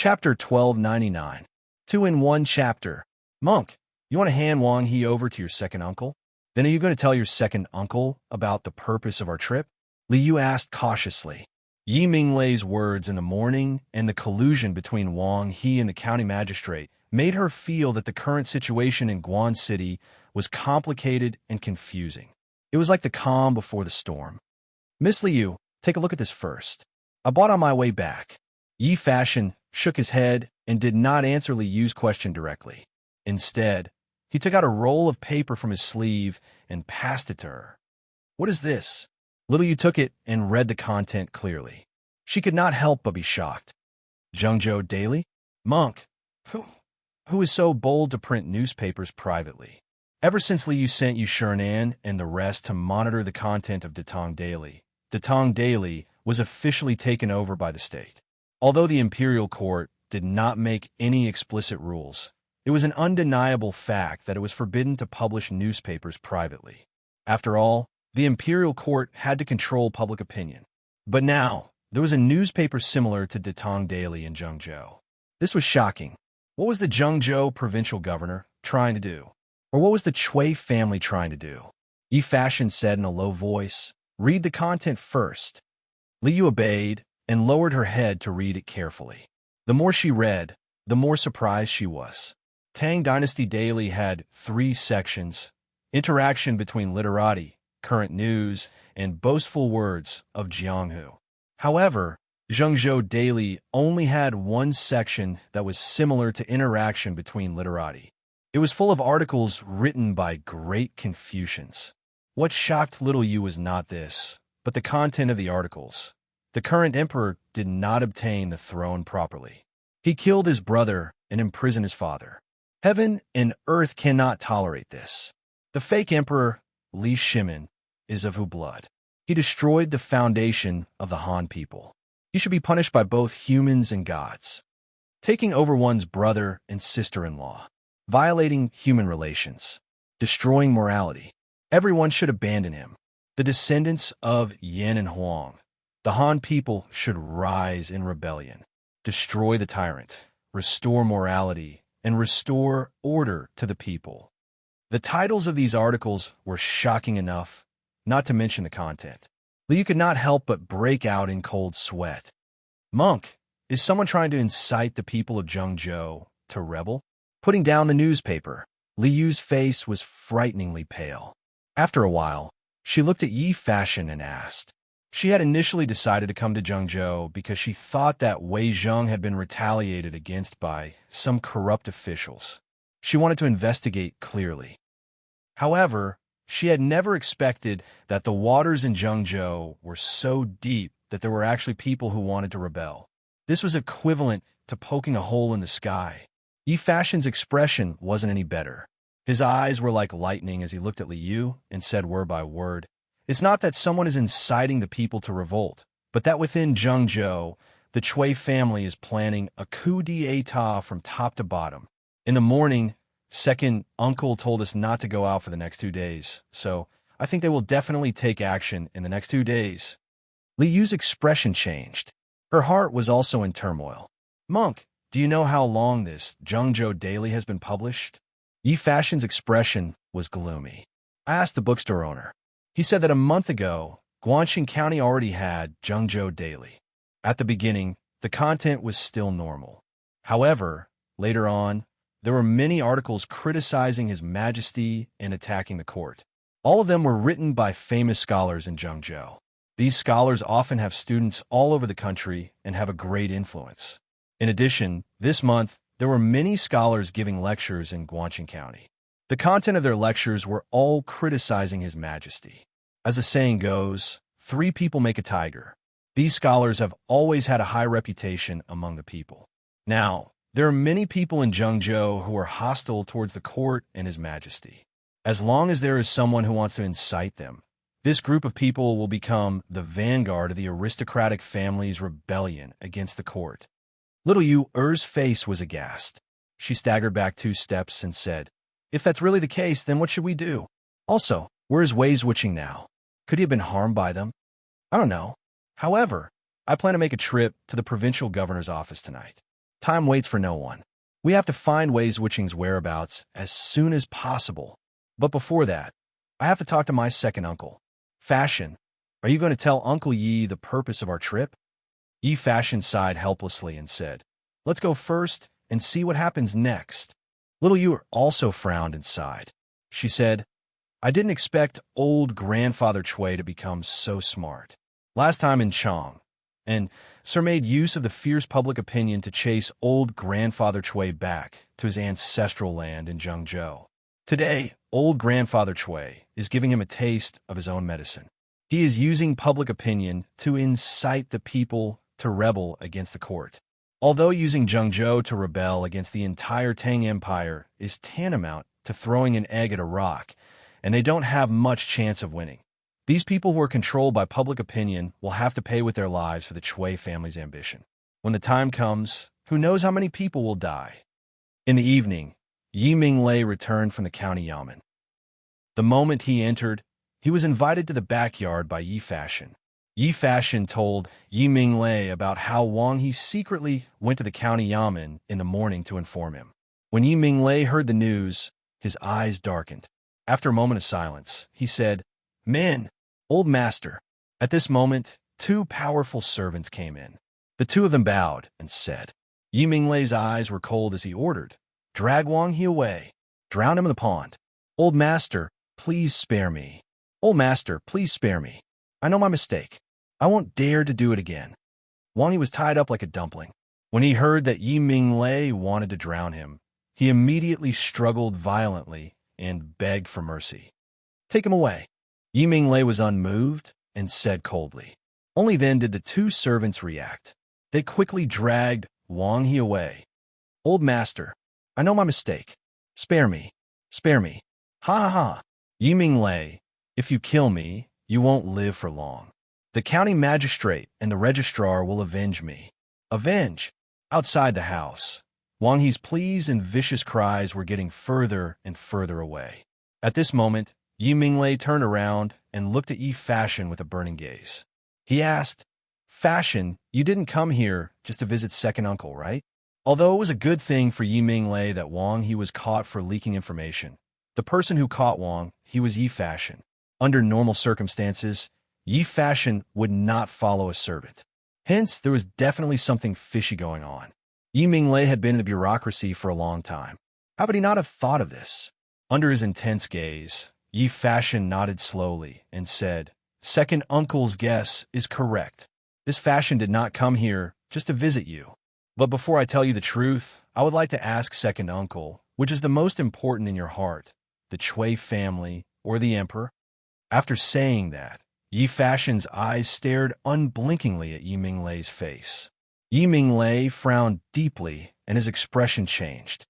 Chapter 1299. 2-in-1 chapter. Monk, you want to hand Wang He over to your second uncle? Then are you going to tell your second uncle about the purpose of our trip? Li Yu asked cautiously. Yi Minglei's words in the morning and the collusion between Wang He and the county magistrate made her feel that the current situation in Guan City was complicated and confusing. It was like the calm before the storm. Miss Li Yu, take a look at this first. I bought on my way back. Yi Fashion shook his head and did not answer Li Yu's question directly. Instead, he took out a roll of paper from his sleeve and passed it to her. What is this? Little Yu took it and read the content clearly. She could not help but be shocked. Zhengzhou Daily? Monk, who is so bold to print newspapers privately? Ever since Li Yu sent you Shernan and the rest to monitor the content of Tang Daily, Tang Daily was officially taken over by the state. Although the imperial court did not make any explicit rules, it was an undeniable fact that it was forbidden to publish newspapers privately. After all, the imperial court had to control public opinion. But now, there was a newspaper similar to Tang Daily in Zhengzhou. This was shocking. What was the Zhengzhou provincial governor trying to do? Or what was the Cui family trying to do? Yi Fashion said in a low voice, "Read the content first." Li Yu obeyed and lowered her head to read it carefully. The more she read, the more surprised she was. Tang Dynasty Daily had 3 sections: interaction between literati, current news, and boastful words of Jianghu. However, Zhengzhou Daily only had 1 section that was similar to interaction between literati. It was full of articles written by great Confucians. What shocked little Yu was not this, but the content of the articles. The current emperor did not obtain the throne properly. He killed his brother and imprisoned his father. Heaven and earth cannot tolerate this. The fake emperor, Li Shimin, is of Hu blood. He destroyed the foundation of the Han people. He should be punished by both humans and gods. Taking over one's brother and sister-in-law, violating human relations, destroying morality. Everyone should abandon him. The descendants of Yan and Huang, the Han people, should rise in rebellion, destroy the tyrant, restore morality, and restore order to the people. The titles of these articles were shocking enough, not to mention the content. Liu could not help but break out in cold sweat. Monk, is someone trying to incite the people of Zhengzhou to rebel? Putting down the newspaper, Li Yu's face was frighteningly pale. After a while, she looked at Yi Fashion and asked. She had initially decided to come to Zhengzhou because she thought that Wei Zheng had been retaliated against by some corrupt officials. She wanted to investigate clearly. However, she had never expected that the waters in Zhengzhou were so deep that there were actually people who wanted to rebel. This was equivalent to poking a hole in the sky. Yi Fashion's expression wasn't any better. His eyes were like lightning as he looked at Li Yu and said word by word, "It's not that someone is inciting the people to revolt, but that within Zhengzhou, the Cui family is planning a coup d'etat from top to bottom. In the morning, second uncle told us not to go out for the next 2 days, so I think they will definitely take action in the next 2 days." Li Yu's expression changed. Her heart was also in turmoil. "Monk, do you know how long this Zhengzhou Daily has been published?" Yi Fashion's expression was gloomy. I asked the bookstore owner. He said that a month ago, Guangxing County already had Zhengzhou Daily. At the beginning, the content was still normal. However, later on, there were many articles criticizing His Majesty and attacking the court. All of them were written by famous scholars in Zhengzhou. These scholars often have students all over the country and have a great influence. In addition, this month, there were many scholars giving lectures in Guangxing County. The content of their lectures were all criticizing His Majesty. As the saying goes, 3 people make a tiger. These scholars have always had a high reputation among the people. Now, there are many people in Zhengzhou who are hostile towards the court and His Majesty. As long as there is someone who wants to incite them, this group of people will become the vanguard of the aristocratic family's rebellion against the court. Little Yu Er's face was aghast. She staggered back 2 steps and said, "If that's really the case, then what should we do? Also, where is Wei Zwiching now? Could he have been harmed by them? I don't know. However, I plan to make a trip to the provincial governor's office tonight. Time waits for no one. We have to find Wei Wuqing's whereabouts as soon as possible. But before that, I have to talk to my second uncle. Fashion, are you going to tell Uncle Yi the purpose of our trip? Yi Fashion sighed helplessly and said, let's go first and see what happens next. Little Yu also frowned and sighed. She said, I didn't expect old grandfather Chui to become so smart. Last time in Chang, and Sir made use of the fierce public opinion to chase old grandfather Chui back to his ancestral land in Zhengzhou. Today, old grandfather Chui is giving him a taste of his own medicine. He is using public opinion to incite the people to rebel against the court. Although using Zhengzhou to rebel against the entire Tang Empire is tantamount to throwing an egg at a rock, and they don't have much chance of winning. These people who are controlled by public opinion will have to pay with their lives for the Chui family's ambition. When the time comes, who knows how many people will die? In the evening, Yi Minglei returned from the county yamen. The moment he entered, he was invited to the backyard by Yi Fashion. Yi Fashion told Yi Minglei about how Wang He secretly went to the county yamen in the morning to inform him. When Yi Minglei heard the news, his eyes darkened. After a moment of silence, he said, Men, old master. At this moment, two powerful servants came in. The two of them bowed and said, Yi Minglei's eyes were cold as he ordered, Drag Wang He away. Drown him in the pond. Old master, please spare me. Old master, please spare me. I know my mistake. I won't dare to do it again. Wang He was tied up like a dumpling. When he heard that Yi Minglei wanted to drown him, he immediately struggled violently and begged for mercy. Take him away. Yi Minglei was unmoved and said coldly. Only then did the two servants react. They quickly dragged Wang He away. Old master, I know my mistake. Spare me. Spare me. Ha ha ha. Yi Minglei, if you kill me, you won't live for long. The county magistrate and the registrar will avenge me. Avenge? Outside the house, Wang He's pleas and vicious cries were getting further and further away. At this moment, Yi Minglei turned around and looked at Yi Fashion with a burning gaze. He asked, Fashion, you didn't come here just to visit second uncle, right? Although it was a good thing for Yi Minglei that Wang He was caught for leaking information, the person who caught Wang He was Yi Fashion. Under normal circumstances, Yi Fashion would not follow a servant. Hence, there was definitely something fishy going on. Yi Minglei had been in the bureaucracy for a long time. How would he not have thought of this? Under his intense gaze, Yi Fashion nodded slowly and said, Second uncle's guess is correct. This Fashion did not come here just to visit you. But before I tell you the truth, I would like to ask second uncle, which is the most important in your heart, the Chui family or the emperor? After saying that, Yi Fashion's eyes stared unblinkingly at Yi Minglei's face. Yi Minglei frowned deeply, and his expression changed.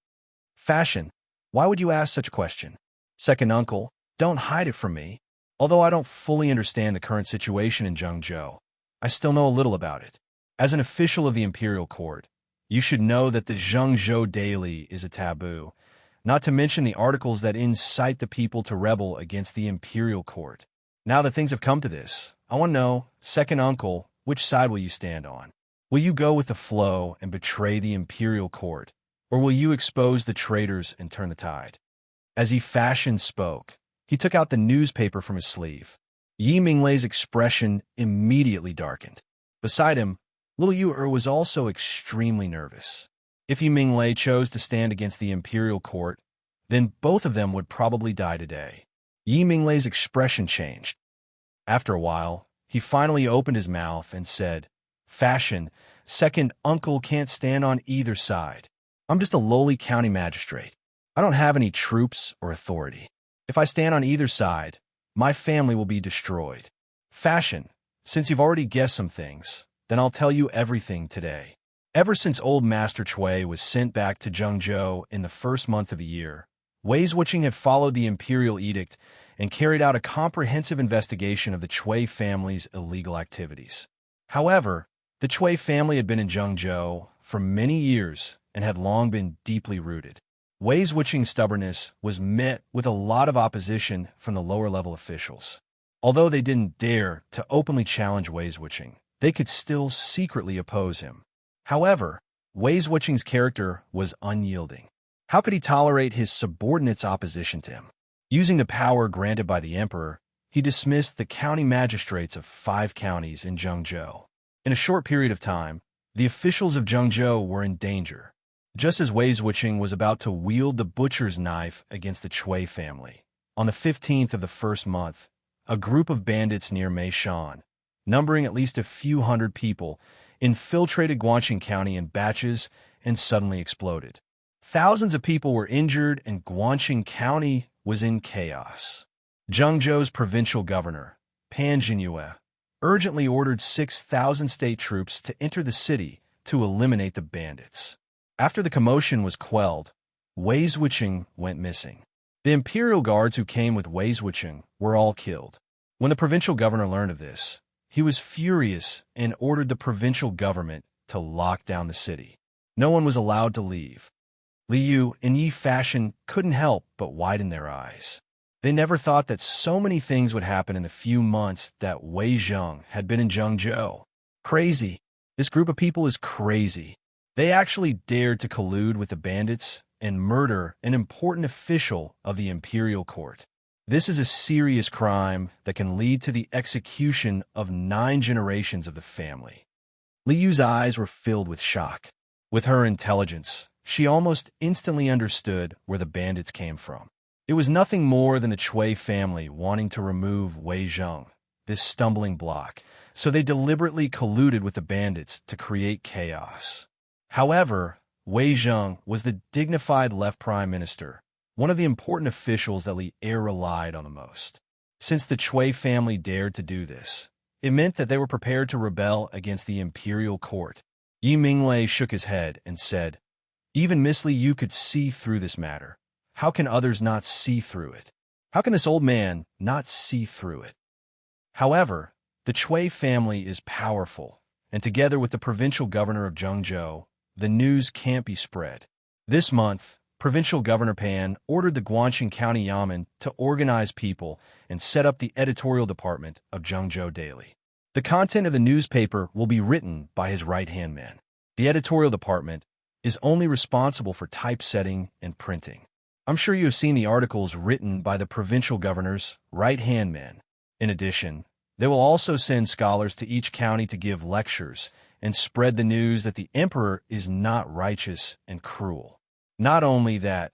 Fashion, why would you ask such a question? Second uncle, don't hide it from me. Although I don't fully understand the current situation in Zhengzhou, I still know a little about it. As an official of the imperial court, you should know that the Zhengzhou daily is a taboo, not to mention the articles that incite the people to rebel against the imperial court. Now that things have come to this, I want to know, second uncle, which side will you stand on? Will you go with the flow and betray the imperial court, or will you expose the traitors and turn the tide? As Yi Fashion spoke, he took out the newspaper from his sleeve. Yi Minglei's expression immediately darkened. Beside him, little Yu was also extremely nervous. If Yi Minglei chose to stand against the imperial court, then both of them would probably die today. Yi Minglei's expression changed. After a while, he finally opened his mouth and said, Fashion, second uncle can't stand on either side. I'm just a lowly county magistrate. I don't have any troops or authority. If I stand on either side, my family will be destroyed. Fashion, since you've already guessed some things, then I'll tell you everything today. Ever since old Master Chui was sent back to Zhengzhou in the first month of the year, Wei Wuqing had followed the imperial edict and carried out a comprehensive investigation of the Chui family's illegal activities. However, the Chui family had been in Zhengzhou for many years and had long been deeply rooted. Wei Wuqing's stubbornness was met with a lot of opposition from the lower-level officials. Although they didn't dare to openly challenge Wei Wuqing, they could still secretly oppose him. However, Wei Wuqing's character was unyielding. How could he tolerate his subordinates' opposition to him? Using the power granted by the emperor, he dismissed the county magistrates of 5 counties in Zhengzhou. In a short period of time, the officials of Zhengzhou were in danger. Just as Wei Wuqing was about to wield the butcher's knife against the Cui family, on the 15th of the first month, a group of bandits near Meishan, numbering at least a few hundred people, infiltrated Guangxing County in batches and suddenly exploded. Thousands of people were injured and Guangxing County was in chaos. Zhengzhou's provincial governor, Pan Jinyue, urgently ordered 6,000 state troops to enter the city to eliminate the bandits. After the commotion was quelled, Wei Wuqing went missing. The imperial guards who came with Wei Wuqing were all killed. When the provincial governor learned of this, he was furious and ordered the provincial government to lock down the city. No one was allowed to leave. Liu and Yi Fashion couldn't help but widen their eyes. They never thought that so many things would happen in the few months that Wei Zheng had been in Zhengzhou. Crazy. This group of people is crazy. They actually dared to collude with the bandits and murder an important official of the imperial court. This is a serious crime that can lead to the execution of 9 generations of the family. Liu's eyes were filled with shock. With her intelligence, she almost instantly understood where the bandits came from. It was nothing more than the Cui family wanting to remove Wei Zheng, this stumbling block, so they deliberately colluded with the bandits to create chaos. However, Wei Zheng was the dignified left prime minister, one of the important officials that Li Er relied on the most. Since the Cui family dared to do this, it meant that they were prepared to rebel against the imperial court. Yi Minglei shook his head and said, "Even Miss Liu could see through this matter. How can others not see through it? How can this old man not see through it?" However, the Cui family is powerful, and together with the provincial governor of Zhengzhou, the news can't be spread. This month, Provincial Governor Pan ordered the Guangxing County Yamen to organize people and set up the editorial department of Zhengzhou Daily. The content of the newspaper will be written by his right-hand man. The editorial department is only responsible for typesetting and printing. I'm sure you have seen the articles written by the provincial governor's right-hand men. In addition, they will also send scholars to each county to give lectures and spread the news that the emperor is not righteous and cruel. Not only that,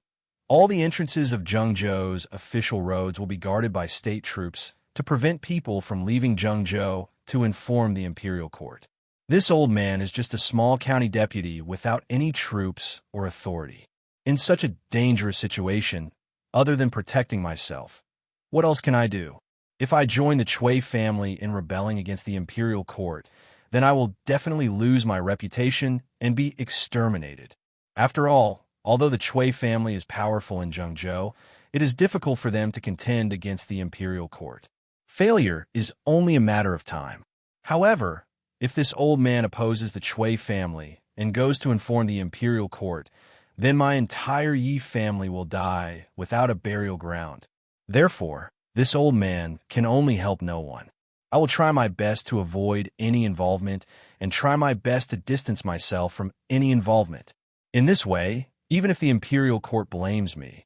all the entrances of Zhengzhou's official roads will be guarded by state troops to prevent people from leaving Zhengzhou to inform the imperial court. This old man is just a small county deputy without any troops or authority. In such a dangerous situation, other than protecting myself, what else can I do? If I join the Cui family in rebelling against the imperial court, then I will definitely lose my reputation and be exterminated. After all, although the Cui family is powerful in Zhengzhou, it is difficult for them to contend against the imperial court. Failure is only a matter of time. However, if this old man opposes the Cui family and goes to inform the imperial court, then my entire Yi family will die without a burial ground. Therefore, this old man can only help no one. I will try my best to avoid any involvement and try my best to distance myself from any involvement. In this way, even if the imperial court blames me,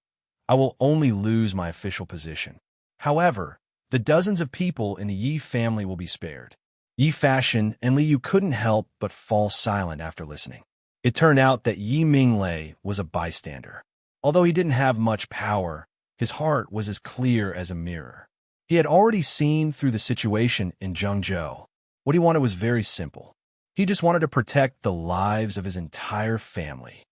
I will only lose my official position. However, the dozens of people in the Yi family will be spared. Yi Fashion and Liu couldn't help but fall silent after listening. It turned out that Yi Minglei was a bystander. Although he didn't have much power, his heart was as clear as a mirror. He had already seen through the situation in Zhengzhou. What he wanted was very simple. He just wanted to protect the lives of his entire family.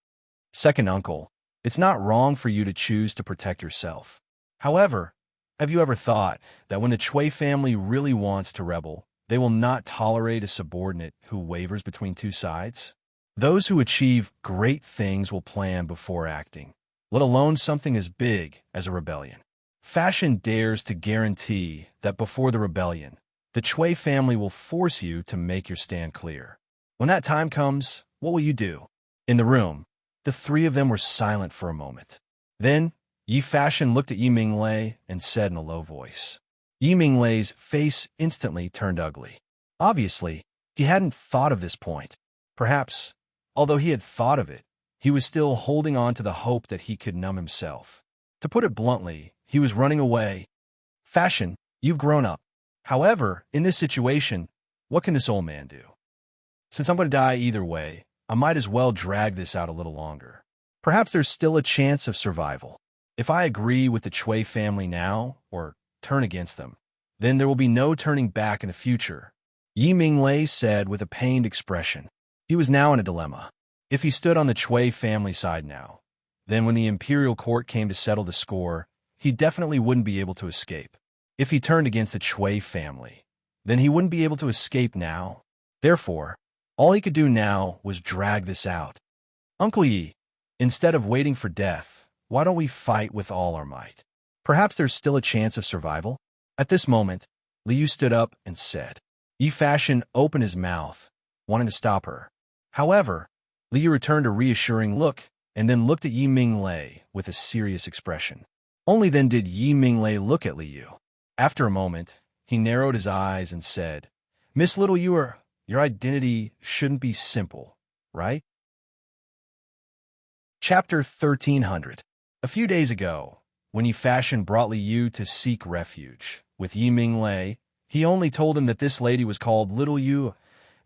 Second uncle, it's not wrong for you to choose to protect yourself. However, have you ever thought that when the Cui family really wants to rebel, they will not tolerate a subordinate who wavers between two sides? Those who achieve great things will plan before acting, let alone something as big as a rebellion. Fashion dares to guarantee that before the rebellion, the Cui family will force you to make your stand clear. When that time comes, what will you do? In the room, the 3 of them were silent for a moment. Then, Yi Fashion looked at Yi Minglei and said in a low voice. Yi Minglei's face instantly turned ugly. Obviously, he hadn't thought of this point. Perhaps Although he had thought of it, he was still holding on to the hope that he could numb himself. To put it bluntly, he was running away. Fashion, you've grown up. However, in this situation, what can this old man do? Since I'm going to die either way, I might as well drag this out a little longer. Perhaps there's still a chance of survival. If I agree with the Chui family now, or turn against them, then there will be no turning back in the future, Yi Minglei said with a pained expression. He was now in a dilemma. If he stood on the Chui family side now, then when the imperial court came to settle the score, he definitely wouldn't be able to escape. If he turned against the Chui family, then he wouldn't be able to escape now. Therefore, all he could do now was drag this out. Uncle Yi, instead of waiting for death, why don't we fight with all our might? Perhaps there's still a chance of survival? At this moment, Liu stood up and said. Yi Fashion opened his mouth, wanting to stop her. However, Liu returned a reassuring look and then looked at Yi Minglei with a serious expression. Only then did Yi Minglei look at Liu. After a moment, he narrowed his eyes and said, Miss Little Yuer, your identity shouldn't be simple, right? Chapter 1300. A few days ago, when Yi Fashion brought Liu to seek refuge with Yi Minglei, he only told him that this lady was called Little Yu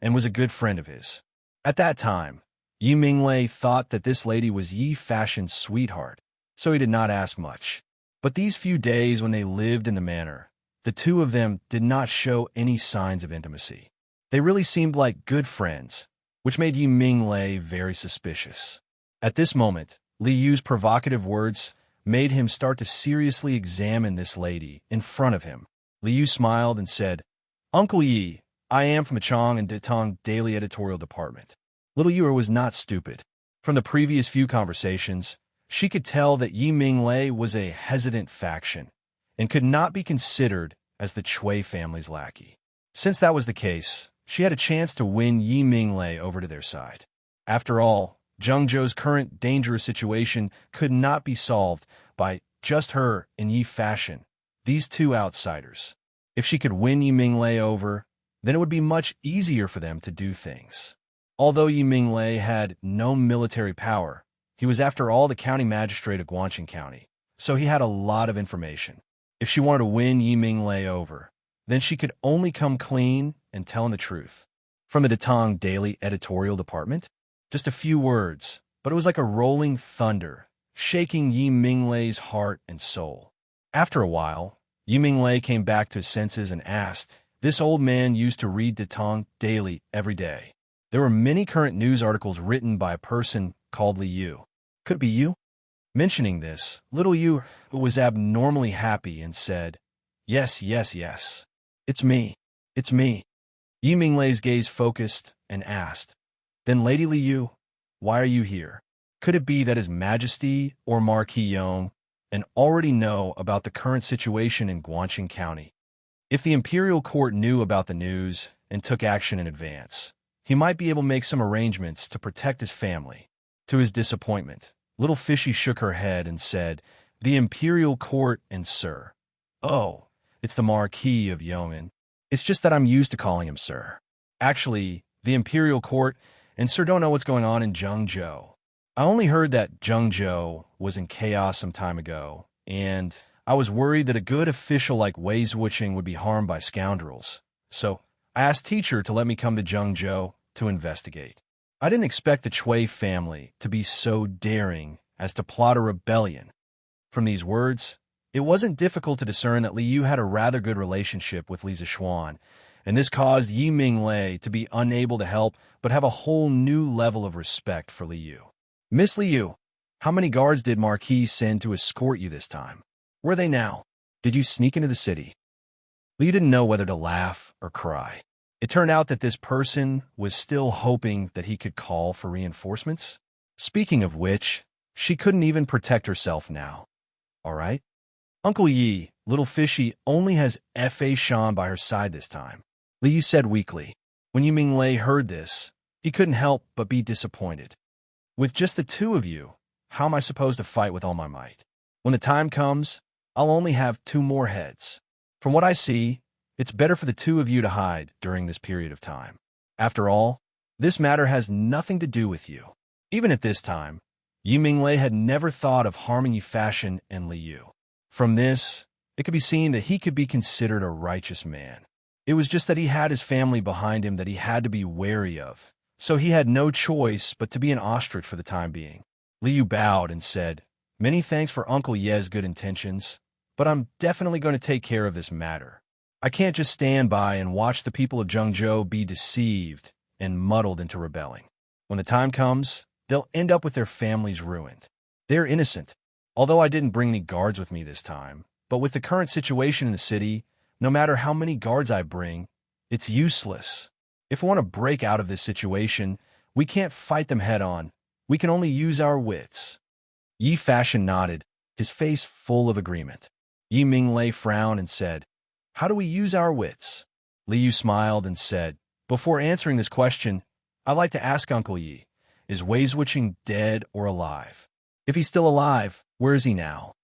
and was a good friend of his. At that time, Yi Minglei thought that this lady was Yi Fashion's sweetheart, so he did not ask much. But these few days when they lived in the manor, the two of them did not show any signs of intimacy. They really seemed like good friends, which made Yi Minglei very suspicious. At this moment, Li Yu's provocative words made him start to seriously examine this lady in front of him. Li Yu smiled and said, Uncle Yi, I am from the Chang and Tang Daily Editorial Department. Little Yu was not stupid. From the previous few conversations, she could tell that Yi Minglei was a hesitant faction and could not be considered as the Chui family's lackey. Since that was the case, she had a chance to win Yi Minglei over to their side. After all, Zhengzhou's current dangerous situation could not be solved by just her and Yi Fashion, these two outsiders. If she could win Yi Minglei over, then it would be much easier for them to do things. Although Yi Minglei had no military power, he was after all the county magistrate of Guangqing County, so he had a lot of information. If she wanted to win Yi Minglei over, then she could only come clean and tell him the truth. From the Tang Daily Editorial Department, just a few words, but it was like a rolling thunder, shaking Yi Minglei's heart and soul. After a while, Yi Minglei came back to his senses and asked, this old man used to read the Tang Daily every day. There were many current news articles written by a person called Li Yu. Could it be you? Mentioning this, Little Yu was abnormally happy and said, Yes, yes, yes. It's me. It's me. Yi Minglei's gaze focused and asked, Then Lady Li Yu, why are you here? Could it be that His Majesty or Marquis Yong and already know about the current situation in Guangqing County? If the imperial court knew about the news and took action in advance, he might be able to make some arrangements to protect his family. To his disappointment, Little Fishy shook her head and said, The imperial court and sir. Oh, it's the Marquis of Yong'an. It's just that I'm used to calling him sir. Actually, the imperial court and sir don't know what's going on in Zhengzhou. I only heard that Zhengzhou was in chaos some time ago, and I was worried that a good official like Wei Zuoqing would be harmed by scoundrels. So I asked teacher to let me come to Zhengzhou to investigate. I didn't expect the Chui family to be so daring as to plot a rebellion. From these words, it wasn't difficult to discern that Li Yu had a rather good relationship with Li Zixuan, and this caused Yi Minglei to be unable to help but have a whole new level of respect for Li Yu. Miss Li Yu, how many guards did Marquis send to escort you this time? Where are they now? Did you sneak into the city? Li Yu didn't know whether to laugh or cry. It turned out that this person was still hoping that he could call for reinforcements. Speaking of which, she couldn't even protect herself now. All right? Uncle Yi, Little Fishy, only has F.A. Shan by her side this time. Li Yu said weakly. When Yi Minglei heard this, he couldn't help but be disappointed. With just the two of you, how am I supposed to fight with all my might? When the time comes, I'll only have 2 more heads. From what I see, it's better for the two of you to hide during this period of time. After all, This matter has nothing to do with you. Even at this time, Yi Minglei had never thought of harming Yi Fashion and Li Yu. From this, it could be seen that he could be considered a righteous man. It was just that he had his family behind him that he had to be wary of, so he had no choice but to be an ostrich for the time being. Li Yu bowed and said, "Many thanks for Uncle Ye's good intentions, but I'm definitely going to take care of this matter. I can't just stand by and watch the people of Zhengzhou be deceived and muddled into rebelling. When the time comes, they'll end up with their families ruined. They're innocent, although I didn't bring any guards with me this time. But with the current situation in the city, no matter how many guards I bring, it's useless. If we want to break out of this situation, we can't fight them head-on. We can only use our wits." Yi Fashion nodded, his face full of agreement. Yi Minglei frowned and said, "How do we use our wits?" Li Yu smiled and said, "Before answering this question, I'd like to ask Uncle Yi, is Wei Wucheng dead or alive? If he's still alive, where is he now?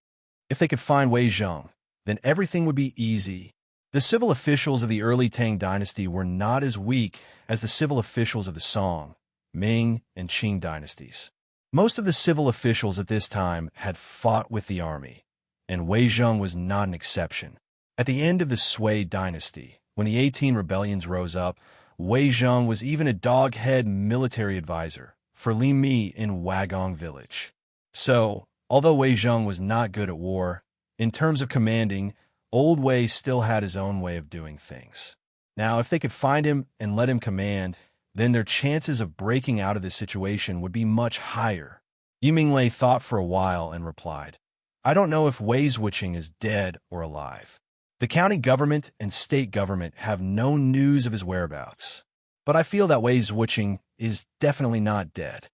If they could find Wei Zheng, then everything would be easy." The civil officials of the early Tang Dynasty were not as weak as the civil officials of the Song, Ming, and Qing dynasties. Most of the civil officials at this time had fought with the army, and Wei Zheng was not an exception. At the end of the Sui dynasty, when the 18 rebellions rose up, Wei Zheng was even a dog-head military advisor for Li Mi in Wagong village. So, although Wei Zheng was not good at war, in terms of commanding, Old Wei still had his own way of doing things. Now, if they could find him and let him command, then their chances of breaking out of this situation would be much higher. Yi Minglei thought for a while and replied, "I don't know if Wei Wucheng is dead or alive. The county government and state government have no news of his whereabouts. But I feel that Wei Wucheng is definitely not dead."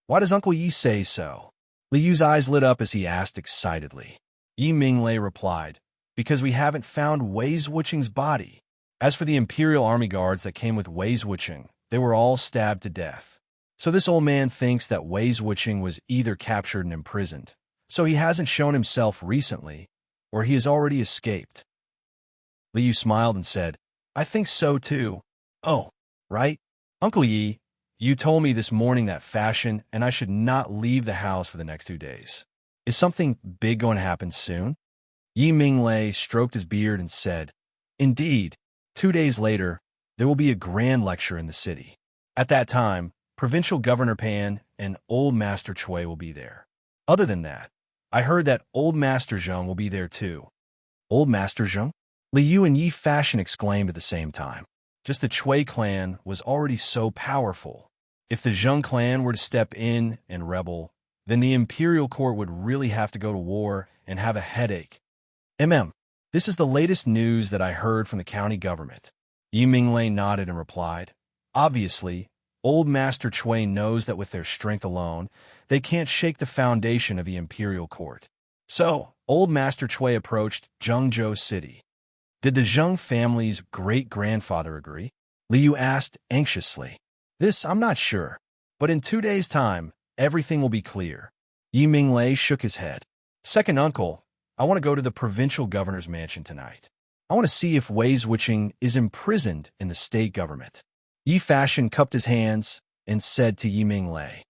"Why does Uncle Yi say so?" Li Yu's eyes lit up as he asked excitedly. Yi Minglei replied, "Because we haven't found Wei Wucheng's body. As for the Imperial Army guards that came with Wei Wucheng, they were all stabbed to death. So this old man thinks that Wei Wucheng was either captured and imprisoned, so he hasn't shown himself recently, or he has already escaped." Li Yu smiled and said, "I think so too. Oh, right. Uncle Yi, you told me this morning that Fashion and I should not leave the house for the next 2 days. Is something big going to happen soon?" Yi Minglei stroked his beard and said, "Indeed, 2 days later, there will be a grand lecture in the city. At that time, Provincial Governor Pan and Old Master Chui will be there. Other than that, I heard that Old Master Zheng will be there too." "Old Master Zheng?" Li Yu and Yi Fashion exclaimed at the same time. Just the Chui clan was already so powerful. If the Zheng clan were to step in and rebel, then the imperial court would really have to go to war and have a headache. This is the latest news that I heard from the county government." Yi Minglei nodded and replied, "Obviously, Old Master Chui knows that with their strength alone, they can't shake the foundation of the imperial court. So, Old Master Chui approached Zhengzhou City. Did the Zheng family's great-grandfather agree?" Li Yu asked anxiously. "This I'm not sure, but in 2 days' time, everything will be clear." Yi Minglei shook his head. "Second uncle, I want to go to the provincial governor's mansion tonight. I want to see if Wei Wucheng is imprisoned in the state government." Yi Fashion cupped his hands and said to Yi Minglei.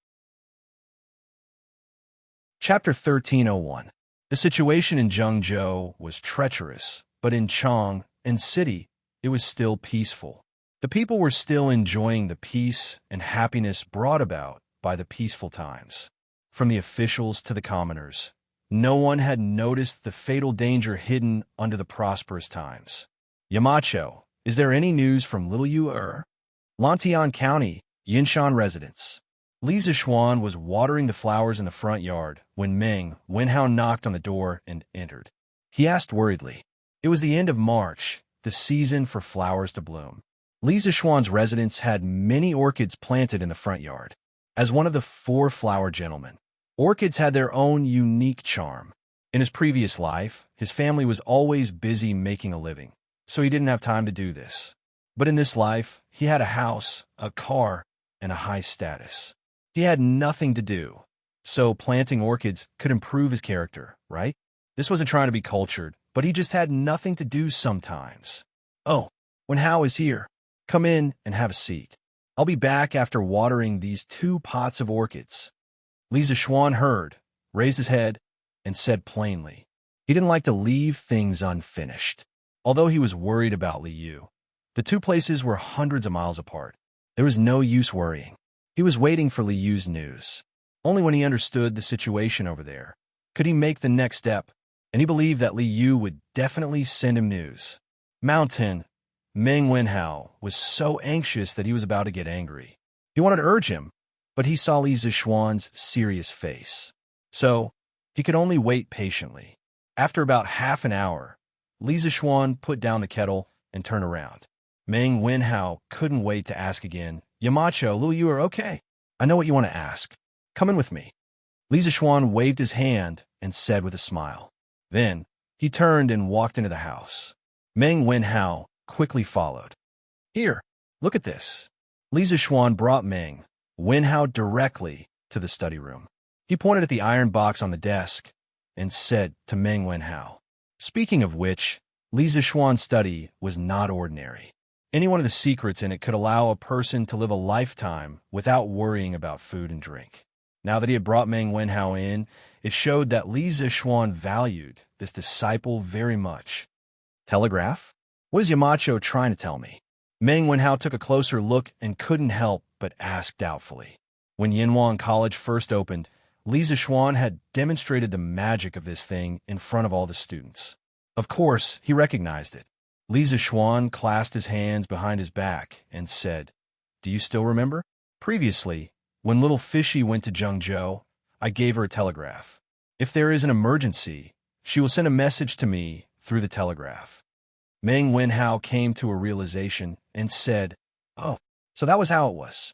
Chapter 1301. The situation in Zhengzhou was treacherous, but in Chang and city, it was still peaceful. The people were still enjoying the peace and happiness brought about by the peaceful times. From the officials to the commoners, no one had noticed the fatal danger hidden under the prosperous times. "Yamacho, is there any news from Little Yu-er?" Lantian County, Yinshan residence. Li Zixuan was watering the flowers in the front yard when Meng Wenhao knocked on the door and entered. He asked worriedly. It was the end of March, the season for flowers to bloom. Li Zixuan's residence had many orchids planted in the front yard. As one of the 4 flower gentlemen, orchids had their own unique charm. In his previous life, his family was always busy making a living, so he didn't have time to do this. But in this life, he had a house, a car, and a high status. He had nothing to do, so planting orchids could improve his character, right? This wasn't trying to be cultured, but he just had nothing to do sometimes. "Oh, Wenhao is here. Come in and have a seat." I'll be back after watering these 2 pots of orchids. Li Zishuan heard, raised his head, and said plainly. He didn't like to leave things unfinished. Although he was worried about Li Yu, the 2 places were hundreds of miles apart. There was no use worrying. He was waiting for Li Yu's news. Only when he understood the situation over there could he make the next step, and he believed that Li Yu would definitely send him news. Mountain, Meng Wenhao was so anxious that he was about to get angry. He wanted to urge him, but he saw Li Zishuan's serious face. So, he could only wait patiently. After about half an hour, Li Zishuan put down the kettle and turned around. Meng Wenhao couldn't wait to ask again, Yamacho, Lu, you are okay? I know what you want to ask. Come in with me. Li Zishuan waved his hand and said with a smile. Then, he turned and walked into the house. Meng Wenhao quickly followed. Here, look at this. Li Zishuan brought Meng Wenhao directly to the study room. He pointed at the iron box on the desk and said to Meng Wenhao, Speaking of which, Li Zishuan's study was not ordinary. Any one of the secrets in it could allow a person to live a lifetime without worrying about food and drink. Now that he had brought Meng Wenhao in, it showed that Li Zishuan valued this disciple very much. Telegraph? What is Yamacho trying to tell me? Meng Wenhao took a closer look and couldn't help but ask doubtfully. When Yinhuang College first opened, Li Zishuan had demonstrated the magic of this thing in front of all the students. Of course, he recognized it. Li Zishuan clasped his hands behind his back and said, Do you still remember? Previously, when little Fishy went to Zhengzhou, I gave her a telegraph. If there is an emergency, she will send a message to me through the telegraph. Meng Wenhao came to a realization and said, Oh, so that was how it was.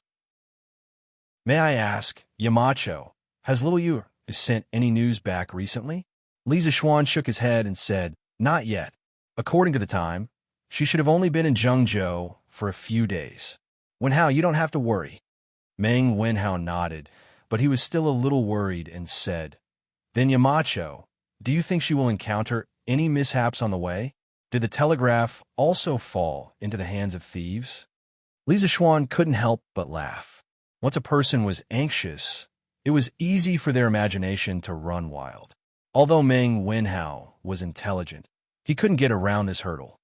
May I ask, Yamacho, has little Yu sent any news back recently? Li Zishuan shook his head and said, Not yet. According to the time, she should have only been in Zhengzhou for a few days. Wenhao, you don't have to worry. Meng Wenhao nodded, but he was still a little worried and said, Then Yamacho, do you think she will encounter any mishaps on the way? Did the telegraph also fall into the hands of thieves? Li Zishuan couldn't help but laugh. Once a person was anxious, it was easy for their imagination to run wild. Although Meng Wenhao was intelligent, he couldn't get around this hurdle.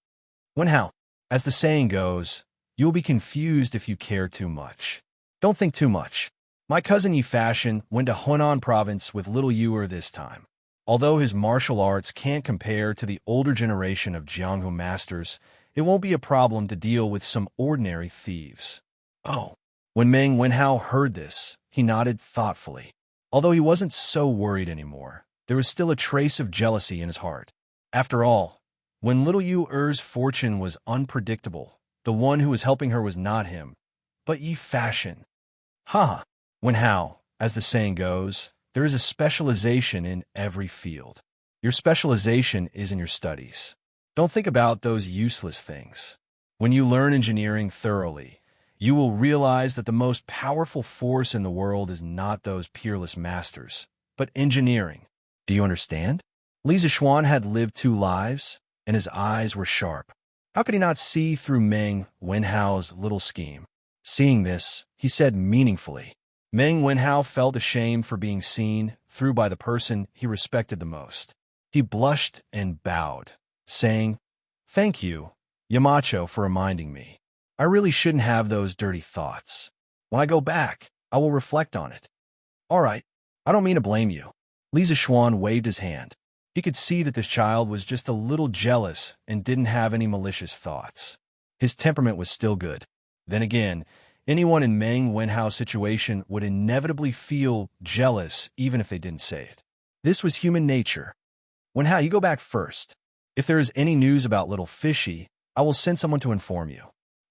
Wenhao, as the saying goes, you will be confused if you care too much. Don't think too much. My cousin Yi Fashion went to Hunan province with little Yuer this time. Although his martial arts can't compare to the older generation of Jianghu masters, it won't be a problem to deal with some ordinary thieves. Oh. When Meng Wenhao heard this, he nodded thoughtfully. Although he wasn't so worried anymore, there was still a trace of jealousy in his heart. After all, when little Yuer's fortune was unpredictable, the one who was helping her was not him, but Yi Fashion. Ha! Wenhao, as the saying goes, there is a specialization in every field. Your specialization is in your studies. Don't think about those useless things. When you learn engineering thoroughly, you will realize that the most powerful force in the world is not those peerless masters, but engineering. Do you understand? Li Zishuan had lived 2 lives, and his eyes were sharp. How could he not see through Meng Wenhao's little scheme? Seeing this, he said meaningfully. Meng Wenhao felt ashamed for being seen through by the person he respected the most. He blushed and bowed, saying, Thank you, Yamacho, for reminding me. I really shouldn't have those dirty thoughts. When I go back, I will reflect on it. All right, I don't mean to blame you. Li Zishuan waved his hand. He could see that this child was just a little jealous and didn't have any malicious thoughts. His temperament was still good. Then again, anyone in Meng Wenhao's situation would inevitably feel jealous even if they didn't say it. This was human nature. Wenhao, you go back first. If there is any news about little Fishy, I will send someone to inform you.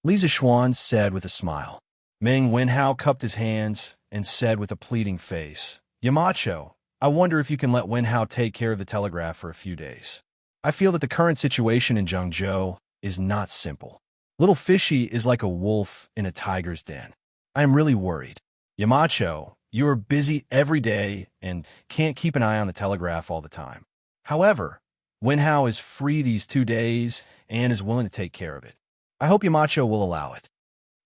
Li Zishuan said with a smile. Meng Wenhao cupped his hands and said with a pleading face, Yamacho, I wonder if you can let Wenhao take care of the telegraph for a few days. I feel that the current situation in Zhengzhou is not simple. Little Fishy is like a wolf in a tiger's den. I am really worried. Yamacho, you are busy every day and can't keep an eye on the telegraph all the time. However, Wenhao is free these 2 days and is willing to take care of it. I hope Yamacho will allow it.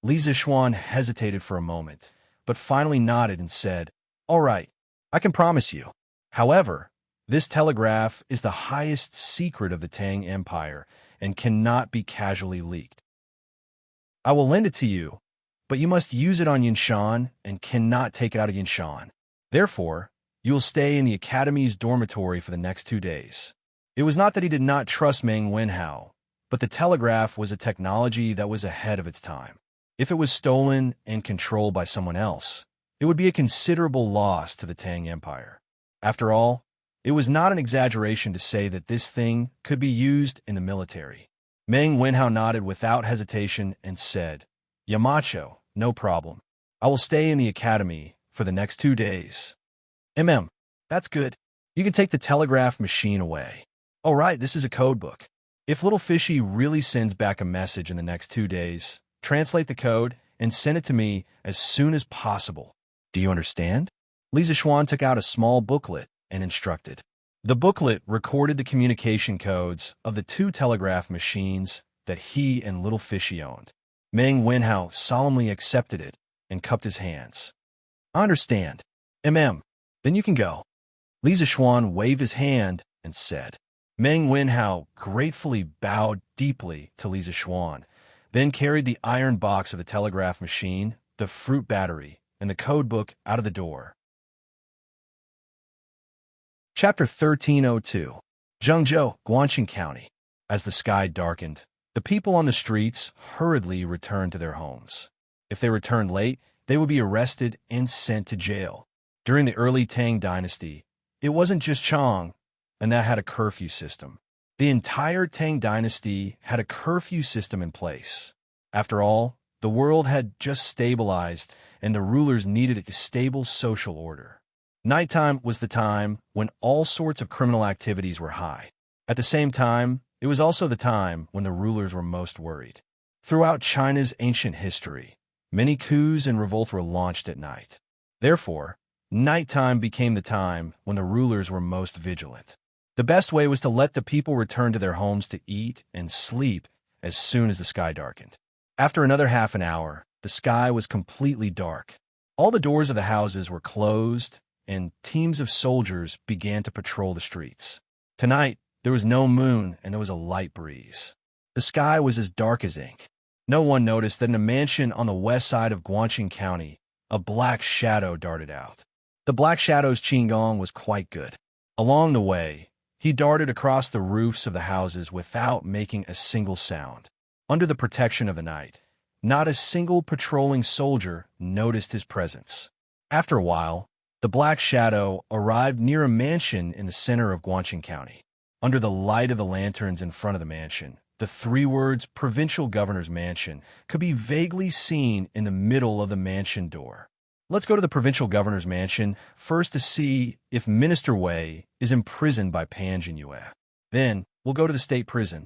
Li Zixuan hesitated for a moment, but finally nodded and said, "All right, I can promise you. However, this telegraph is the highest secret of the Tang Empire and cannot be casually leaked. I will lend it to you, but you must use it on Yinshan and cannot take it out of Yinshan. Therefore, you will stay in the Academy's dormitory for the next 2 days." It was not that he did not trust Meng Wenhao, but the telegraph was a technology that was ahead of its time. If it was stolen and controlled by someone else, it would be a considerable loss to the Tang Empire. After all, it was not an exaggeration to say that this thing could be used in the military. Meng Wenhao nodded without hesitation and said, "Yamacho, no problem. I will stay in the academy for the next 2 days." That's good. You can take the telegraph machine away. All right, this is a code book. If Little Fishy really sends back a message in the next 2 days, translate the code and send it to me as soon as possible. Do you understand? Li Zixuan took out a small booklet and instructed. The booklet recorded the communication codes of the 2 telegraph machines that he and Little Fishy owned. Meng Wenhao solemnly accepted it and cupped his hands. "I understand. Then you can go." Li Zixuan waved his hand and said. Meng Wenhao gratefully bowed deeply to Li Zixuan, then carried the iron box of the telegraph machine, the fruit battery, and the code book out of the door. Chapter 1302. Zhengzhou, Guangxin County. As the sky darkened, the people on the streets hurriedly returned to their homes. If they returned late, they would be arrested and sent to jail. During the early Tang Dynasty, it wasn't just Chang, and that had a curfew system. The entire Tang Dynasty had a curfew system in place. After all, the world had just stabilized, and the rulers needed a stable social order. Nighttime was the time when all sorts of criminal activities were high. At the same time, it was also the time when the rulers were most worried. Throughout China's ancient history, many coups and revolts were launched at night. Therefore, nighttime became the time when the rulers were most vigilant. The best way was to let the people return to their homes to eat and sleep as soon as the sky darkened. After another half an hour, the sky was completely dark. All the doors of the houses were closed, and teams of soldiers began to patrol the streets. Tonight, there was no moon and there was a light breeze. The sky was as dark as ink. No one noticed that in a mansion on the west side of Guangxin County, a black shadow darted out. The black shadow's qigong was quite good. Along the way, he darted across the roofs of the houses without making a single sound. Under the protection of the night, not a single patrolling soldier noticed his presence. After a while, the black shadow arrived near a mansion in the center of Guangxin County. Under the light of the lanterns in front of the mansion, the 3 words "Provincial Governor's Mansion" could be vaguely seen in the middle of the mansion door. Let's go to the Provincial Governor's Mansion first to see if Minister Wei is imprisoned by Pan Jinyue. Then, we'll go to the state prison.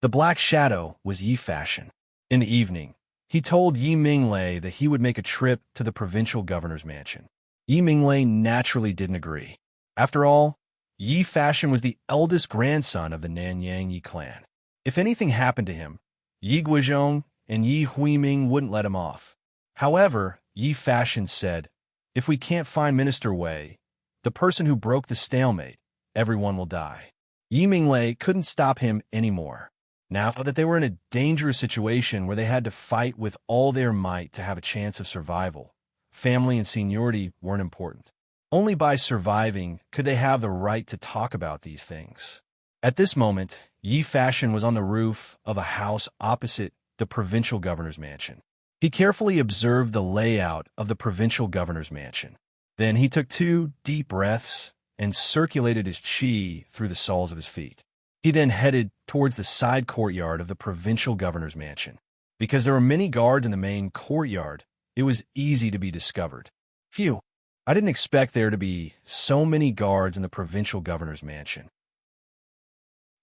The black shadow was Yi Fashion. In the evening, he told Yi Minglei that he would make a trip to the Provincial Governor's Mansion. Yi Minglei naturally didn't agree. After all, Yi Fashion was the eldest grandson of the Nanyang Yi clan. If anything happened to him, Yi Guizhong and Yi Huiming wouldn't let him off. However, Yi Fashion said, "If we can't find Minister Wei, the person who broke the stalemate, everyone will die." Yi Minglei couldn't stop him anymore. Now that they were in a dangerous situation where they had to fight with all their might to have a chance of survival, family and seniority weren't important. Only by surviving could they have the right to talk about these things. At this moment, Yi Fashion was on the roof of a house opposite the Provincial Governor's Mansion. He carefully observed the layout of the Provincial Governor's Mansion. Then he took 2 deep breaths and circulated his qi through the soles of his feet. He then headed towards the side courtyard of the Provincial Governor's Mansion. Because there were many guards in the main courtyard, it was easy to be discovered. Phew, I didn't expect there to be so many guards in the Provincial Governor's Mansion.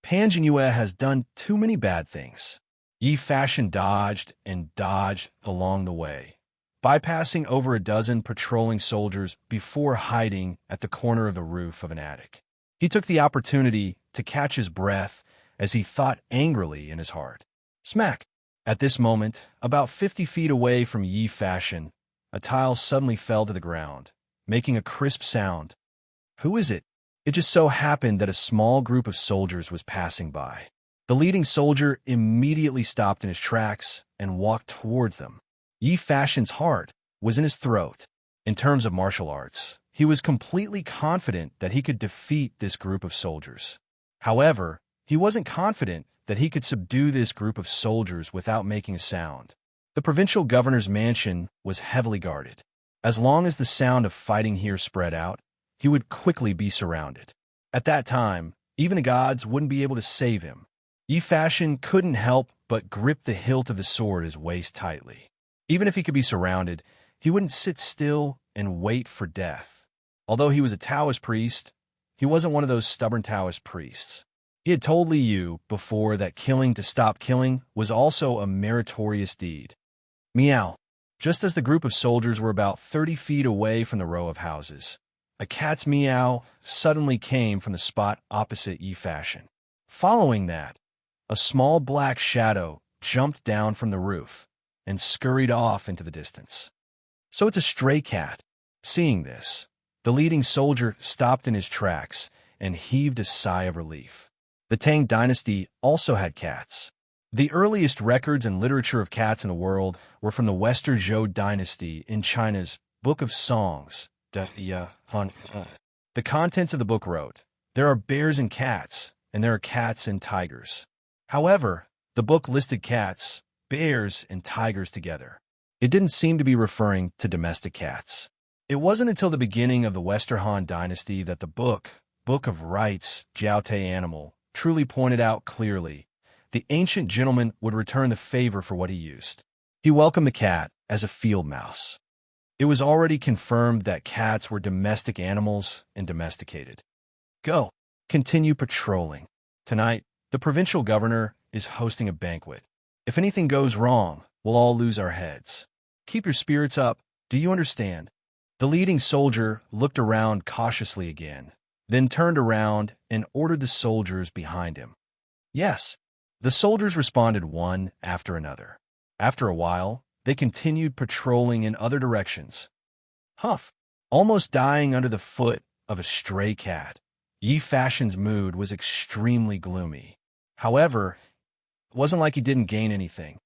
Pan Jinyue has done too many bad things. Yi Fashion dodged and dodged along the way, bypassing over a dozen patrolling soldiers before hiding at the corner of the roof of an attic. He took the opportunity to catch his breath as he thought angrily in his heart. Smack! At this moment, about 50 feet away from Yi Fashion, a tile suddenly fell to the ground, making a crisp sound. Who is it? It just so happened that a small group of soldiers was passing by. The leading soldier immediately stopped in his tracks and walked towards them. Yi Fashion's heart was in his throat. In terms of martial arts, he was completely confident that he could defeat this group of soldiers. However, he wasn't confident that he could subdue this group of soldiers without making a sound. The provincial governor's mansion was heavily guarded. As long as the sound of fighting here spread out, he would quickly be surrounded. At that time, even the gods wouldn't be able to save him. Yi Fashion couldn't help but grip the hilt of the sword his waist tightly. Even if he could be surrounded, he wouldn't sit still and wait for death. Although he was a Taoist priest, he wasn't one of those stubborn Taoist priests. He had told Li Yu before that killing to stop killing was also a meritorious deed. Meow. Just as the group of soldiers were about 30 feet away from the row of houses, a cat's meow suddenly came from the spot opposite Yi Fashion. Following that, a small black shadow jumped down from the roof and scurried off into the distance. So it's a stray cat. Seeing this, the leading soldier stopped in his tracks and heaved a sigh of relief. The Tang Dynasty also had cats. The earliest records and literature of cats in the world were from the Western Zhou Dynasty in China's Book of Songs. The contents of the book wrote, "There are bears and cats, and there are cats and tigers." However, the book listed cats, bears, and tigers together. It didn't seem to be referring to domestic cats. It wasn't until the beginning of the Western Han Dynasty that the Book of Rights, Jiaotei Animal, truly pointed out clearly the ancient gentleman would return the favor for what he used. He welcomed the cat as a field mouse. It was already confirmed that cats were domestic animals and domesticated. Go. Continue patrolling. Tonight, the provincial governor is hosting a banquet. If anything goes wrong, we'll all lose our heads. Keep your spirits up. Do you understand? The leading soldier looked around cautiously again, then turned around and ordered the soldiers behind him. Yes. The soldiers responded one after another. After a while, they continued patrolling in other directions. Huff, almost dying under the foot of a stray cat. Yi Fashion's mood was extremely gloomy. However, it wasn't like he didn't gain anything.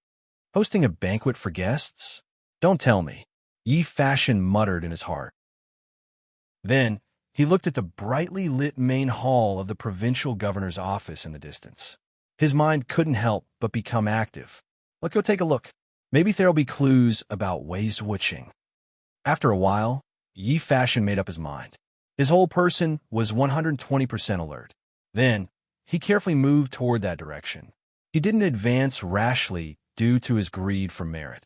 Hosting a banquet for guests? Don't tell me. Yi Fashion muttered in his heart. Then, he looked at the brightly lit main hall of the provincial governor's office in the distance. His mind couldn't help but become active. Let's go take a look. Maybe there'll be clues about Wei Wuching. After a while, Yi Fashion made up his mind. His whole person was 120% alert. Then, he carefully moved toward that direction. He didn't advance rashly due to his greed for merit,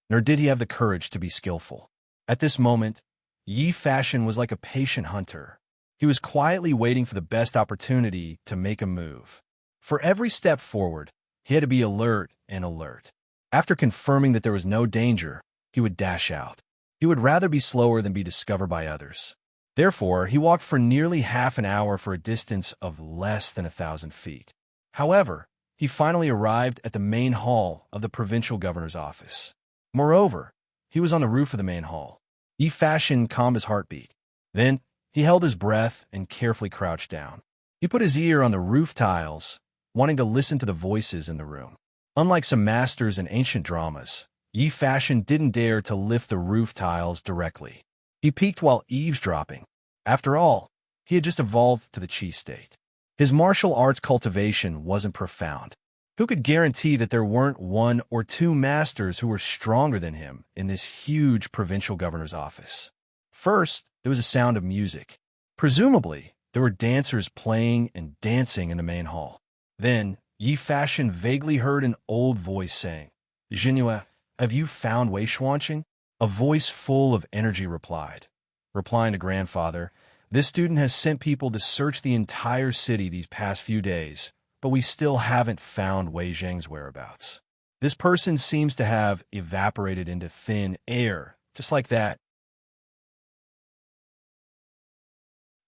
nor did he have the courage to be skillful. At this moment, Yi Fashion was like a patient hunter. He was quietly waiting for the best opportunity to make a move. For every step forward, he had to be alert and alert. After confirming that there was no danger, he would dash out. He would rather be slower than be discovered by others. Therefore, he walked for nearly half an hour for a distance of less than 1,000 feet. However, he finally arrived at the main hall of the provincial governor's office. Moreover, he was on the roof of the main hall. Yi Fashion calmed his heartbeat. Then, he held his breath and carefully crouched down. He put his ear on the roof tiles, wanting to listen to the voices in the room. Unlike some masters in ancient dramas, Yi Fashion didn't dare to lift the roof tiles directly. He peeked while eavesdropping. After all, he had just evolved to the chi state. His martial arts cultivation wasn't profound. Who could guarantee that there weren't one or two masters who were stronger than him in this huge provincial governor's office? First, there was a sound of music. Presumably, there were dancers playing and dancing in the main hall. Then, Yi Fashion vaguely heard an old voice saying, "Jinhua, have you found Wei Wuching?" A voice full of energy replied. Replying to grandfather, "This student has sent people to search the entire city these past few days, but we still haven't found Wei Zheng's whereabouts. This person seems to have evaporated into thin air, just like that."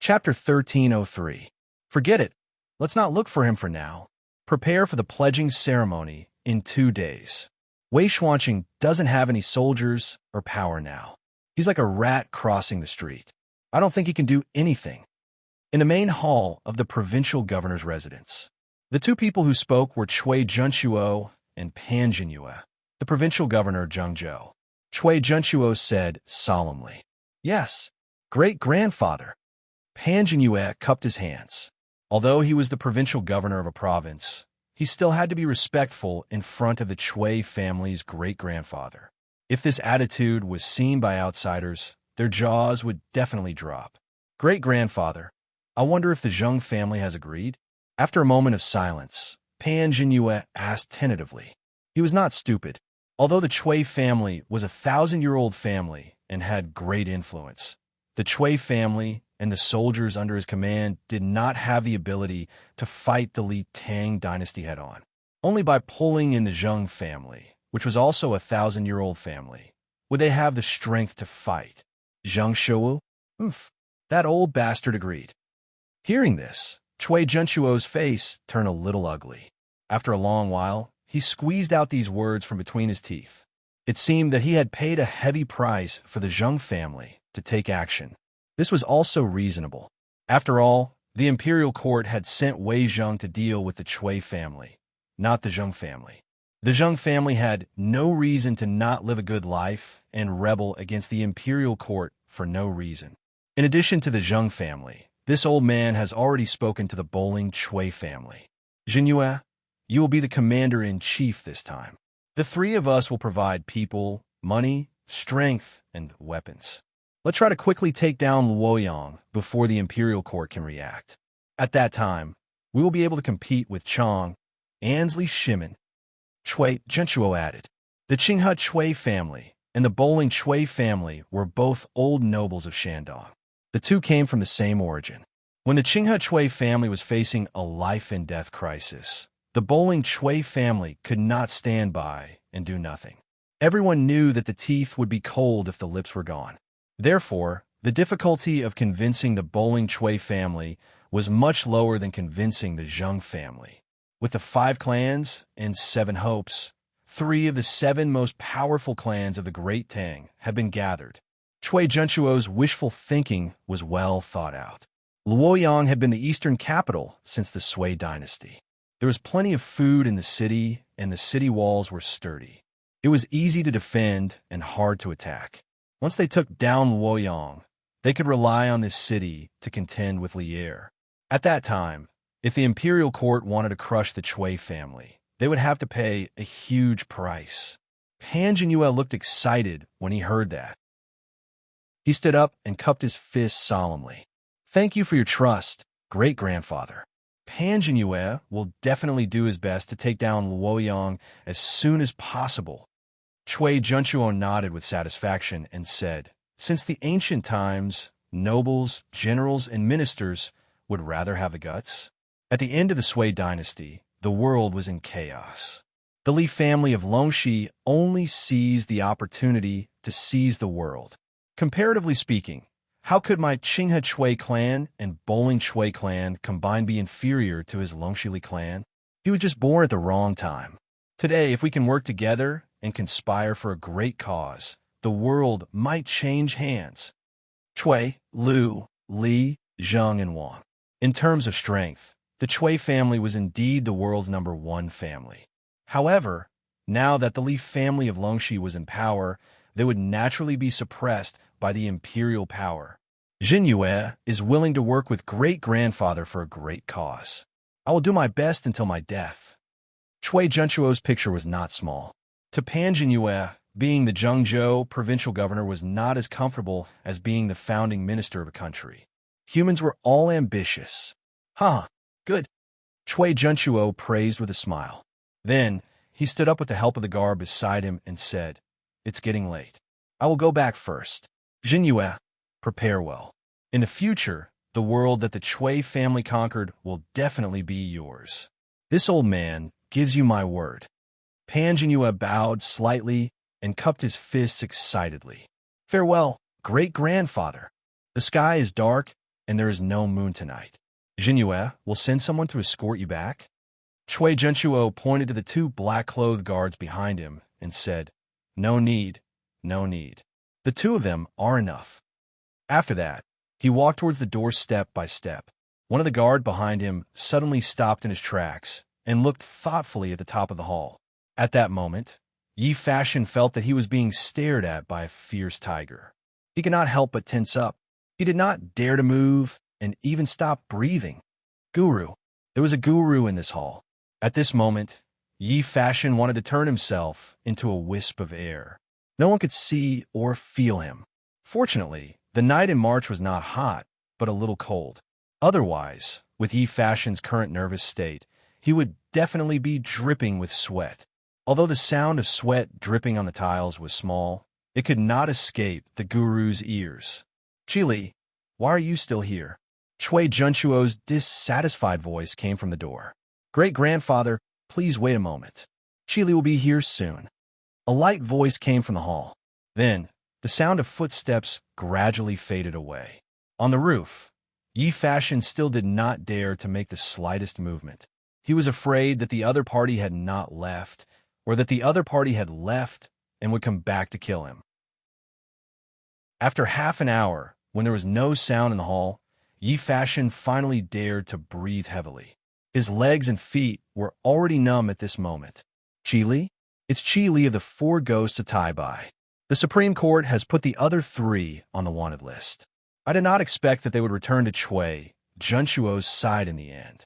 Chapter 1303. Forget it. Let's not look for him for now. Prepare for the pledging ceremony in 2 days. Wei Xuanqing doesn't have any soldiers or power now. He's like a rat crossing the street. I don't think he can do anything. In the main hall of the provincial governor's residence, the two people who spoke were Cui Junchuo and Pan Jinyue, the provincial governor Zhengzhou. Cui Junchuo said solemnly, "Yes, great-grandfather." Pan Jinyue cupped his hands. Although he was the provincial governor of a province, he still had to be respectful in front of the Cui family's great-grandfather. If this attitude was seen by outsiders, their jaws would definitely drop. "Great-grandfather, I wonder if the Zheng family has agreed?" After a moment of silence, Pan Jinyue asked tentatively. He was not stupid. Although the Cui family was a 1,000-year-old family and had great influence, the Cui family and the soldiers under his command did not have the ability to fight the elite Tang Dynasty head-on. Only by pulling in the Zheng family, which was also a 1,000-year-old family, would they have the strength to fight. Zheng Shou? That old bastard agreed. Hearing this, Cui Junchuo's face turned a little ugly. After a long while, he squeezed out these words from between his teeth. It seemed that he had paid a heavy price for the Zheng family to take action. This was also reasonable. After all, the imperial court had sent Wei Zheng to deal with the Cui family, not the Zheng family. The Zheng family had no reason to not live a good life and rebel against the imperial court for no reason. In addition to the Zheng family, this old man has already spoken to the bustling Cui family. "Jinyue, you will be the commander-in-chief this time. The three of us will provide people, money, strength, and weapons. Let's try to quickly take down Luoyang before the imperial court can react. At that time, we will be able to compete with Chang, Ansley Shimen." Cui Junchuo added. The Qinghe Cui family and the bustling Cui family were both old nobles of Shandong. The two came from the same origin. When the Qinghe Cui family was facing a life-and-death crisis, the bustling Cui family could not stand by and do nothing. Everyone knew that the teeth would be cold if the lips were gone. Therefore, the difficulty of convincing the bustling Cui family was much lower than convincing the Zheng family. With the 5 clans and 7 hopes, 3 of the 7 most powerful clans of the Great Tang had been gathered. Cui Junchuo's wishful thinking was well thought out. Luoyang had been the eastern capital since the Sui Dynasty. There was plenty of food in the city, and the city walls were sturdy. It was easy to defend and hard to attack. Once they took down Luoyang, they could rely on this city to contend with Lier. At that time, if the imperial court wanted to crush the Cui family, they would have to pay a huge price. Pan Jinyue looked excited when he heard that. He stood up and cupped his fist solemnly. "Thank you for your trust, great-grandfather. Pan Jinyue will definitely do his best to take down Luoyang as soon as possible." Cui Junchuo nodded with satisfaction and said, "Since the ancient times, nobles, generals, and ministers would rather have the guts." At the end of the Sui Dynasty, the world was in chaos. The Li family of Longxi only seized the opportunity to seize the world. Comparatively speaking, how could my Qinghe Cui clan and bustling Cui clan combined be inferior to his Longxi clan? He was just born at the wrong time. Today, if we can work together and conspire for a great cause, the world might change hands. Cui, Lu, Li, Zheng, and Wang. In terms of strength, the Cui family was indeed the world's #1 family. However, now that the Li family of Longxi was in power, they would naturally be suppressed by the imperial power. Jinyue is willing to work with great-grandfather for a great cause. I will do my best until my death. Cui Junchuo's picture was not small. To Pan Jinyue, being the Zhengzhou provincial governor was not as comfortable as being the founding minister of a country. Humans were all ambitious. Good. Cui Junchuo praised with a smile. Then, he stood up with the help of the guard beside him and said, "It's getting late. I will go back first. Jinyue, prepare well. In the future, the world that the Cui family conquered will definitely be yours. This old man gives you my word." Pan Jinyue bowed slightly and cupped his fists excitedly. "Farewell, great-grandfather. The sky is dark, and there is no moon tonight. Jinyue will send someone to escort you back." Cui Junchuo pointed to the 2 black-clothed guards behind him and said, "No need, no need. The two of them are enough." After that, he walked towards the door step by step. One of the guard behind him suddenly stopped in his tracks and looked thoughtfully at the top of the hall. At that moment, Yi Fashion felt that he was being stared at by a fierce tiger. He could not help but tense up. He did not dare to move and even stop breathing. Guru. There was a guru in this hall. At this moment, Yi Fashion wanted to turn himself into a wisp of air. No one could see or feel him. Fortunately, the night in March was not hot, but a little cold. Otherwise, with Yi Fashion's current nervous state, he would definitely be dripping with sweat. Although the sound of sweat dripping on the tiles was small, it could not escape the guru's ears. "Chili, why are you still here?" Chui Junchuo's dissatisfied voice came from the door. "Great-grandfather, please wait a moment. Chili will be here soon." A light voice came from the hall. Then, the sound of footsteps gradually faded away. On the roof, Yi Fashion still did not dare to make the slightest movement. He was afraid that the other party had not left, or that the other party had left and would come back to kill him. After half an hour, when there was no sound in the hall, Yi Fashion finally dared to breathe heavily. His legs and feet were already numb at this moment. "Chi-Li? It's Chi-Li of the 4 ghosts of Tai Bai. The Supreme Court has put the other 3 on the wanted list. I did not expect that they would return to Chui Junchuo's side in the end."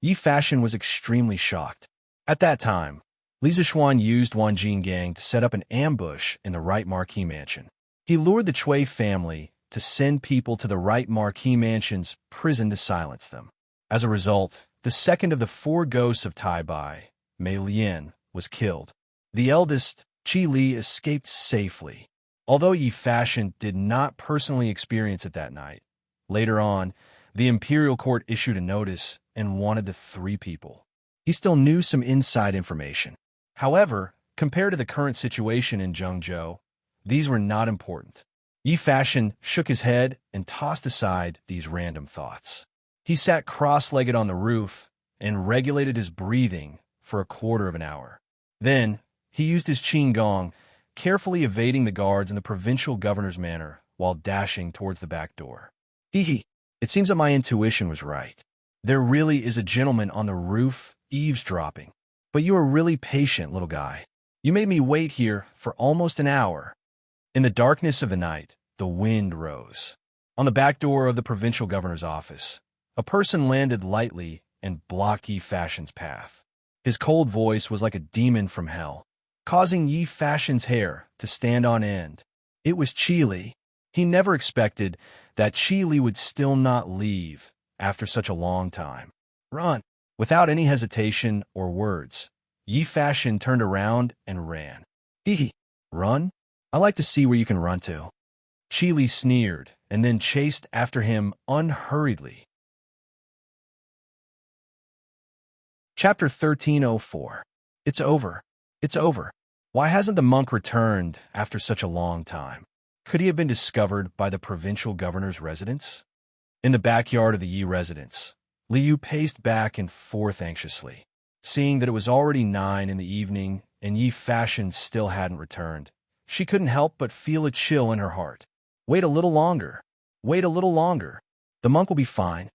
Yi Fashion was extremely shocked. At that time, Li Zixuan used Wanjin Gang to set up an ambush in the Right Marquis Mansion. He lured the Chui family to send people to the Right Marquis Mansion's prison to silence them. As a result, the second of the 4 ghosts of Tai Bai, Mei Lian, was killed. The eldest, Chi-Li, escaped safely. Although Yi Fashion did not personally experience it that night, later on, the Imperial Court issued a notice and wanted the 3 people. He still knew some inside information. However, compared to the current situation in Zhengzhou, these were not important. Yi Fashion shook his head and tossed aside these random thoughts. He sat cross-legged on the roof and regulated his breathing for a quarter of an hour. Then, he used his qin gong, carefully evading the guards in the provincial governor's manner while dashing towards the back door. Hee, it seems that my intuition was right. There really is a gentleman on the roof eavesdropping. But you are really patient, little guy. You made me wait here for almost an hour. In the darkness of the night, the wind rose. On the back door of the provincial governor's office, a person landed lightly and blocked Yi Fashion's path. His cold voice was like a demon from hell, causing Yi Fashion's hair to stand on end. It was Chi-Li. He never expected that Chi-Li would still not leave after such a long time. "Run!" Without any hesitation or words, Yi Fashion turned around and ran. "Hee, run? I like to see where you can run to." Chi-Li sneered and then chased after him unhurriedly. Chapter 1304. It's over. It's over. Why hasn't the monk returned after such a long time? Could he have been discovered by the provincial governor's residence? In the backyard of the Yi residence, Liu paced back and forth anxiously. Seeing that it was already 9 in the evening and Yi Fashion still hadn't returned, she couldn't help but feel a chill in her heart. Wait a little longer. Wait a little longer. The monk will be fine.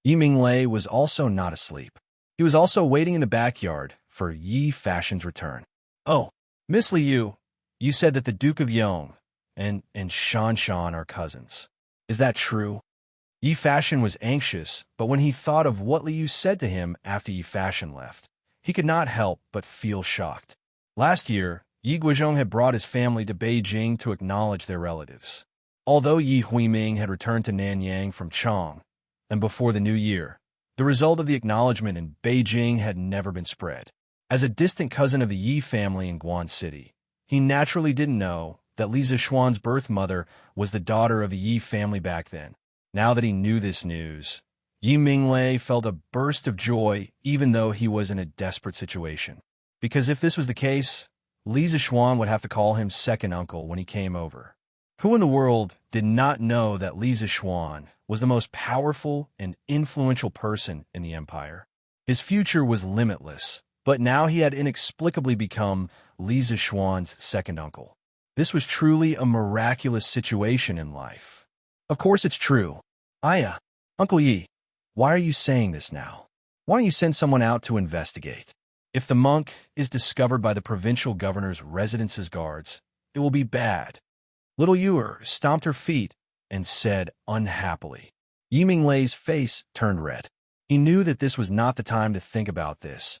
Yi Minglei was also not asleep. He was also waiting in the backyard for Yi Fashion's return. "Oh, Miss Liu, you said that the Duke of Yong and Shan Shan are cousins. Is that true?" Yi Fashion was anxious, but when he thought of what Liu said to him after Yi Fashion left, he could not help but feel shocked. Last year, Yi Guizhong had brought his family to Beijing to acknowledge their relatives. Although Yi Huiming had returned to Nanyang from Chang, and before the new year, the result of the acknowledgement in Beijing had never been spread. As a distant cousin of the Yi family in Guan City, he naturally didn't know that Li Zixuan's birth mother was the daughter of the Yi family back then. Now that he knew this news, Yi Minglei felt a burst of joy even though he was in a desperate situation. Because if this was the case, Li Zixuan would have to call him second uncle when he came over. Who in the world did not know that Li Zixuan was the most powerful and influential person in the empire? His future was limitless, But now he had inexplicably become Li Zishuan's second uncle. This was truly a miraculous situation in life. Of course it's true. Aya, Uncle Yi, why are you saying this now? Why don't you send someone out to investigate? If the monk is discovered by the provincial governor's residence's guards, it will be bad. Little Yuer stomped her feet and said unhappily. Yi Minglei's face turned red. He knew that this was not the time to think about this,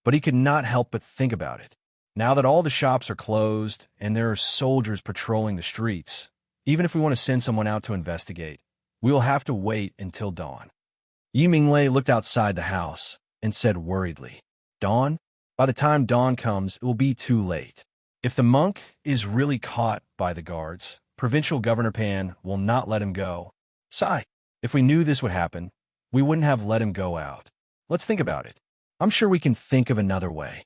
but he could not help but think about it. Now that all the shops are closed and there are soldiers patrolling the streets, even if we want to send someone out to investigate, we will have to wait until dawn. Yi Minglei looked outside the house and said worriedly, Dawn? By the time dawn comes, it will be too late. If the monk is really caught by the guards, Provincial Governor Pan will not let him go. Sigh, if we knew this would happen, we wouldn't have let him go out. Let's think about it. I'm sure we can think of another way.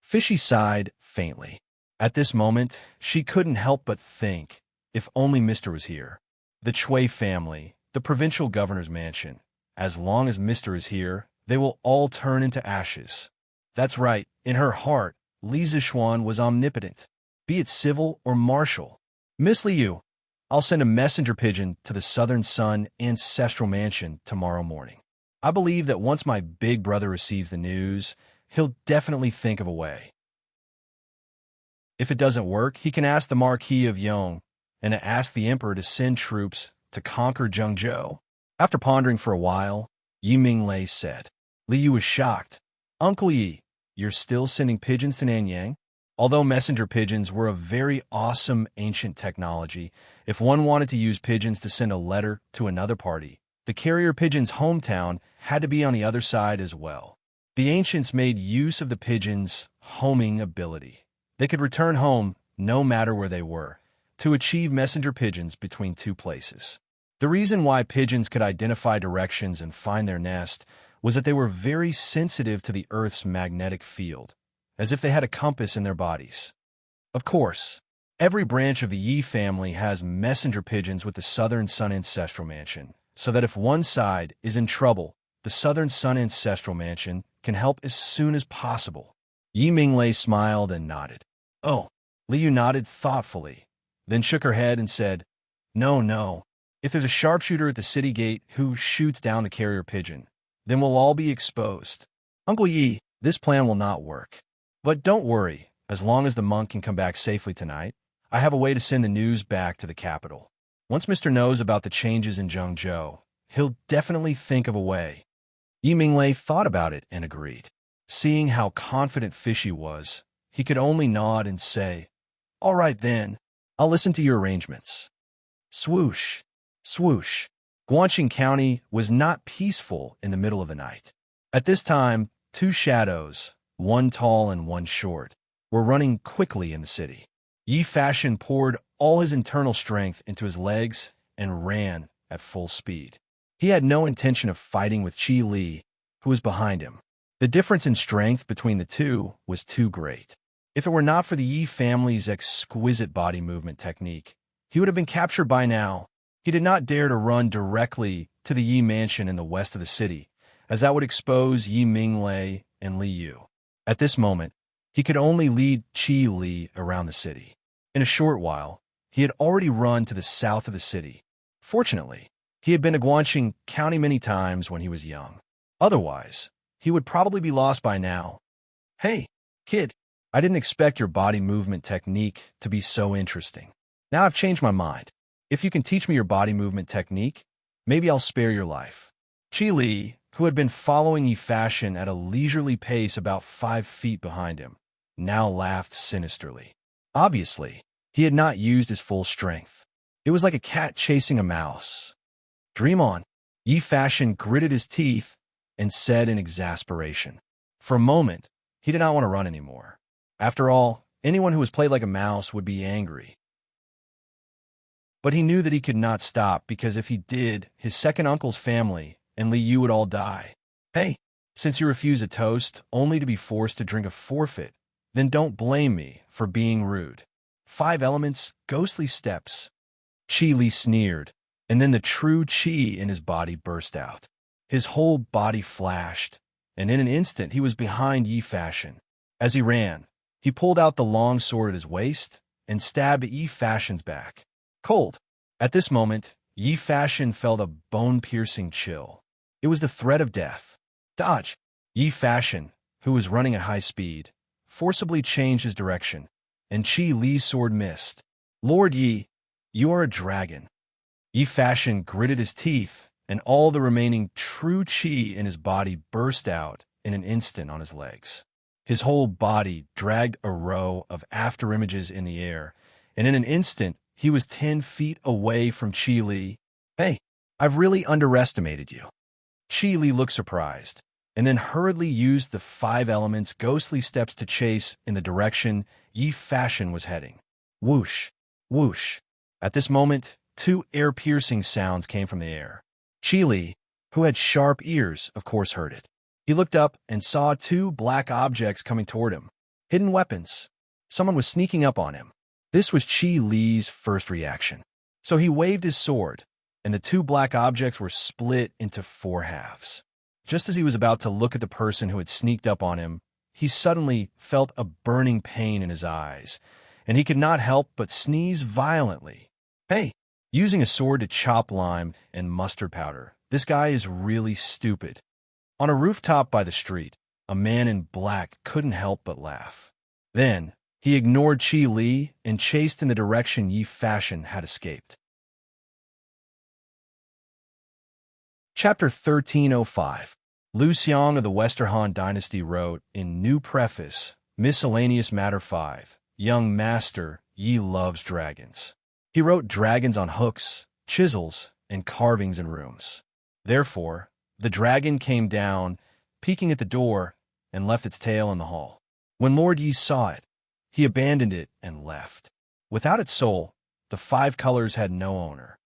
Fishy sighed faintly. At this moment, she couldn't help but think, if only Mr. was here. The Chui family, the provincial governor's mansion. As long as Mr. is here, they will all turn into ashes. That's right, in her heart, Li Zishuan was omnipotent, be it civil or martial. Miss Liu, I'll send a messenger pigeon to the Southern Sun ancestral mansion tomorrow morning. I believe that once my big brother receives the news, he'll definitely think of a way. If it doesn't work, he can ask the Marquis of Yong and ask the Emperor to send troops to conquer Zhengzhou. After pondering for a while, Yi Minglei said. Li Yu was shocked. Uncle Yi, you're still sending pigeons to Nanyang? Although messenger pigeons were a very awesome ancient technology, if one wanted to use pigeons to send a letter to another party, the carrier pigeon's hometown had to be on the other side as well. The ancients made use of the pigeon's homing ability. They could return home, no matter where they were, to achieve messenger pigeons between two places. The reason why pigeons could identify directions and find their nest was that they were very sensitive to the Earth's magnetic field, as if they had a compass in their bodies. Of course, every branch of the Yi family has messenger pigeons with the Southern Sun Ancestral Mansion, so that if one side is in trouble, the Southern Sun Ancestral Mansion can help as soon as possible. Yi Minglei smiled and nodded. Oh, Liu nodded thoughtfully, then shook her head and said, No. If there's a sharpshooter at the city gate who shoots down the carrier pigeon, then we'll all be exposed. Uncle Yi, this plan will not work. But don't worry, as long as the monk can come back safely tonight, I have a way to send the news back to the capital. Once Mr. knows about the changes in Zhengzhou, he'll definitely think of a way. Yi Minglei thought about it and agreed. Seeing how confident Fishy was, he could only nod and say, All right then, I'll listen to your arrangements. Swoosh, swoosh. Guangxing County was not peaceful in the middle of the night. At this time, two shadows, one tall and one short, were running quickly in the city. Yi Fashion poured all his internal strength into his legs and ran at full speed. He had no intention of fighting with Qi Li, who was behind him. The difference in strength between the two was too great. If it were not for the Yi family's exquisite body movement technique, he would have been captured by now. He did not dare to run directly to the Yi mansion in the west of the city, as that would expose Yi Minglei and Li Yu. At this moment, he could only lead Qi Li around the city. In a short while, he had already run to the south of the city. Fortunately, he had been to Guangxing County many times when he was young. Otherwise, he would probably be lost by now. Hey, kid, I didn't expect your body movement technique to be so interesting. Now I've changed my mind. If you can teach me your body movement technique, maybe I'll spare your life. Qi Li, who had been following Yi Fashion at a leisurely pace about 5 feet behind him, now laughed sinisterly. Obviously, he had not used his full strength. It was like a cat chasing a mouse. Dream on. Yi Fashion gritted his teeth and said in exasperation. For a moment, he did not want to run anymore. After all, anyone who was played like a mouse would be angry. But he knew that he could not stop because if he did, his second uncle's family and Li Yu would all die. Hey, since you refuse a toast only to be forced to drink a forfeit, then don't blame me for being rude. 5 elements, ghostly steps. Qi Li sneered, and then the true qi in his body burst out. His whole body flashed, and in an instant he was behind Yi Fashion. As he ran, he pulled out the long sword at his waist and stabbed at Yi Fashion's back. Cold. At this moment, Yi Fashion felt a bone-piercing chill. It was the threat of death. Dodge! Yi Fashion, who was running at high speed, forcibly changed his direction, and Qi Li's sword missed. Lord Yi, you are a dragon. Yi Fashion gritted his teeth, and all the remaining true qi in his body burst out in an instant on his legs. His whole body dragged a row of afterimages in the air, and in an instant he was 10 feet away from Qi Li. Hey, I've really underestimated you. Qi Li looked surprised, and then hurriedly used the 5 elements ghostly steps to chase in the direction Yi Fashion was heading. Whoosh, whoosh. At this moment, 2 ear-piercing sounds came from the air. Qi Li, who had sharp ears, of course heard it. He looked up and saw 2 black objects coming toward him. Hidden weapons. Someone was sneaking up on him. This was Qi Li's first reaction. So he waved his sword, and the 2 black objects were split into 4 halves. Just as he was about to look at the person who had sneaked up on him, he suddenly felt a burning pain in his eyes, and he could not help but sneeze violently. Hey, using a sword to chop lime and mustard powder, this guy is really stupid. On a rooftop by the street, a man in black couldn't help but laugh. Then, he ignored Qi Li and chased in the direction Yi Fashion had escaped. Chapter 1305. Lu Xiang of the Westerhan Dynasty wrote in New Preface, Miscellaneous Matter 5, Young Master, Yi loves dragons. He wrote dragons on hooks, chisels, and carvings in rooms. Therefore, the dragon came down, peeking at the door, and left its tail in the hall. When Lord Yi saw it, he abandoned it and left. Without its soul, the 5 colors had no owner.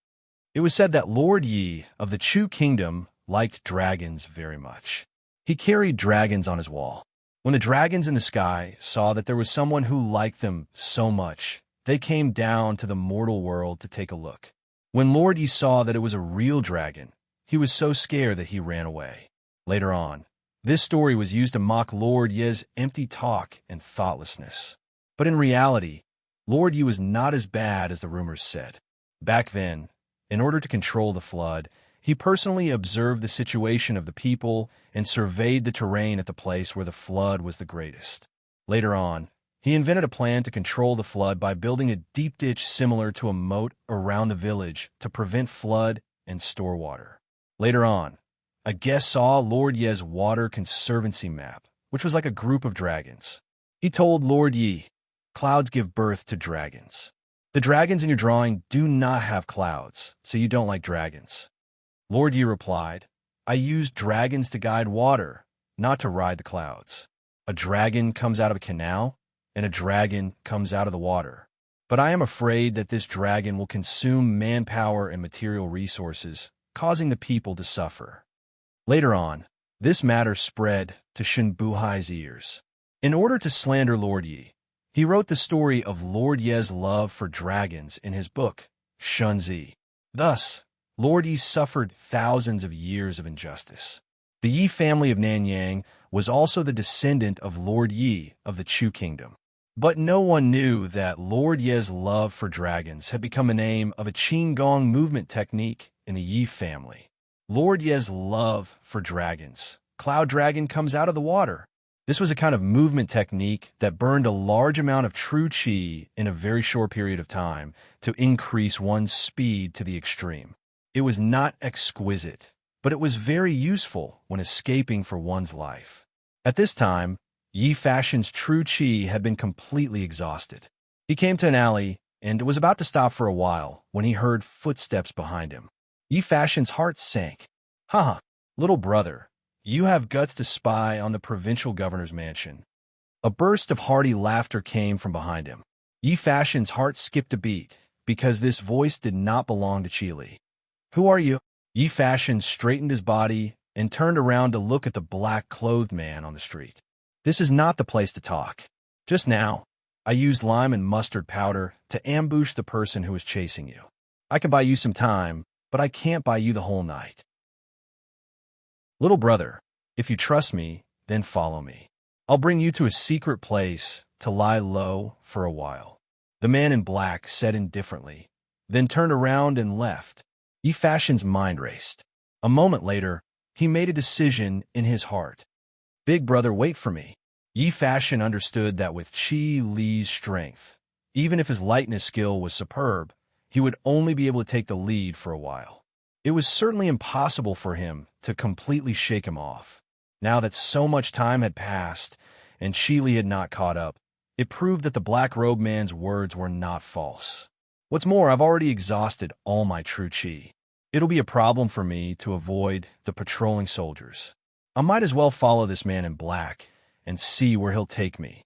It was said that Lord Yi of the Chu Kingdom liked dragons very much. He carried dragons on his wall. When the dragons in the sky saw that there was someone who liked them so much, they came down to the mortal world to take a look. When Lord Yi saw that it was a real dragon, he was so scared that he ran away. Later on, this story was used to mock Lord Yi's empty talk and thoughtlessness. But in reality, Lord Yi was not as bad as the rumors said. Back then, in order to control the flood, he personally observed the situation of the people and surveyed the terrain at the place where the flood was the greatest. Later on, he invented a plan to control the flood by building a deep ditch similar to a moat around the village to prevent flood and store water. Later on, a guest saw Lord Yi's water conservancy map, which was like a group of dragons. He told Lord Yi, "Clouds give birth to dragons. The dragons in your drawing do not have clouds, so you don't like dragons." Lord Yi replied, "I use dragons to guide water, not to ride the clouds. A dragon comes out of a canal, and a dragon comes out of the water. But I am afraid that this dragon will consume manpower and material resources, causing the people to suffer." Later on, this matter spread to Shen Buhai's ears. In order to slander Lord Yi, he wrote the story of Lord Yi's love for dragons in his book, Shunzi. Thus, Lord Yi suffered thousands of years of injustice. The Yi family of Nanyang was also the descendant of Lord Yi of the Chu Kingdom. But no one knew that Lord Yi's love for dragons had become the name of a Qinggong movement technique in the Yi family. Lord Yi's love for dragons. Cloud dragon comes out of the water. This was a kind of movement technique that burned a large amount of true qi in a very short period of time to increase one's speed to the extreme. It was not exquisite, but it was very useful when escaping for one's life. At this time, Yi Fashion's true qi had been completely exhausted. He came to an alley and was about to stop for a while when he heard footsteps behind him. Yi Fashion's heart sank. "Haha, little brother, you have guts to spy on the provincial governor's mansion." A burst of hearty laughter came from behind him. Yi Fashion's heart skipped a beat because this voice did not belong to Qi Li. "Who are you?" Yi Fashion straightened his body and turned around to look at the black-clothed man on the street. "This is not the place to talk. Just now, I used lime and mustard powder to ambush the person who was chasing you. I can buy you some time, but I can't buy you the whole night." "Little brother, If you trust me, then follow me. I'll bring you to a secret place to lie low for a while." The man in black said indifferently, then turned around and left. Yi Fashion's mind raced. A moment later, he made a decision in his heart. "Big brother, wait for me." Yi Fashion understood that with Qi Li's strength, even if his lightness skill was superb, he would only be able to take the lead for a while. It was certainly impossible for him to completely shake him off. Now that so much time had passed and Qi Li had not caught up, it proved that the black-robed man's words were not false. What's more, I've already exhausted all my true Qi. It'll be a problem for me to avoid the patrolling soldiers. I might as well follow this man in black and see where he'll take me.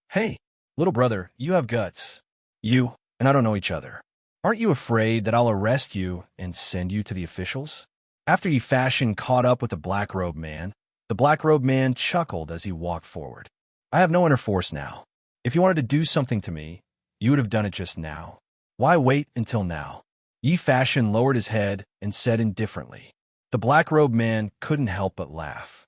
"Hey, little brother, you have guts. You and I don't know each other. Aren't you afraid that I'll arrest you and send you to the officials?" After Yi Fashion caught up with the black-robed man chuckled as he walked forward. "I have no inner force now. If you wanted to do something to me, you would have done it just now. Why wait until now?" Yi Fashion lowered his head and said indifferently. The black-robed man couldn't help but laugh.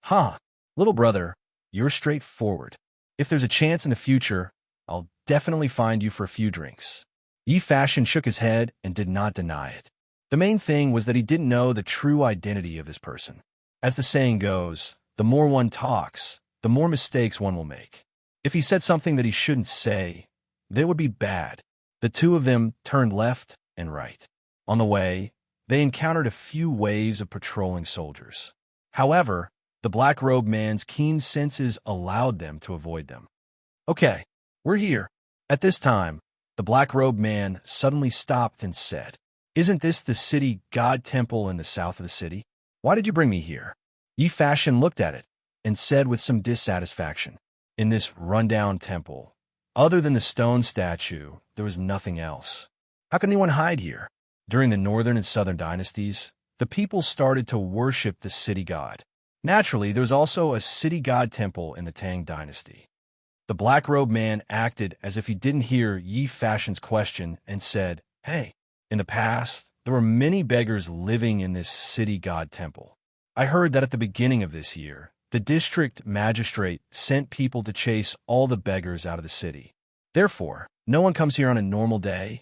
"Huh, little brother, you're straightforward. If there's a chance in the future, I'll definitely find you for a few drinks." Yi Fashion shook his head and did not deny it. The main thing was that he didn't know the true identity of this person. As the saying goes, the more one talks, the more mistakes one will make. If he said something that he shouldn't say, that would be bad. The two of them turned left and right. On the way, they encountered a few waves of patrolling soldiers. However, the black-robed man's keen senses allowed them to avoid them. "Okay, we're here." At this time, the black-robed man suddenly stopped and said, "Isn't this the city god temple in the south of the city? Why did you bring me here?" Yi Fashion looked at it and said with some dissatisfaction, "In this rundown temple, other than the stone statue, there was nothing else. How can anyone hide here?" During the northern and southern dynasties, the people started to worship the city god. Naturally, there was also a city god temple in the Tang Dynasty. The black-robed man acted as if he didn't hear Yi Fashion's question and said, "Hey, in the past, there were many beggars living in this city god temple. I heard that at the beginning of this year, the district magistrate sent people to chase all the beggars out of the city. Therefore, no one comes here on a normal day."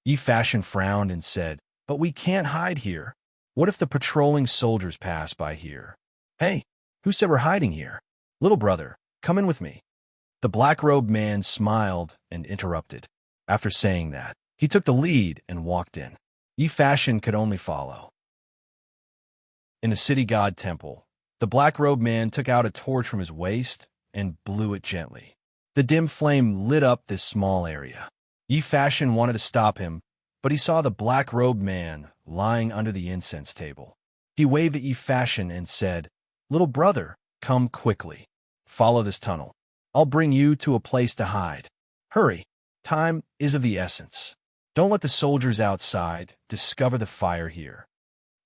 Yi Fashion frowned and said, "But we can't hide here. What if the patrolling soldiers pass by here?" "Hey, who said we're hiding here? Little brother, come in with me." The black-robed man smiled and interrupted. After saying that, he took the lead and walked in. Yi Fashion could only follow. In the city god temple, the black-robed man took out a torch from his waist and blew it gently. The dim flame lit up this small area. Yi Fashion wanted to stop him, but he saw the black-robed man lying under the incense table. He waved at Yi Fashion and said, "Little brother, come quickly. Follow this tunnel. I'll bring you to a place to hide. Hurry, time is of the essence. Don't let the soldiers outside discover the fire here."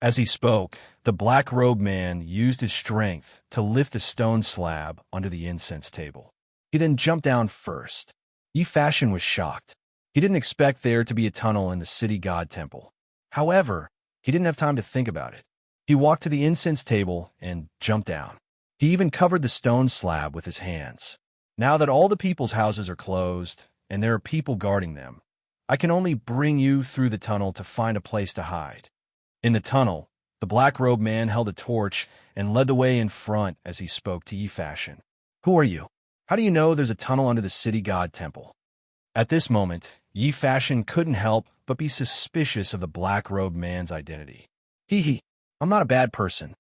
As he spoke, the black-robed man used his strength to lift a stone slab onto the incense table. He then jumped down first. Yi Fashion was shocked. He didn't expect there to be a tunnel in the city god temple. However, he didn't have time to think about it. He walked to the incense table and jumped down. He even covered the stone slab with his hands. "Now that all the people's houses are closed and there are people guarding them, I can only bring you through the tunnel to find a place to hide." In the tunnel, the black-robed man held a torch and led the way in front as he spoke to Yi Fashion. "Who are you? How do you know there's a tunnel under the city god temple?" At this moment, Yi Fashion couldn't help but be suspicious of the black-robed man's identity. "Hee, I'm not a bad person."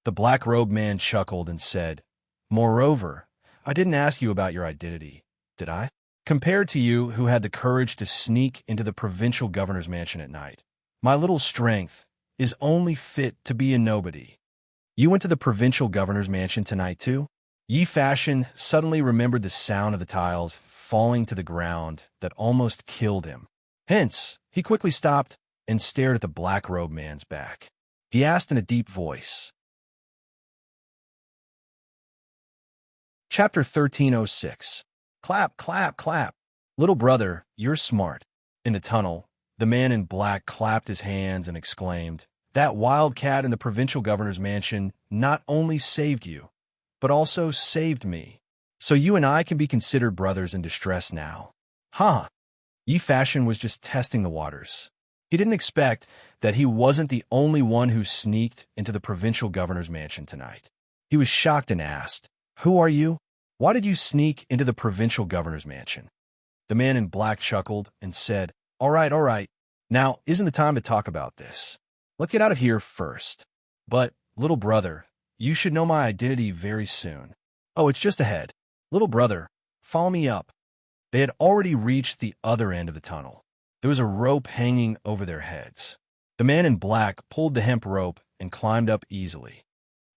The black-robed man chuckled and said, "Moreover, I didn't ask you about your identity, did I? Compared to you who had the courage to sneak into the provincial governor's mansion at night, my little strength is only fit to be a nobody." "You went to the provincial governor's mansion tonight too?" Yi Fashion suddenly remembered the sound of the tiles falling to the ground that almost killed him. Hence, he quickly stopped and stared at the black-robed man's back. He asked in a deep voice. Chapter 1306. Clap, clap, clap. "Little brother, you're smart." In the tunnel, the man in black clapped his hands and exclaimed, That wildcat in the provincial governor's mansion not only saved you, but also saved me. So you and I can be considered brothers in distress now. Huh. Yi Fashion was just testing the waters. He didn't expect that he wasn't the only one who sneaked into the provincial governor's mansion tonight. He was shocked and asked, "Who are you? Why did you sneak into the provincial governor's mansion?" The man in black chuckled and said, all right. Now isn't the time to talk about this. Let's get out of here first. But, little brother, you should know my identity very soon. Oh, it's just ahead. Little brother, follow me up." They had already reached the other end of the tunnel. There was a rope hanging over their heads. The man in black pulled the hemp rope and climbed up easily.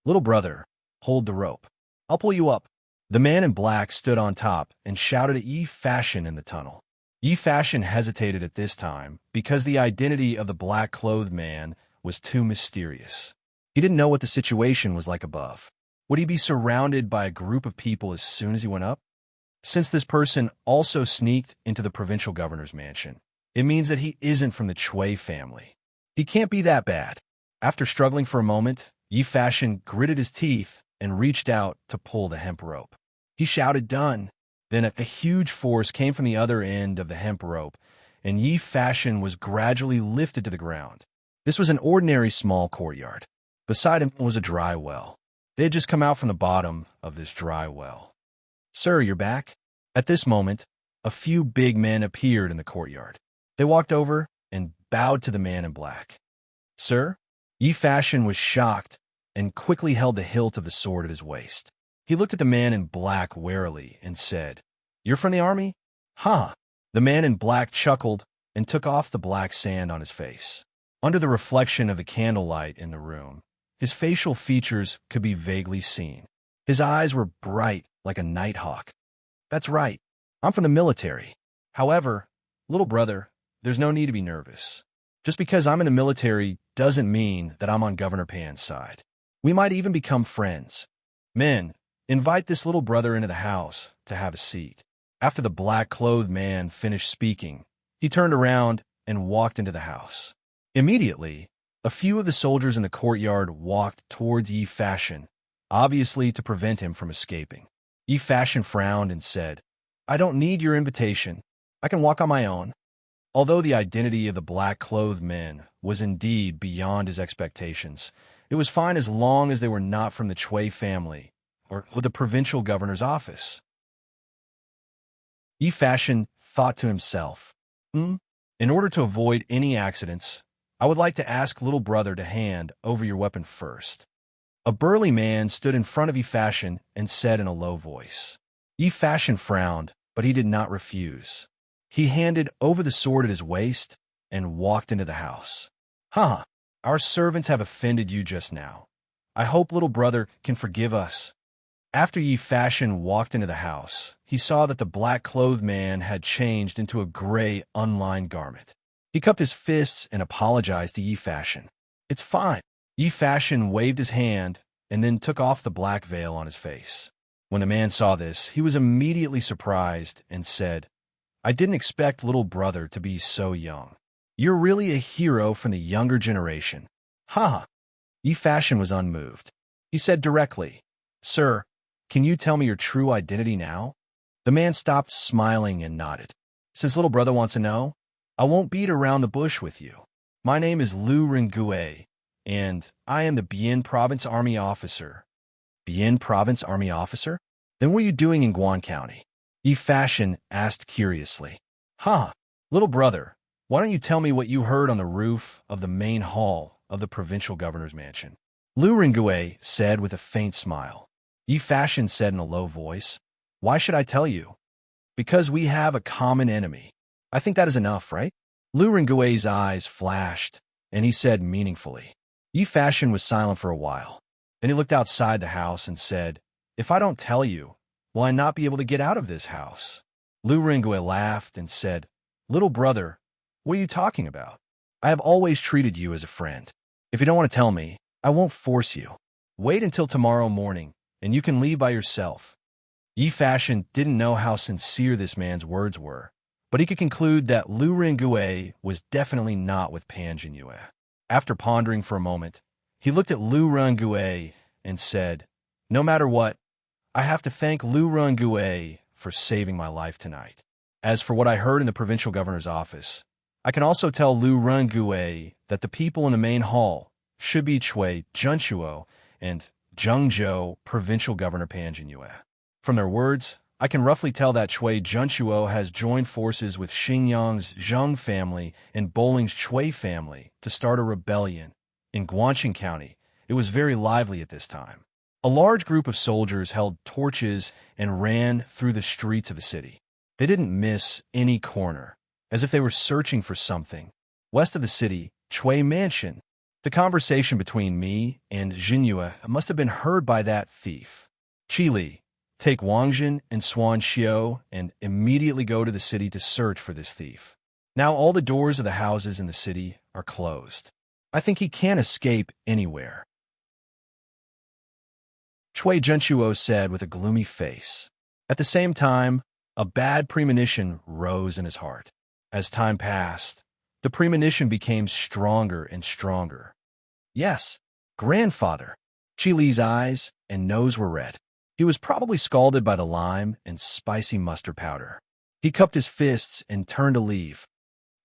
"Little brother, hold the rope. I'll pull you up." The man in black stood on top and shouted at Yi Fashion in the tunnel. Yi Fashion hesitated at this time because the identity of the black-clothed man was too mysterious. He didn't know what the situation was like above. Would he be surrounded by a group of people as soon as he went up? Since this person also sneaked into the provincial governor's mansion, it means that he isn't from the Chui family. He can't be that bad. After struggling for a moment, Yi Fashion gritted his teeth and reached out to pull the hemp rope. He shouted, "Done." Then a huge force came from the other end of the hemp rope, and Yi Fashion was gradually lifted to the ground. This was an ordinary small courtyard. Beside him was a dry well. They had just come out from the bottom of this dry well. "Sir, you're back?" At this moment, a few big men appeared in the courtyard. They walked over and bowed to the man in black. "Sir?" Yi Fashion was shocked and quickly held the hilt of the sword at his waist. He looked at the man in black warily and said, "You're from the army?" "Huh." The man in black chuckled and took off the black sand on his face. Under the reflection of the candlelight in the room, his facial features could be vaguely seen. His eyes were bright like a nighthawk. "That's right. I'm from the military. However, little brother, there's no need to be nervous. Just because I'm in the military doesn't mean that I'm on Governor Pan's side. We might even become friends. Men, invite this little brother into the house to have a seat." After the black-clothed man finished speaking, he turned around and walked into the house. Immediately, a few of the soldiers in the courtyard walked towards Yi Fashion, obviously to prevent him from escaping. Yi Fashion frowned and said, "I don't need your invitation. I can walk on my own." Although the identity of the black-clothed men was indeed beyond his expectations, it was fine as long as they were not from the Chui family or with the provincial governor's office. Yi Fashion thought to himself, In order to avoid any accidents, I would like to ask little brother to hand over your weapon first." A burly man stood in front of Yi Fashion and said in a low voice. Yi Fashion frowned, but he did not refuse. He handed over the sword at his waist and walked into the house. "Huh, our servants have offended you just now. I hope little brother can forgive us." After Yi Fashion walked into the house, he saw that the black-clothed man had changed into a gray, unlined garment. He cupped his fists and apologized to Yi Fashion. "It's fine." Yi Fashion waved his hand and then took off the black veil on his face. When the man saw this, he was immediately surprised and said, "I didn't expect little brother to be so young. You're really a hero from the younger generation." "Ha!" Yi Fashion was unmoved. He said directly, "Sir, can you tell me your true identity now?" The man stopped smiling and nodded. "Since little brother wants to know, I won't beat around the bush with you. My name is Lu Ringue, and I am the Bian Province Army officer." "Bian Province Army officer? Then what are you doing in Guan County?" Yi Fashion asked curiously. "Huh, little brother, why don't you tell me what you heard on the roof of the main hall of the provincial governor's mansion?" Lu Ringue said with a faint smile. Yi Fashion said in a low voice, "Why should I tell you?" "Because we have a common enemy. I think that is enough, right?" Lu Ringue's eyes flashed, and he said meaningfully. Yi Fashion was silent for a while. Then he looked outside the house and said, "If I don't tell you, will I not be able to get out of this house?" Lu Ringue laughed and said, "Little brother, what are you talking about? I have always treated you as a friend. If you don't want to tell me, I won't force you. Wait until tomorrow morning, and you can leave by yourself." Yi Fashion didn't know how sincere this man's words were, but he could conclude that Lu Ringue was definitely not with Pan Jinyue. After pondering for a moment, he looked at Lu Rengue and said, "No matter what, I have to thank Lu Rengue for saving my life tonight. As for what I heard in the provincial governor's office, I can also tell Lu Rengue that the people in the main hall should be Chui Junchuo and Zhengzhou provincial governor Panjingyue. From their words, I can roughly tell that Chui Junchuo has joined forces with Xingyang's Zheng family and Boling's Chui family to start a rebellion. In Guangxing County, it was very lively at this time. A large group of soldiers held torches and ran through the streets of the city. They didn't miss any corner, as if they were searching for something. West of the city, Chui Mansion. The conversation between me and Jinyue must have been heard by that thief. Qili, take Wangjin and Swan Xiao and immediately go to the city to search for this thief. Now all the doors of the houses in the city are closed. I think he can't escape anywhere." Chui Junchuo said with a gloomy face. At the same time, a bad premonition rose in his heart. As time passed, the premonition became stronger and stronger. Yes, grandfather. Qili's eyes and nose were red. He was probably scalded by the lime and spicy mustard powder. He cupped his fists and turned to leave.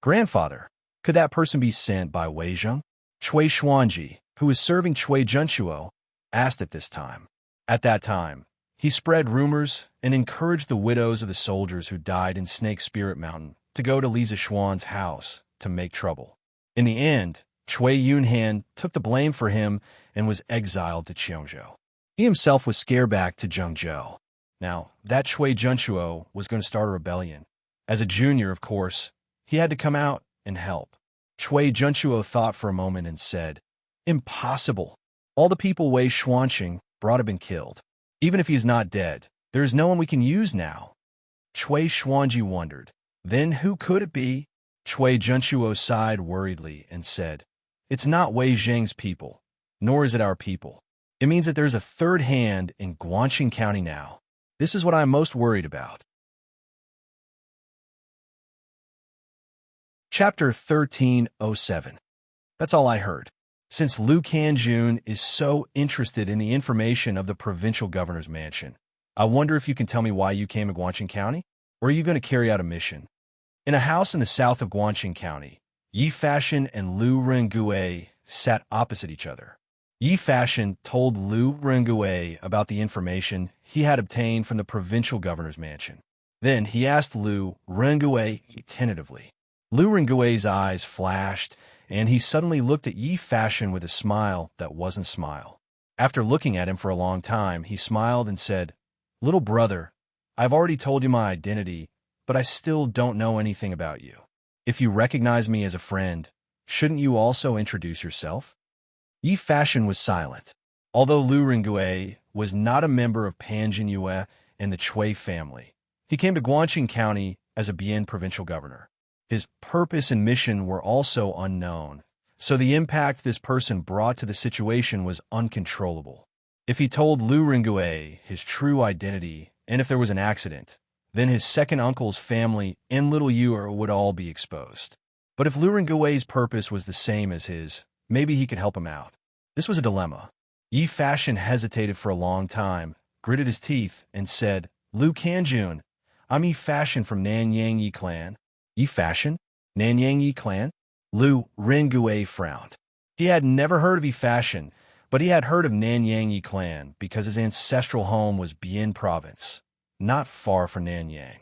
"Grandfather, could that person be sent by Wei Zheng?" Chui Xuanji, who was serving Chui Junchuo, asked at this time. At that time, he spread rumors and encouraged the widows of the soldiers who died in Snake Spirit Mountain to go to Li Zixuan's house to make trouble. In the end, Chui Yunhan took the blame for him and was exiled to Cheongzhou. He himself was scared back to Zhengzhou. Now, that Chui Junchuo was going to start a rebellion. As a junior, of course, he had to come out and help. Chui Junchuo thought for a moment and said, "Impossible. All the people Wei Xuanqing brought have been killed. Even if he is not dead, there is no one we can use now." Chui Xuanji wondered. Then who could it be? Chui Junchuo sighed worriedly and said, "It's not Wei Zheng's people, nor is it our people. It means that there's a third hand in Guangxing County now. This is what I'm most worried about." Chapter 1307. That's all I heard. Since Liu Kanjun is so interested in the information of the provincial governor's mansion, I wonder if you can tell me why you came to Guangxing County, or are you going to carry out a mission? In a house in the south of Guangxing County, Yi Fashion and Lu Rengue sat opposite each other. Yi Fashion told Lu Rengue about the information he had obtained from the provincial governor's mansion. Then he asked Lu Rengue tentatively. Lu Rengue's eyes flashed, and he suddenly looked at Yi Fashion with a smile that wasn't a smile. After looking at him for a long time, he smiled and said, "Little brother, I've already told you my identity, but I still don't know anything about you. If you recognize me as a friend, shouldn't you also introduce yourself?" Yi Fashion was silent. Although Lu Rengue was not a member of Panjingyue and the Chui family, he came to Guangxing County as a Bian provincial governor. His purpose and mission were also unknown, so the impact this person brought to the situation was uncontrollable. If he told Lu Rengue his true identity, and if there was an accident, then his second uncle's family and little Yu would all be exposed. But if Lu Rengue's purpose was the same as his, maybe he could help him out. This was a dilemma. Yi Fashion hesitated for a long time, gritted his teeth, and said, "Liu Kanjun, I'm Yi Fashion from Nanyang Yi clan." "Yi Fashion? Nanyang Yi clan?" Lu Rengue frowned. He had never heard of Yi Fashion, but he had heard of Nanyang Yi clan because his ancestral home was Bian province, not far from Nanyang.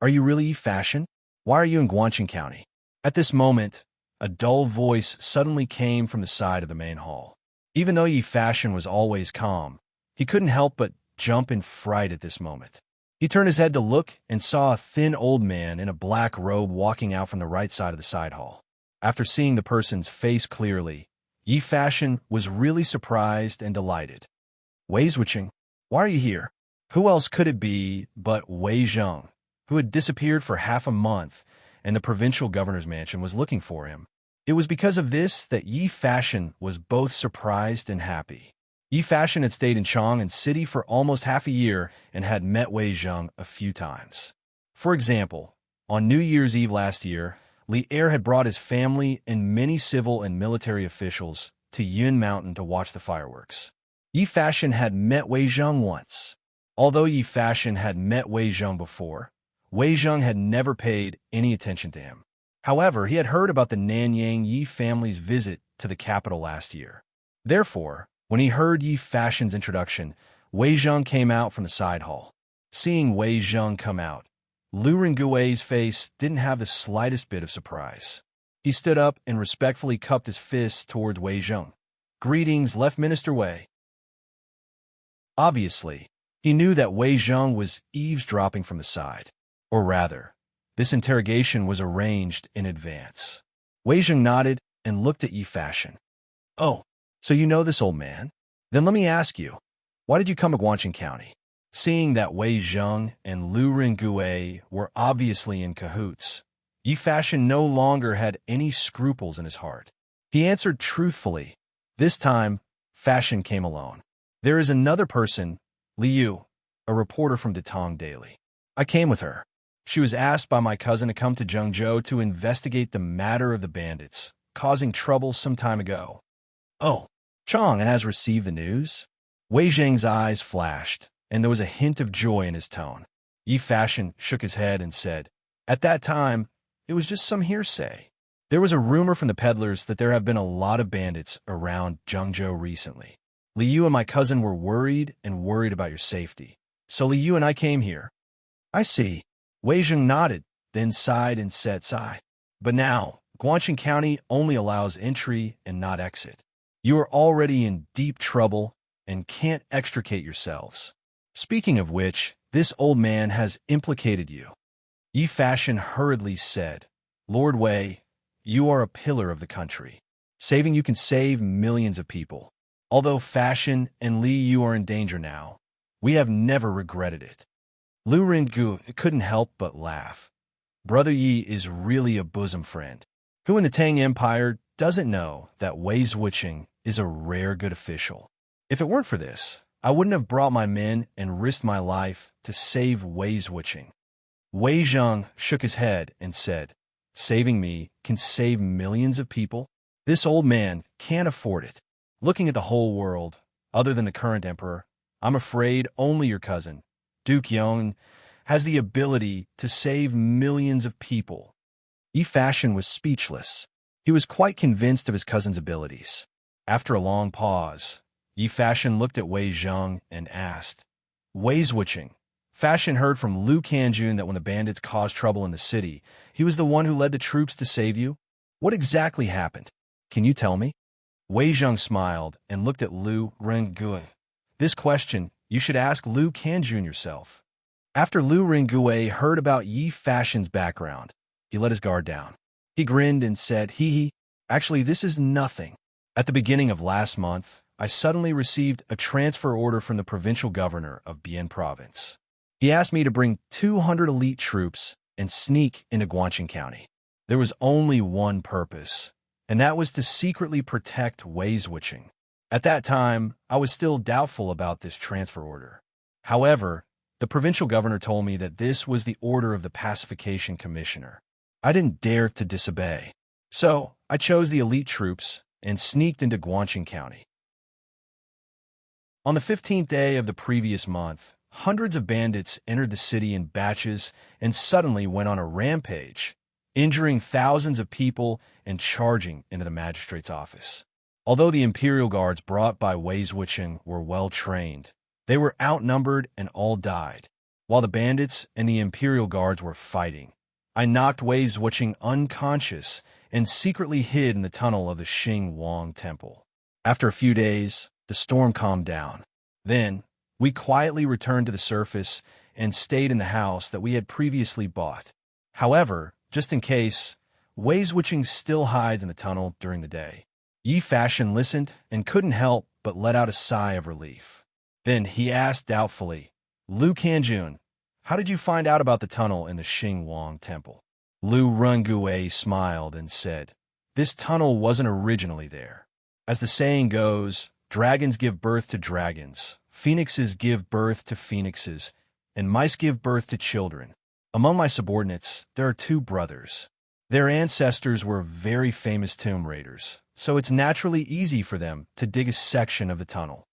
"Are you really Yi Fashion? Why are you in Guangxing County?" At this moment, a dull voice suddenly came from the side of the main hall. Even though Yi Fashion was always calm, he couldn't help but jump in fright at this moment. He turned his head to look and saw a thin old man in a black robe walking out from the right side of the side hall. After seeing the person's face clearly, Yi Fashion was really surprised and delighted. "Wei Zhuqing, why are you here?" Who else could it be but Wei Zheng, who had disappeared for half a month, and the provincial governor's mansion was looking for him? It was because of this that Yi Fashion was both surprised and happy. Yi Fashion had stayed in Chang'an City for almost half a year and had met Wei Zheng a few times. For example, on New Year's Eve last year, Li Er had brought his family and many civil and military officials to Yun Mountain to watch the fireworks. Yi Fashion had met Wei Zheng once. Although Yi Fashion had met Wei Zheng before, Wei Zheng had never paid any attention to him. However, he had heard about the Nanyang Yi family's visit to the capital last year. Therefore, when he heard Yi Fashion's introduction, Wei Zheng came out from the side hall. Seeing Wei Zheng come out, Lu Rengui's face didn't have the slightest bit of surprise. He stood up and respectfully cupped his fist towards Wei Zheng. "Greetings, Left Minister Wei." Obviously, he knew that Wei Zheng was eavesdropping from the side. Or rather, this interrogation was arranged in advance. Wei Zheng nodded and looked at Yi Fashion. "Oh, so you know this old man? Then let me ask you, why did you come to Guangxin County?" Seeing that Wei Zheng and Lu Rengui were obviously in cahoots, Yi Fashion no longer had any scruples in his heart. He answered truthfully. This time, Fashion came alone. "There is another person, Liu, a reporter from the Tang Daily. I came with her. She was asked by my cousin to come to Zhengzhou to investigate the matter of the bandits, causing trouble some time ago." "Oh, Chong and has received the news?" Wei Zheng's eyes flashed, and there was a hint of joy in his tone. Yi Fashion shook his head and said, "At that time, it was just some hearsay. There was a rumor from the peddlers that there have been a lot of bandits around Zhengzhou recently. Liu and my cousin were worried about your safety. So Liu and I came here." "I see." Wei Zheng nodded, then sighed and said, "Sigh. But now, Guangxin County only allows entry and not exit. You are already in deep trouble and can't extricate yourselves. Speaking of which, this old man has implicated you." Yi Fashion hurriedly said, "Lord Wei, you are a pillar of the country. Saving you can save millions of people. Although Fashion and Li Yu are in danger now, we have never regretted it." Lu Rengu couldn't help but laugh. Brother Yi is really a bosom friend. Who in the Tang Empire doesn't know that Wei Zhuqing is a rare good official? If it weren't for this, I wouldn't have brought my men and risked my life to save Wei Zhuqing. Wei Zheng shook his head and said, "Saving me can save millions of people? This old man can't afford it. Looking at the whole world, other than the current emperor, I'm afraid only your cousin, Duke Yong, has the ability to save millions of people." Yi Fashion was speechless. He was quite convinced of his cousin's abilities. After a long pause, Yi Fashion looked at Wei Zheng and asked, "Wei Zhuqing, Fashion heard from Lu Kanjun that when the bandits caused trouble in the city, he was the one who led the troops to save you. What exactly happened? Can you tell me?" Wei Zheng smiled and looked at Lu Rengui. "This question you should ask Lu Kanjun yourself." After Lu Rengui heard about Yi Fashion's background, he let his guard down. He grinned and said, "Hee, actually this is nothing. At the beginning of last month, I suddenly received a transfer order from the provincial governor of Bian province. He asked me to bring 200 elite troops and sneak into Guangxin County. There was only one purpose, and that was to secretly protect Wei Zhuqing. At that time, I was still doubtful about this transfer order. However, the provincial governor told me that this was the order of the pacification commissioner. I didn't dare to disobey. So, I chose the elite troops and sneaked into Guangxin County. On the 15th day of the previous month, hundreds of bandits entered the city in batches and suddenly went on a rampage, injuring thousands of people and charging into the magistrate's office. Although the imperial guards brought by Wei Zhuqing were well trained, they were outnumbered and all died. While the bandits and the imperial guards were fighting, I knocked Wei Zhuqing unconscious and secretly hid in the tunnel of the Xing Wang Temple. After a few days, the storm calmed down. Then, we quietly returned to the surface and stayed in the house that we had previously bought. However, just in case, Wei Zhuqing still hides in the tunnel during the day. Yi Fashion listened and couldn't help but let out a sigh of relief. Then he asked doubtfully, "Lu Kanjun, how did you find out about the tunnel in the Xing Wang Temple?" Lu Rengui smiled and said, "This tunnel wasn't originally there. As the saying goes, dragons give birth to dragons, phoenixes give birth to phoenixes, and mice give birth to children. Among my subordinates, there are two brothers. Their ancestors were very famous tomb raiders, so it's naturally easy for them to dig a section of the tunnel.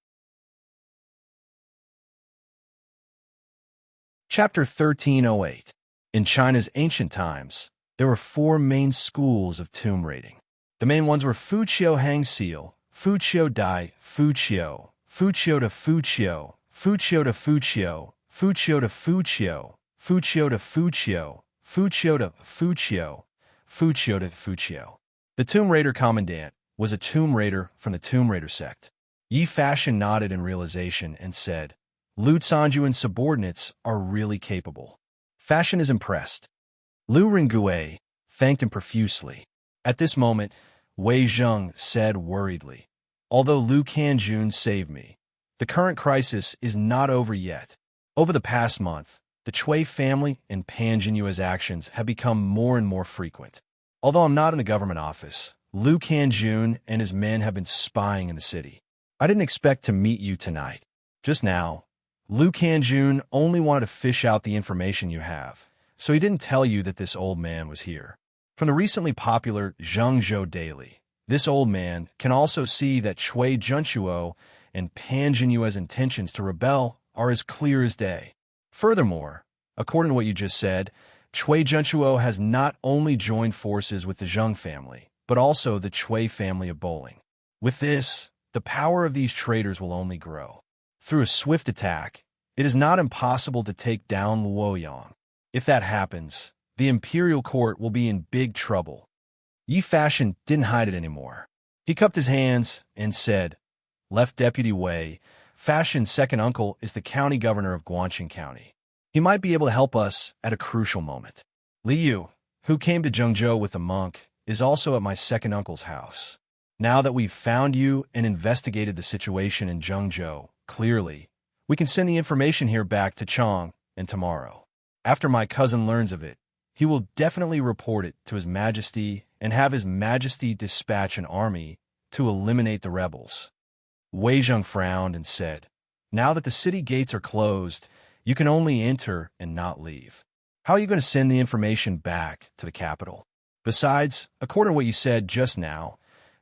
Chapter 1308. In China's ancient times, there were 4 main schools of tomb raiding. The main ones were Fuqiu Hang Seal, Fuqiu Dai, Fuqiu, Fuqiu to Fuqiu, Fuqiu to Fuqiu, Fuqiu to Fuqiu, Fuqiu to Fuqiu, Fuqiu to Fuqiu, Fuqiu to Fuqiu. The Tomb Raider Commandant was a tomb raider from the Tomb Raider sect. Yi Fashion nodded in realization and said, Lu Sanjuan's subordinates are really capable. Fashion is impressed. Lu Ringue thanked him profusely. At this moment, Wei Zheng said worriedly, although Lu Canjun saved me, the current crisis is not over yet. Over the past month, the Chui family and Pan Jinyue's actions have become more and more frequent. Although I'm not in the government office, Lu Canjun and his men have been spying in the city. I didn't expect to meet you tonight. Just now, Lu Canjun only wanted to fish out the information you have, so he didn't tell you that this old man was here. From the recently popular Zhengzhou Daily, this old man can also see that Chui Junchuo and Pan Jinyue's intentions to rebel are as clear as day. Furthermore, according to what you just said, Chui Junchuo has not only joined forces with the Zheng family, but also the Chui family of Bowling. With this, the power of these traitors will only grow. Through a swift attack, it is not impossible to take down Luoyang. If that happens, the imperial court will be in big trouble. Yi Fashion didn't hide it anymore. He cupped his hands and said, Left Deputy Wei, Fashion's second uncle is the county governor of Guangqing County. He might be able to help us at a crucial moment. Liu, who came to Zhengzhou with the monk, is also at my second uncle's house. Now that we've found you and investigated the situation in Zhengzhou clearly, we can send the information here back to Chang and tomorrow. After my cousin learns of it, he will definitely report it to His Majesty and have His Majesty dispatch an army to eliminate the rebels. Wei Zheng frowned and said, Now that the city gates are closed, you can only enter and not leave. How are you going to send the information back to the capital? Besides, according to what you said just now,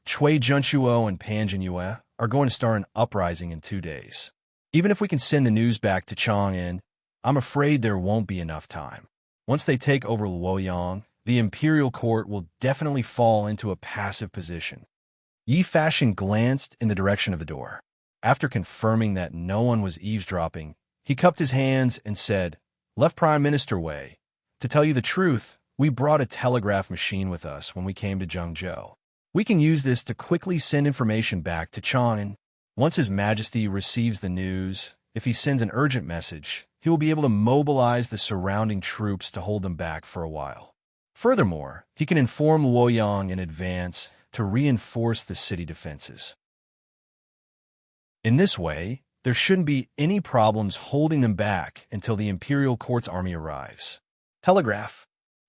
Chui Junchuo and Pan Jinyue are going to start an uprising in 2 days. Even if we can send the news back to Chang'an, I'm afraid there won't be enough time. Once they take over Luoyang, the imperial court will definitely fall into a passive position. Yi Fashion glanced in the direction of the door. After confirming that no one was eavesdropping, he cupped his hands and said, Left Prime Minister Wei, to tell you the truth, we brought a telegraph machine with us when we came to Zhengzhou. We can use this to quickly send information back to Chang'an. Once His Majesty receives the news, if he sends an urgent message, he will be able to mobilize the surrounding troops to hold them back for a while. Furthermore, he can inform Luoyang in advance to reinforce the city defenses. In this way, there shouldn't be any problems holding them back until the imperial court's army arrives. Telegraph.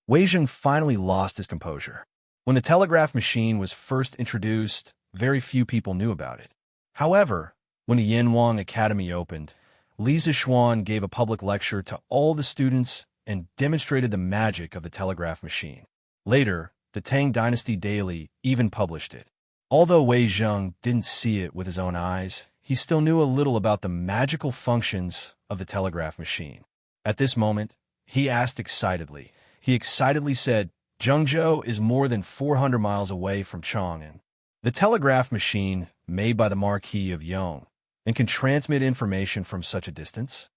Wei Zheng finally lost his composure. When the telegraph machine was first introduced, very few people knew about it. However, when the Yanwang Academy opened, Li Zishuan gave a public lecture to all the students and demonstrated the magic of the telegraph machine. Later, the Tang Dynasty Daily even published it. Although Wei Zheng didn't see it with his own eyes, he still knew a little about the magical functions of the telegraph machine. At this moment, he excitedly said, Zhengzhou is more than 400 miles away from Chang'an. The telegraph machine, made by the Marquis of Yong, and can transmit information from such a distance.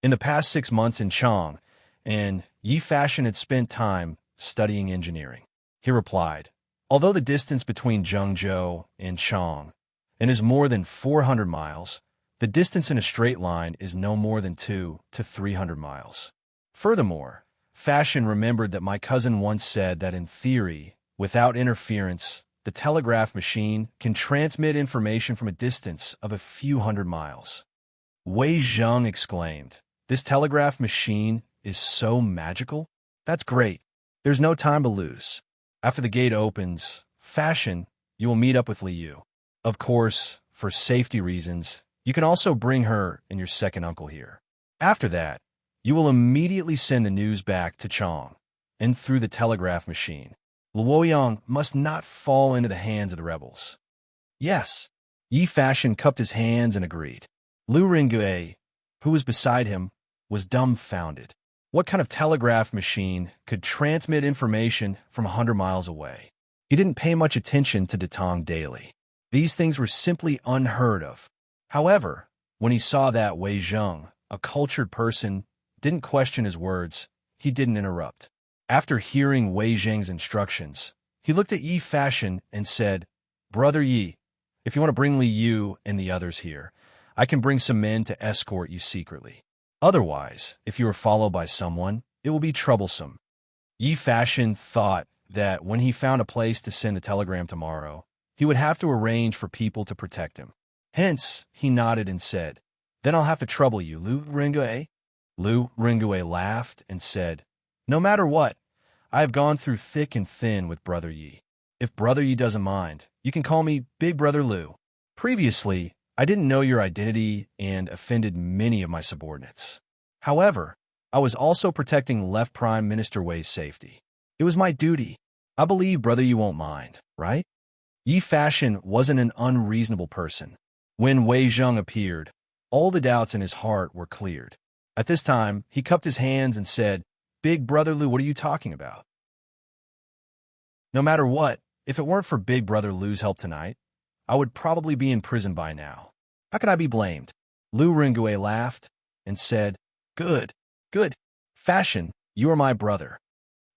In the past 6 months in Chang, and Yi Fashion had spent time studying engineering. He replied, although the distance between Zhengzhou and Chang is more than 400 miles, the distance in a straight line is no more than 200 to 300 miles. Furthermore, Fashion remembered that my cousin once said that in theory, without interference, the telegraph machine can transmit information from a distance of a few hundred miles. Wei Zheng exclaimed, This telegraph machine is so magical? That's great. There's no time to lose. After the gate opens, Fashion, you will meet up with Liu. Of course, for safety reasons, you can also bring her and your second uncle here. After that, you will immediately send the news back to Chang and through the telegraph machine. Luoyang must not fall into the hands of the rebels. Yes. Yi Fashion cupped his hands and agreed. Lu Ringue, who was beside him, was dumbfounded. What kind of telegraph machine could transmit information from 100 miles away? He didn't pay much attention to Tang daily. These things were simply unheard of. However, when he saw that Wei Zheng, a cultured person, didn't question his words, he didn't interrupt. After hearing Wei Zheng's instructions, he looked at Yi Fashion and said, "Brother Yi, if you want to bring Li Yu and the others here, I can bring some men to escort you secretly. Otherwise, if you are followed by someone, it will be troublesome." Yi Fashion thought that when he found a place to send the telegram tomorrow, he would have to arrange for people to protect him. Hence, he nodded and said, "Then I'll have to trouble you, Lu Ringue." Lu Ringue laughed and said, "No matter what, I have gone through thick and thin with Brother Yi. If Brother Yi doesn't mind, you can call me Big Brother Lu. Previously, I didn't know your identity and offended many of my subordinates. However, I was also protecting Left Prime Minister Wei's safety. It was my duty. I believe Brother Yi won't mind, right?" Yi Fashion wasn't an unreasonable person. When Wei Zheng appeared, all the doubts in his heart were cleared. At this time, he cupped his hands and said, "Big Brother Lu, what are you talking about?" "No matter what, if it weren't for Big Brother Lu's help tonight, I would probably be in prison by now. How could I be blamed?" Lu Ringue laughed and said, Good. Fashion, you are my brother."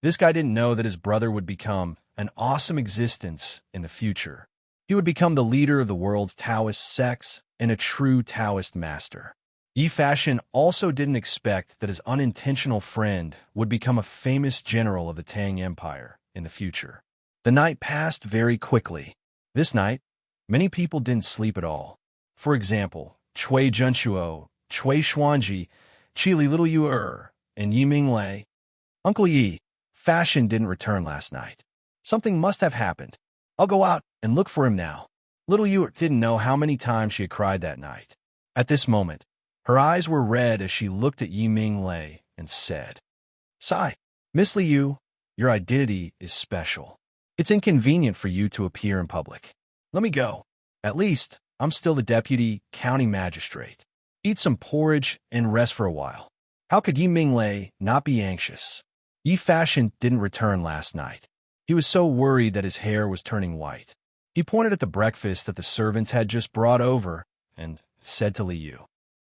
This guy didn't know that his brother would become an awesome existence in the future. He would become the leader of the world's Taoist sects and a true Taoist master. Yi Fashion also didn't expect that his unintentional friend would become a famous general of the Tang Empire in the future. The night passed very quickly. This night, many people didn't sleep at all. For example, Cui Junchuo, Cui Xuanji, Qili Little Yu and Yi Minglei. Uncle Yi, Fashion didn't return last night. Something must have happened. I'll go out and look for him now. Little Yu didn't know how many times she had cried that night. At this moment, her eyes were red as she looked at Yi Minglei and said, "Sigh, Miss Li Yu, your identity is special. It's inconvenient for you to appear in public. Let me go. At least, I'm still the deputy county magistrate. Eat some porridge and rest for a while." How could Yi Minglei not be anxious? Yi Fashion didn't return last night. He was so worried that his hair was turning white. He pointed at the breakfast that the servants had just brought over and said to Li Yu,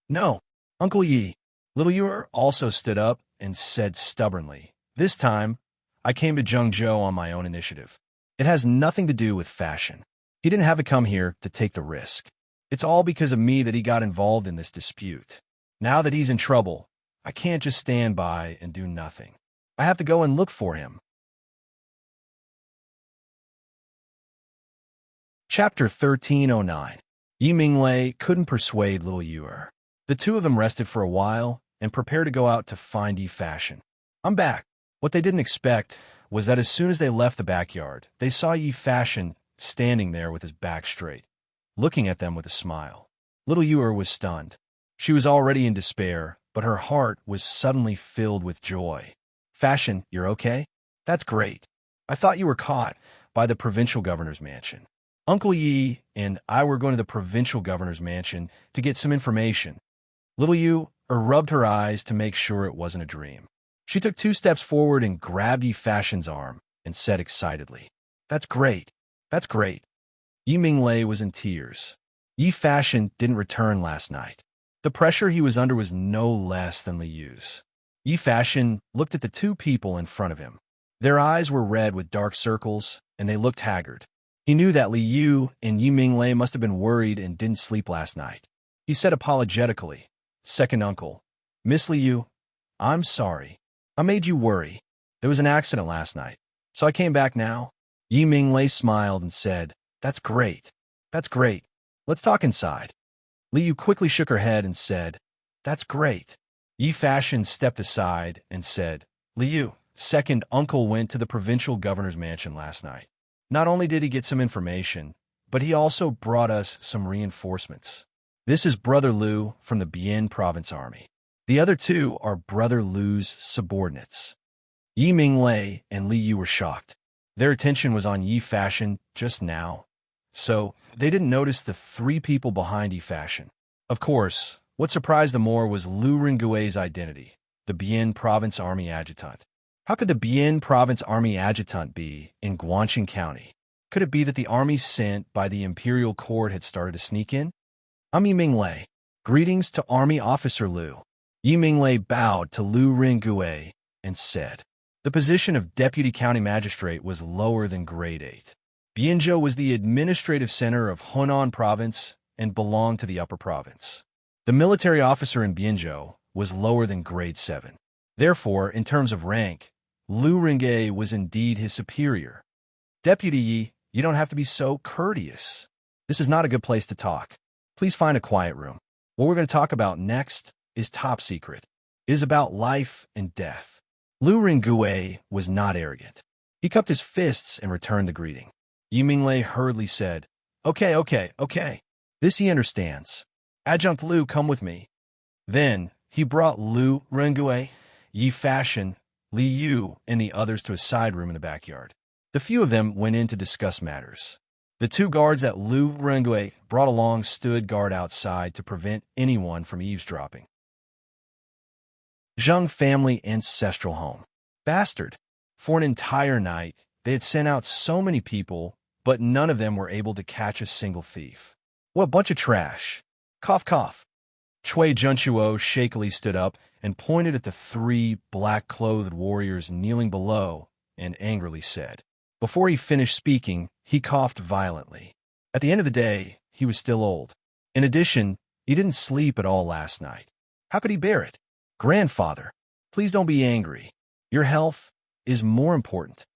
"No, Uncle Yi." Little Yu also stood up and said stubbornly, "This time, I came to Zhengzhou on my own initiative. It has nothing to do with Fashion. He didn't have to come here to take the risk. It's all because of me that he got involved in this dispute. Now that he's in trouble, I can't just stand by and do nothing. I have to go and look for him." Chapter 1309. Yi Minglei couldn't persuade Little Yu. The two of them rested for a while and prepared to go out to find Yi Fashion. "I'm back." What they didn't expect was that as soon as they left the backyard, they saw Yi Fashion standing there with his back straight, looking at them with a smile. Little Yu was stunned. She was already in despair, but her heart was suddenly filled with joy. "Fashion, you're okay? That's great. I thought you were caught by the provincial governor's mansion. Uncle Yi and I were going to the provincial governor's mansion to get some information." Little Yu rubbed her eyes to make sure it wasn't a dream. She took 2 steps forward and grabbed Yi Fashion's arm and said excitedly, That's great. Yi Minglei was in tears. Yi Fashion didn't return last night. The pressure he was under was no less than Li Yu's. Yi Fashion looked at the 2 people in front of him. Their eyes were red with dark circles, and they looked haggard. He knew that Li Yu and Yi Minglei must have been worried and didn't sleep last night. He said apologetically, "Second uncle, Miss Li Yu, I'm sorry. I made you worry. There was an accident last night, so I came back now." Yi Minglei smiled and said, That's great. Let's talk inside." Li Yu quickly shook her head and said, "That's great." Yi Fashion stepped aside and said, "Li Yu, second uncle went to the provincial governor's mansion last night. Not only did he get some information, but he also brought us some reinforcements. This is Brother Lu from the Bian Province Army. The other 2 are Brother Lu's subordinates." Yi Minglei and Li Yu were shocked. Their attention was on Yi Fashion just now, so they didn't notice the three people behind Yi Fashion. Of course, what surprised them more was Lu Rengui's identity, the Bian Province Army Adjutant. How could the Bian Province Army Adjutant be in Guangxing County? Could it be that the army sent by the Imperial Court had started to sneak in? I'm Yi Minglei. Greetings to Army Officer Lu. Yi Minglei bowed to Lu Rengui and said, the position of Deputy County Magistrate was lower than Grade 8. Bianzhou was the administrative center of Hunan Province and belonged to the Upper Province. The military officer in Bianzhou was lower than Grade 7. Therefore, in terms of rank, Lu Rengui was indeed his superior. Deputy Yi, you don't have to be so courteous. This is not a good place to talk. Please find a quiet room. What we're going to talk about next is top secret. It is about life and death. Lu Rengui was not arrogant. He cupped his fists and returned the greeting. Yi Minglei hurriedly said, Okay. This he understands. Adjunct Lu, come with me. Then he brought Lu Rengui, Yi Fashion, Li Yu, and the others to a side room in the backyard. The few of them went in to discuss matters. The two guards that Lu Rengui brought along stood guard outside to prevent anyone from eavesdropping. Zheng family ancestral home. Bastard. For an entire night, they had sent out so many people, but none of them were able to catch a single thief. What a bunch of trash. Cough, cough. Cui Junchuo shakily stood up and pointed at the three black-clothed warriors kneeling below and angrily said. Before he finished speaking, he coughed violently. At the end of the day, he was still old. In addition, he didn't sleep at all last night. How could he bear it? Grandfather, please don't be angry. Your health is more important.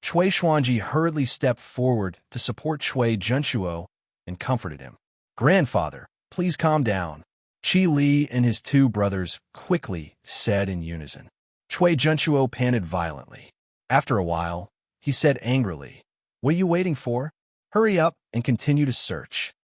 Cui Xuanji hurriedly stepped forward to support Cui Junchuo and comforted him. Grandfather, please calm down. Qi Li and his two brothers quickly said in unison. Cui Junchuo panted violently. After a while, he said angrily, What are you waiting for? Hurry up and continue to search.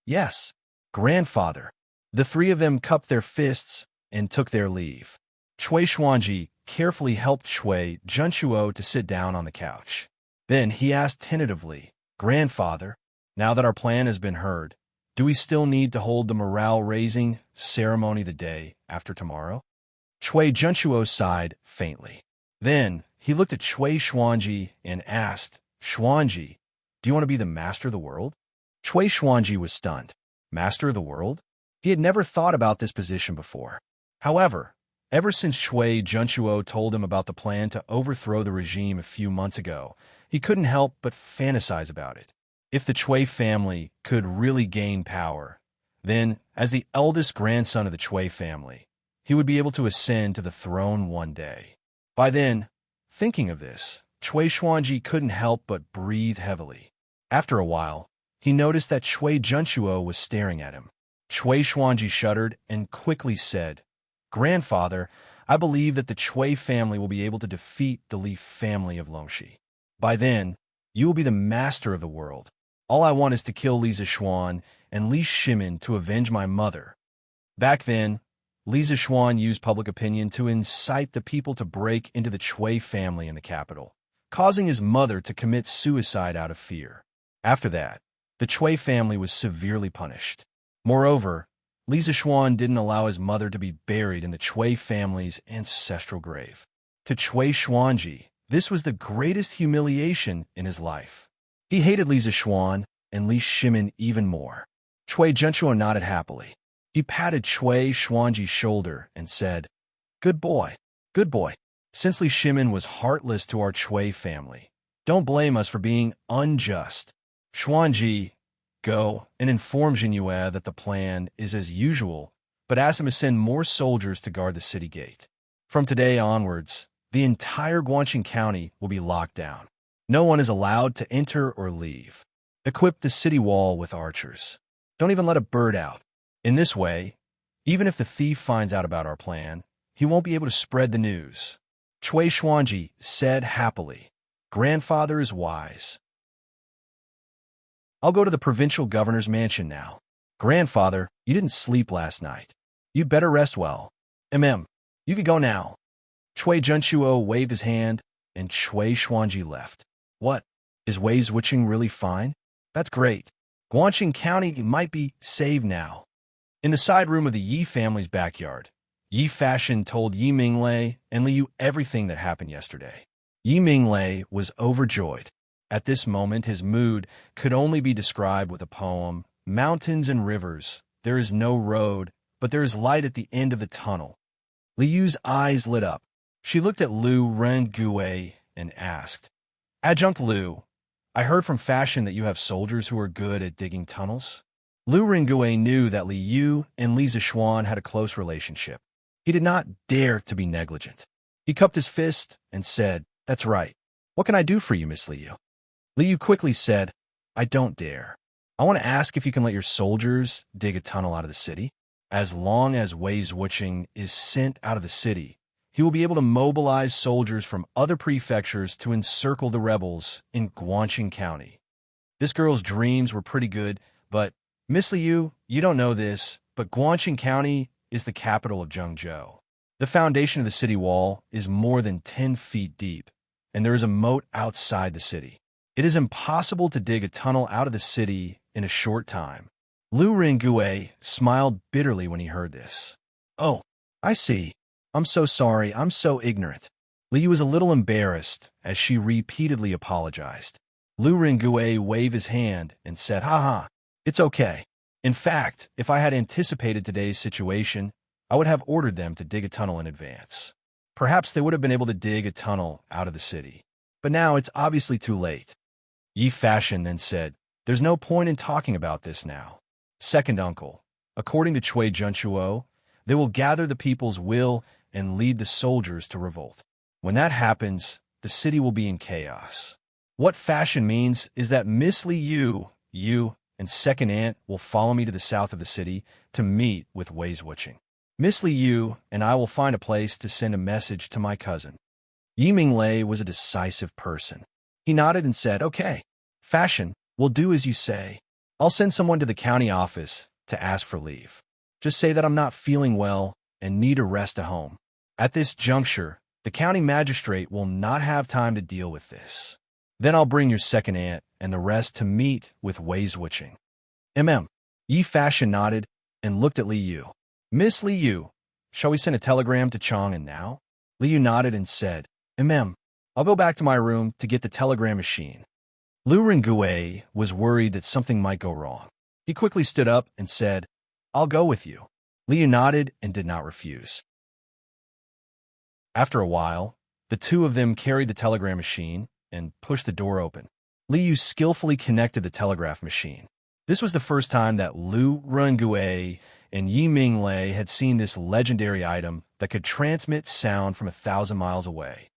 Yes, grandfather. The three of them cupped their fists and took their leave. Cui Xuanji carefully helped Cui Junchuo to sit down on the couch. Then he asked tentatively, Grandfather, now that our plan has been heard, do we still need to hold the morale-raising ceremony the day after tomorrow? Cui Junchuo sighed faintly. Then he looked at Cui Xuanji and asked, Xuanji, do you want to be the master of the world? Cui Xuanji was stunned. Master of the world? He had never thought about this position before. However, ever since Cui Junchuo told him about the plan to overthrow the regime a few months ago, he couldn't help but fantasize about it. If the Cui family could really gain power, then, as the eldest grandson of the Cui family, he would be able to ascend to the throne one day. By then, thinking of this, Cui Xuanji couldn't help but breathe heavily. After a while, he noticed that Cui Junchuo was staring at him. Cui Xuanji shuddered and quickly said, Grandfather, I believe that the Cui family will be able to defeat the Li family of Longxi. By then, you will be the master of the world. All I want is to kill Li Zishuan and Li Shimin to avenge my mother. Back then, Li Zishuan used public opinion to incite the people to break into the Cui family in the capital, causing his mother to commit suicide out of fear. After that, the Cui family was severely punished. Moreover, Li Zishuan didn't allow his mother to be buried in the Cui family's ancestral grave. To Cui Xuanji, this was the greatest humiliation in his life. He hated Li Zishuan and Li Shimin even more. Cui Junchuo nodded happily. He patted Cui Xuanji's shoulder and said, Good boy, good boy. Since Li Shimin was heartless to our Cui family, don't blame us for being unjust. Xuanji, go and inform Jinyue that the plan is as usual, but ask him to send more soldiers to guard the city gate. From today onwards, the entire Guangxing County will be locked down. No one is allowed to enter or leave. Equip the city wall with archers. Don't even let a bird out. In this way, even if the thief finds out about our plan, he won't be able to spread the news. Cui Xuanji said happily, Grandfather is wise. I'll go to the provincial governor's mansion now. Grandfather, you didn't sleep last night. You'd better rest well. You could go now. Cui Junchuo waved his hand, and Cui Xuanji left. What? Is Wei Wuching really fine? That's great. Guangxing County might be saved now. In the side room of the Yi family's backyard, Yi Fashion told Yi Minglei and Liu everything that happened yesterday. Yi Minglei was overjoyed. At this moment, his mood could only be described with a poem. Mountains and rivers, there is no road, but there is light at the end of the tunnel. Liu's eyes lit up. She looked at Liu Rengue and asked, Adjunct Liu, I heard from Fashion that you have soldiers who are good at digging tunnels. Liu Rengue knew that Liu and Li Zixuan had a close relationship. He did not dare to be negligent. He cupped his fist and said, That's right. What can I do for you, Miss Liu? Liu quickly said, I don't dare. I want to ask if you can let your soldiers dig a tunnel out of the city. As long as Wei Wuching is sent out of the city, he will be able to mobilize soldiers from other prefectures to encircle the rebels in Guangxing County. This girl's dreams were pretty good, but, Miss Liu, you don't know this, but Guangxing County is the capital of Zhengzhou. The foundation of the city wall is more than 10 feet deep, and there is a moat outside the city. It is impossible to dig a tunnel out of the city in a short time. Liu Rengue smiled bitterly when he heard this. Oh, I see. I'm so sorry, I'm so ignorant. Liu was a little embarrassed as she repeatedly apologized. Liu Rengue waved his hand and said, Haha, it's okay. In fact, if I had anticipated today's situation, I would have ordered them to dig a tunnel in advance. Perhaps they would have been able to dig a tunnel out of the city. But now it's obviously too late. Yi Fashion then said, There's no point in talking about this now. Second uncle, according to Cui Junchuo, they will gather the people's will and lead the soldiers to revolt. When that happens, the city will be in chaos. What Fashion means is that Miss Liu, you, and second aunt will follow me to the south of the city to meet with Wei Wuching. Miss Liu and I will find a place to send a message to my cousin. Yi Minglei was a decisive person. He nodded and said, Okay, Fashion, we'll do as you say. I'll send someone to the county office to ask for leave. Just say that I'm not feeling well and need a rest at home. At this juncture, the county magistrate will not have time to deal with this. Then I'll bring your second aunt and the rest to meet with Wei Wuching. Yi Fashion nodded and looked at Liu. Miss Liu, shall we send a telegram to Chang'an now? Liu nodded and said, I'll go back to my room to get the telegram machine. Liu Rengue was worried that something might go wrong. He quickly stood up and said, I'll go with you. Liu nodded and did not refuse. After a while, the two of them carried the telegram machine and pushed the door open. Liu skillfully connected the telegraph machine. This was the first time that Liu Rengue and Yi Minglei had seen this legendary item that could transmit sound from 1,000 miles away.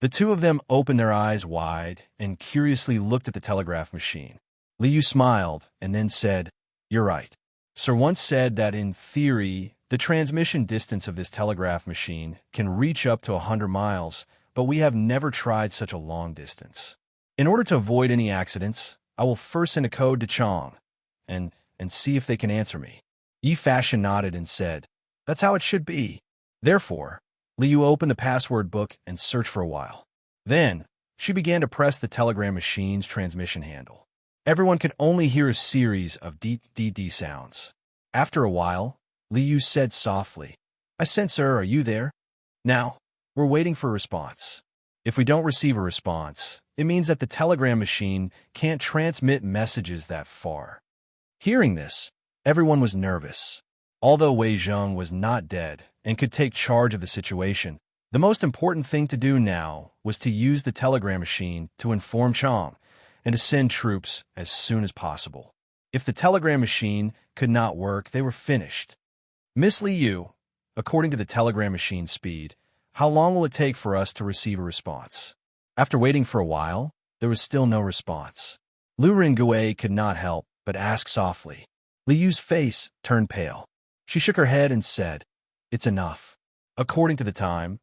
The two of them opened their eyes wide and curiously looked at the telegraph machine. Liu smiled and then said, You're right. Sir once said that in theory, the transmission distance of this telegraph machine can reach up to 100 miles, but we have never tried such a long distance. In order to avoid any accidents, I will first send a code to Chang and see if they can answer me. Yi Fashion nodded and said, That's how it should be. Therefore, Liu opened the password book and searched for a while. Then, she began to press the telegram machine's transmission handle. Everyone could only hear a series of dee-dee-dee sounds. After a while, Liu said softly, I sense, sir, are you there? Now, we're waiting for a response. If we don't receive a response, it means that the telegram machine can't transmit messages that far. Hearing this, everyone was nervous. Although Wei Zheng was not dead and could take charge of the situation, the most important thing to do now was to use the telegram machine to inform Chang and to send troops as soon as possible. If the telegram machine could not work, they were finished. Miss Liu, according to the telegram machine's speed, how long will it take for us to receive a response? After waiting for a while, there was still no response. Liu Rengue could not help but ask softly. Liu's face turned pale. She shook her head and said, It's enough. According to the time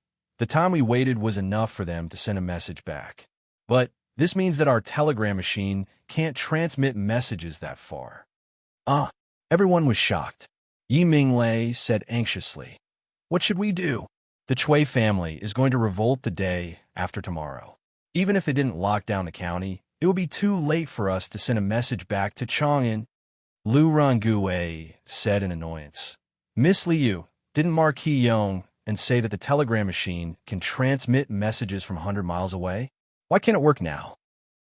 we waited was enough for them to send a message back. But this means that our telegram machine can't transmit messages that far. Everyone was shocked. Yi Minglei said anxiously, What should we do? The Cui family is going to revolt the day after tomorrow. Even if it didn't lock down the county, it would be too late for us to send a message back to Chang'an. Lu Rongui said in annoyance. Miss Liu, didn't Marquis Yong and say that the telegram machine can transmit messages from 100 miles away? Why can't it work now?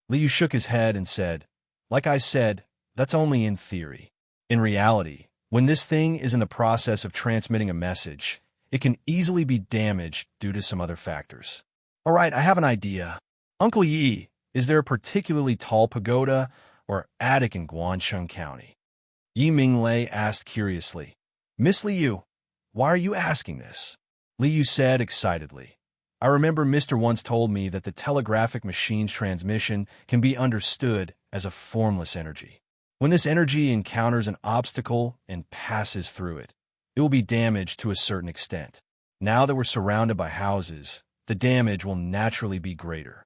Liu shook his head and said, like I said, that's only in theory. In reality, when this thing is in the process of transmitting a message, it can easily be damaged due to some other factors. All right, I have an idea. Uncle Yi, is there a particularly tall pagoda or attic in Guangcheng County? Yi Minglei asked curiously. Miss Liu, why are you asking this? Liu said excitedly. I remember Mr. once told me that the telegraphic machine's transmission can be understood as a formless energy. When this energy encounters an obstacle and passes through it, it will be damaged to a certain extent. Now that we're surrounded by houses, the damage will naturally be greater.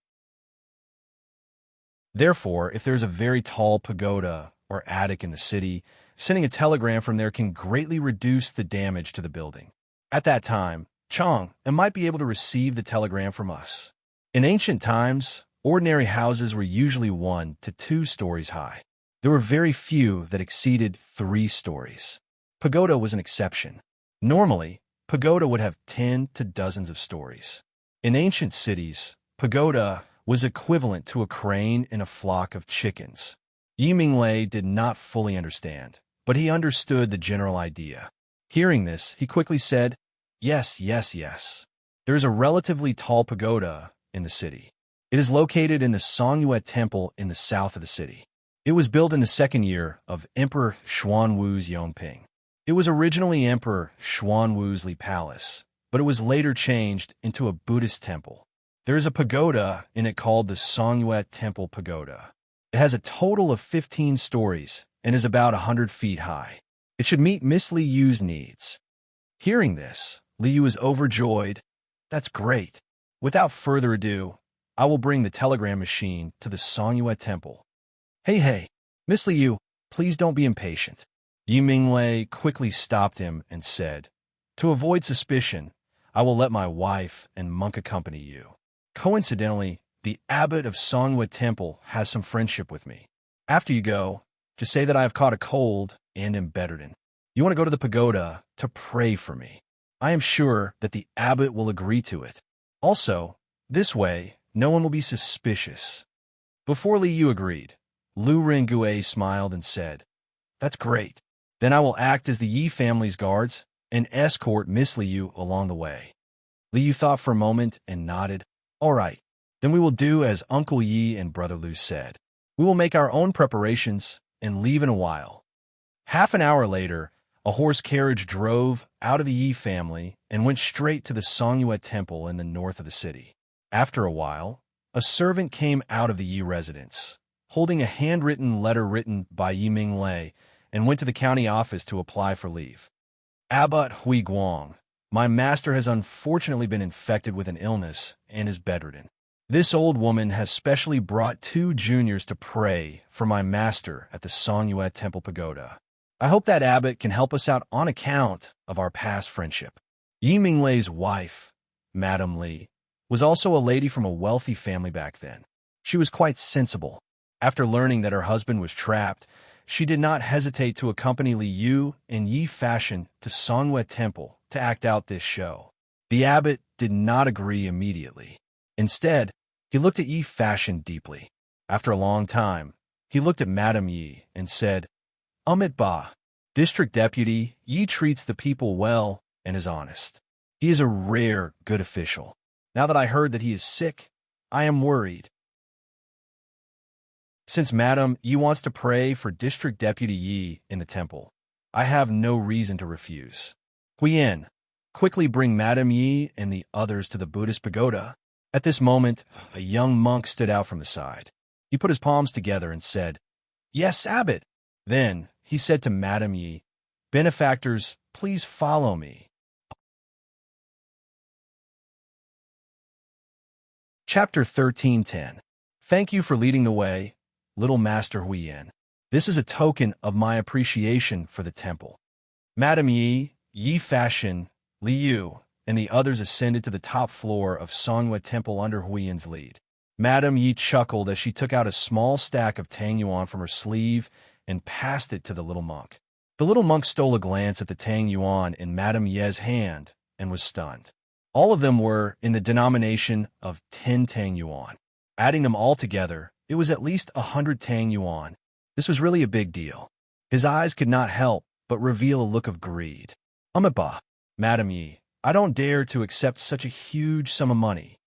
Therefore, if there's a very tall pagoda or attic in the city, sending a telegram from there can greatly reduce the damage to the building. At that time, Chang might be able to receive the telegram from us. In ancient times, ordinary houses were usually 1 to 2 stories high. There were very few that exceeded 3 stories. Pagoda was an exception. Normally, pagoda would have 10 to dozens of stories. In ancient cities, pagoda was equivalent to a crane in a flock of chickens. Yi Minglei did not fully understand, but he understood the general idea. Hearing this, he quickly said, Yes. There is a relatively tall pagoda in the city. It is located in the Songyue Temple in the south of the city. It was built in the 2nd year of Emperor Xuanwu's Yongping. It was originally Emperor Xuanwu's Li Palace, but it was later changed into a Buddhist temple. There is a pagoda in it called the Songyue Temple Pagoda. It has a total of 15 stories and is about 100 feet high. It should meet Miss Liu's needs. Hearing this, Liu is overjoyed. That's great. Without further ado, I will bring the telegram machine to the Songyue Temple. Hey, Miss Liu, please don't be impatient. Yi Minglei quickly stopped him and said, To avoid suspicion, I will let my wife and monk accompany you. Coincidentally, the abbot of Songyue Temple has some friendship with me. After you go, just say that I have caught a cold and am bedridden. You want to go to the pagoda to pray for me. I am sure that the abbot will agree to it. Also, this way, no one will be suspicious. Before Liu agreed, Lu Rongui smiled and said, That's great. Then I will act as the Yi family's guards and escort Miss Liu along the way. Liu thought for a moment and nodded. All right, then we will do as Uncle Yi and Brother Lu said. We will make our own preparations and leave in a while. Half an hour later, a horse carriage drove out of the Yi family and went straight to the Songyue Temple in the north of the city. After a while, a servant came out of the Yi residence, holding a handwritten letter written by Yi Minglei, and went to the county office to apply for leave. Abbot Hui Guang, my master has unfortunately been infected with an illness and is bedridden. This old woman has specially brought 2 juniors to pray for my master at the Songyue Temple Pagoda. I hope that abbot can help us out on account of our past friendship. Yi Minglei's wife, Madame Li, was also a lady from a wealthy family back then. She was quite sensible. After learning that her husband was trapped, she did not hesitate to accompany Liu and Yi Fashion to Songyue Temple to act out this show. The abbot did not agree immediately. Instead, he looked at Yi Fashion deeply. After a long time, he looked at Madame Yi and said, Amit Ba, District Deputy, Yi treats the people well and is honest. He is a rare good official. Now that I heard that he is sick, I am worried. Since Madame Yi wants to pray for District Deputy Yi in the temple, I have no reason to refuse. Huyen, quickly bring Madame Yi and the others to the Buddhist pagoda. At this moment, a young monk stood out from the side. He put his palms together and said, Yes, Abbot. Then he said to Madame Yi, Benefactors, please follow me. Chapter 13:10. Thank you for leading the way, Little Master Huyen. This is a token of my appreciation for the temple. Madame Yi, Yi Fashion, Liu, and the others ascended to the top floor of Songyue Temple under Huyen's lead. Madame Yi chuckled as she took out a small stack of Tang yuan from her sleeve and passed it to the little monk. The little monk stole a glance at the Tang yuan in Madame Ye's hand and was stunned. All of them were in the denomination of 10 Tang yuan. Adding them all together, it was at least 100 Tang yuan. This was really a big deal. His eyes could not help but reveal a look of greed. Bah, Madame Yi, I don't dare to accept such a huge sum of money.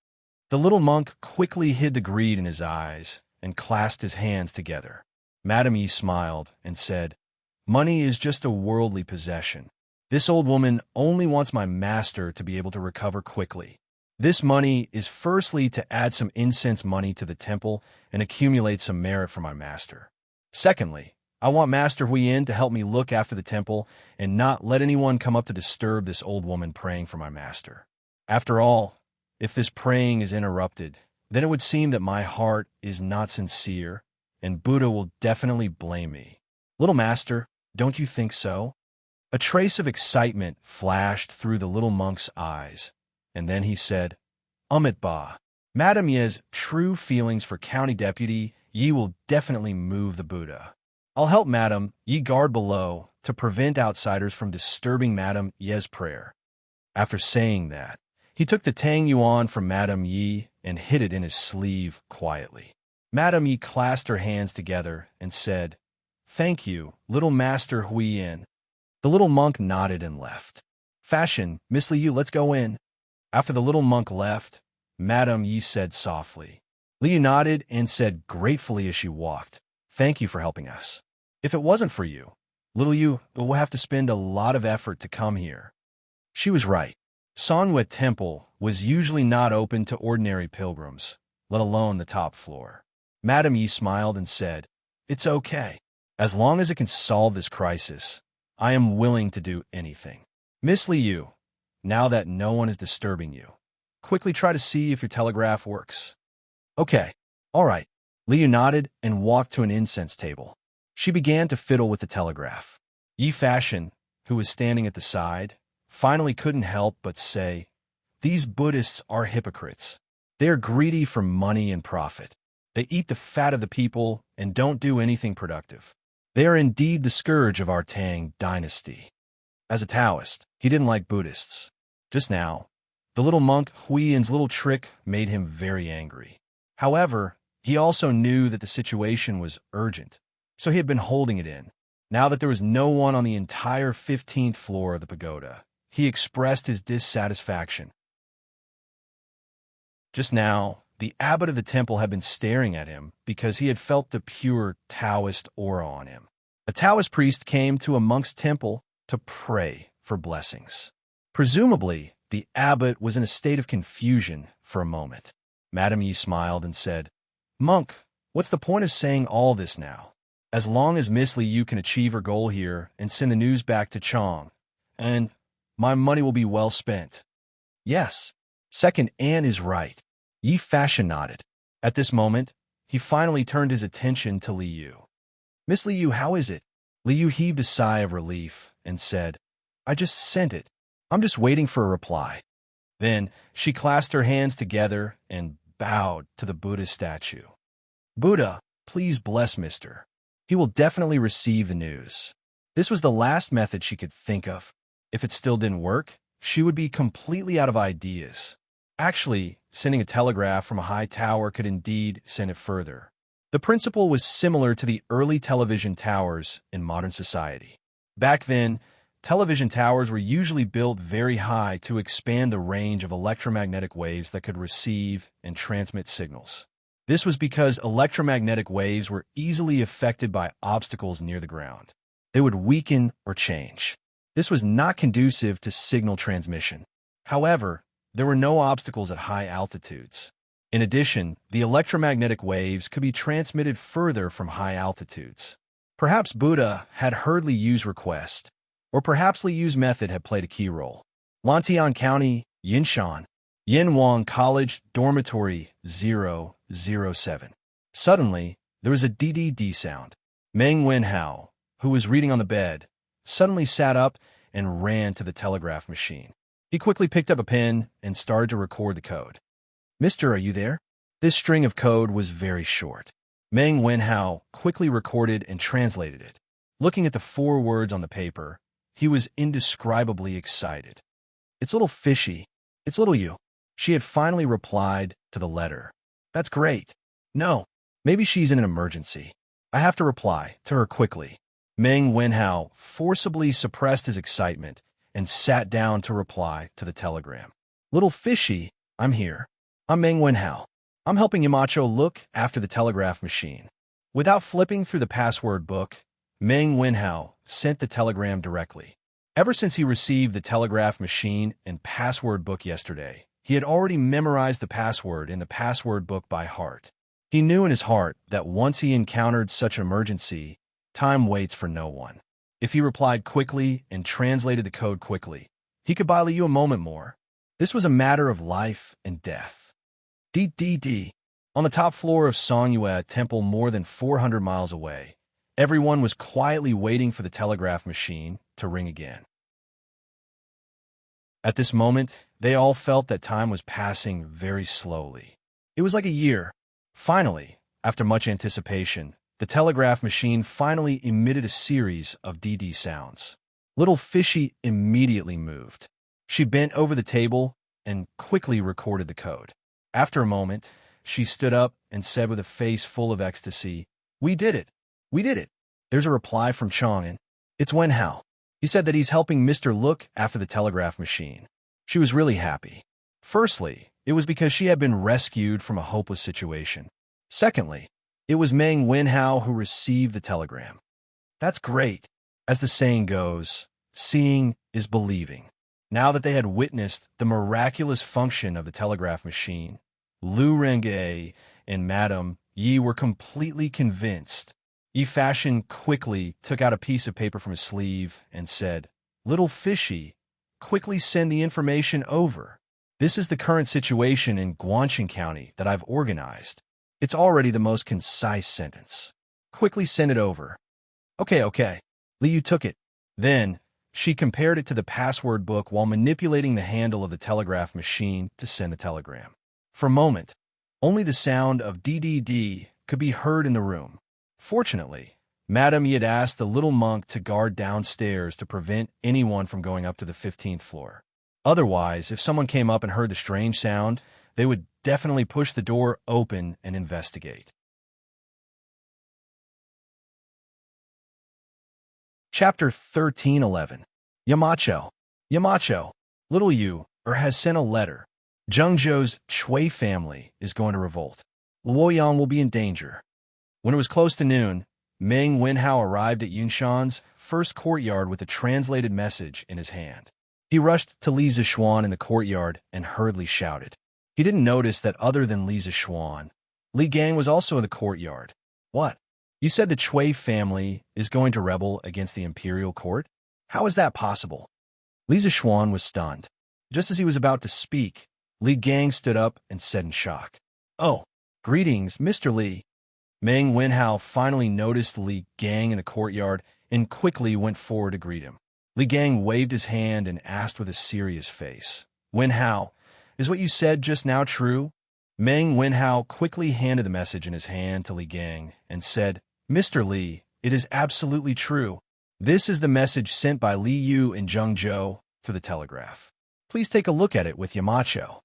The little monk quickly hid the greed in his eyes and clasped his hands together. Madame Yi smiled and said, Money is just a worldly possession. This old woman only wants my master to be able to recover quickly. This money is firstly to add some incense money to the temple and accumulate some merit for my master. Secondly, I want Master Huiyin to help me look after the temple and not let anyone come up to disturb this old woman praying for my master. After all, if this praying is interrupted, then it would seem that my heart is not sincere, and Buddha will definitely blame me. Little master, don't you think so? A trace of excitement flashed through the little monk's eyes, and then he said, Bah, Madame Ye's true feelings for County Deputy Yi will definitely move the Buddha. I'll help Madame Yi guard below to prevent outsiders from disturbing Madame Ye's prayer. After saying that, he took the Tang yuan from Madame Yi and hid it in his sleeve quietly. Madame Yi clasped her hands together and said, Thank you, little Master Huiyin. The little monk nodded and left. Fashion, Miss Liu, let's go in. After the little monk left, Madame Yi said softly. Liu nodded and said gratefully as she walked, Thank you for helping us. If it wasn't for you, little Yu will have to spend a lot of effort to come here. She was right. Sanhua Temple was usually not open to ordinary pilgrims, let alone the top floor. Madame Yi smiled and said, It's okay. As long as it can solve this crisis, I am willing to do anything. Miss Liu, now that no one is disturbing you, quickly try to see if your telegraph works. Okay, all right. Liu nodded and walked to an incense table. She began to fiddle with the telegraph. Yi Fashion, who was standing at the side, finally couldn't help but say, These Buddhists are hypocrites. They are greedy for money and profit. They eat the fat of the people and don't do anything productive. They are indeed the scourge of our Tang Dynasty. As a Taoist, he didn't like Buddhists. Just now, the little monk Huiyin's little trick made him very angry. However, he also knew that the situation was urgent, so he had been holding it in. Now that there was no one on the entire 15th floor of the pagoda, he expressed his dissatisfaction. Just now, the abbot of the temple had been staring at him because he had felt the pure Taoist aura on him. A Taoist priest came to a monk's temple to pray for blessings. Presumably, the abbot was in a state of confusion for a moment. Madame Yi smiled and said, Monk, what's the point of saying all this now? As long as Miss Liu can achieve her goal here and send the news back to Chang, and my money will be well spent. Yes, second Anne is right. Yi Fashion nodded. At this moment, he finally turned his attention to Liu. Miss Liu, how is it? Liu heaved a sigh of relief and said, I just sent it. I'm just waiting for a reply. Then she clasped her hands together and bowed to the Buddha statue. Buddha, please bless Mr. He will definitely receive the news. This was the last method she could think of. If it still didn't work, she would be completely out of ideas. Actually, sending a telegraph from a high tower could indeed send it further. The principle was similar to the early television towers in modern society. Back then, television towers were usually built very high to expand the range of electromagnetic waves that could receive and transmit signals. This was because electromagnetic waves were easily affected by obstacles near the ground. They would weaken or change. This was not conducive to signal transmission. However, there were no obstacles at high altitudes. In addition, the electromagnetic waves could be transmitted further from high altitudes. Perhaps Buddha had heard Liu's request, or perhaps Liu's method had played a key role. Lantian County, Yinshan, Yinwang College, Dormitory 007. Suddenly, there was a DDD sound. Meng Wenhao, who was reading on the bed, suddenly sat up and ran to the telegraph machine. He quickly picked up a pen and started to record the code. Mister, are you there? This string of code was very short. Meng Wenhao quickly recorded and translated it. Looking at the 4 words on the paper, he was indescribably excited. "It's little fishy. It's little you." She had finally replied to the letter. "That's great. No, maybe she's in an emergency. I have to reply to her quickly." Meng Wenhao forcibly suppressed his excitement and sat down to reply to the telegram. "Little fishy, I'm here. I'm Meng Wenhao. I'm helping Yamacho look after the telegraph machine." Without flipping through the password book, Meng Wenhao sent the telegram directly. Ever since he received the telegraph machine and password book yesterday, he had already memorized the password in the password book by heart. He knew in his heart that once he encountered such an emergency, time waits for no one. If he replied quickly and translated the code quickly, he could buy Liu a moment more. This was a matter of life and death. DDD. On the top floor of Songyue Temple more than 400 miles away, everyone was quietly waiting for the telegraph machine to ring again. At this moment, they all felt that time was passing very slowly. It was like a year. Finally, after much anticipation, the telegraph machine finally emitted a series of DD sounds. Little Fishy immediately moved. She bent over the table and quickly recorded the code. After a moment, she stood up and said with a face full of ecstasy, "We did it! We did it!" There's a reply from Chang'an. It's Wenhao. He said that he's helping Mr. Look after the telegraph machine. She was really happy. Firstly, it was because she had been rescued from a hopeless situation. Secondly, it was Meng Wenhao who received the telegram. That's great. As the saying goes, seeing is believing. Now that they had witnessed the miraculous function of the telegraph machine, Lu Renge and Madame Yi were completely convinced. Yi Fashion quickly took out a piece of paper from his sleeve and said, "Little Fishy, quickly send the information over. This is the current situation in Guangxin County that I've organized. It's already the most concise sentence. Quickly send it over." Okay. Liu took it. Then, she compared it to the password book while manipulating the handle of the telegraph machine to send the telegram. For a moment, only the sound of DDD could be heard in the room. Fortunately, Madame Yi had asked the little monk to guard downstairs to prevent anyone from going up to the 15th floor. Otherwise, if someone came up and heard the strange sound, they would definitely push the door open and investigate. Chapter 13:11. Yamacho, little Yu, has sent a letter. Zhengzhou's Chui family is going to revolt. Luoyang will be in danger. When it was close to noon, Meng Wenhao arrived at Yunshan's first courtyard with a translated message in his hand. He rushed to Li Zishuan in the courtyard and hurriedly shouted. He didn't notice that other than Li Zishuan, Li Gang was also in the courtyard. "What? You said the Chui family is going to rebel against the imperial court? How is that possible?" Li Zishuan was stunned. Just as he was about to speak, Li Gang stood up and said in shock, "Oh, greetings, Mr. Li." Meng Wenhao finally noticed Li Gang in the courtyard and quickly went forward to greet him. Li Gang waved his hand and asked with a serious face, "Wenhao, is what you said just now true?" Meng Wenhao quickly handed the message in his hand to Li Gang and said, "Mr. Li, it is absolutely true. This is the message sent by Li Yu and Zhengzhou through the telegraph. Please take a look at it with Yamacho."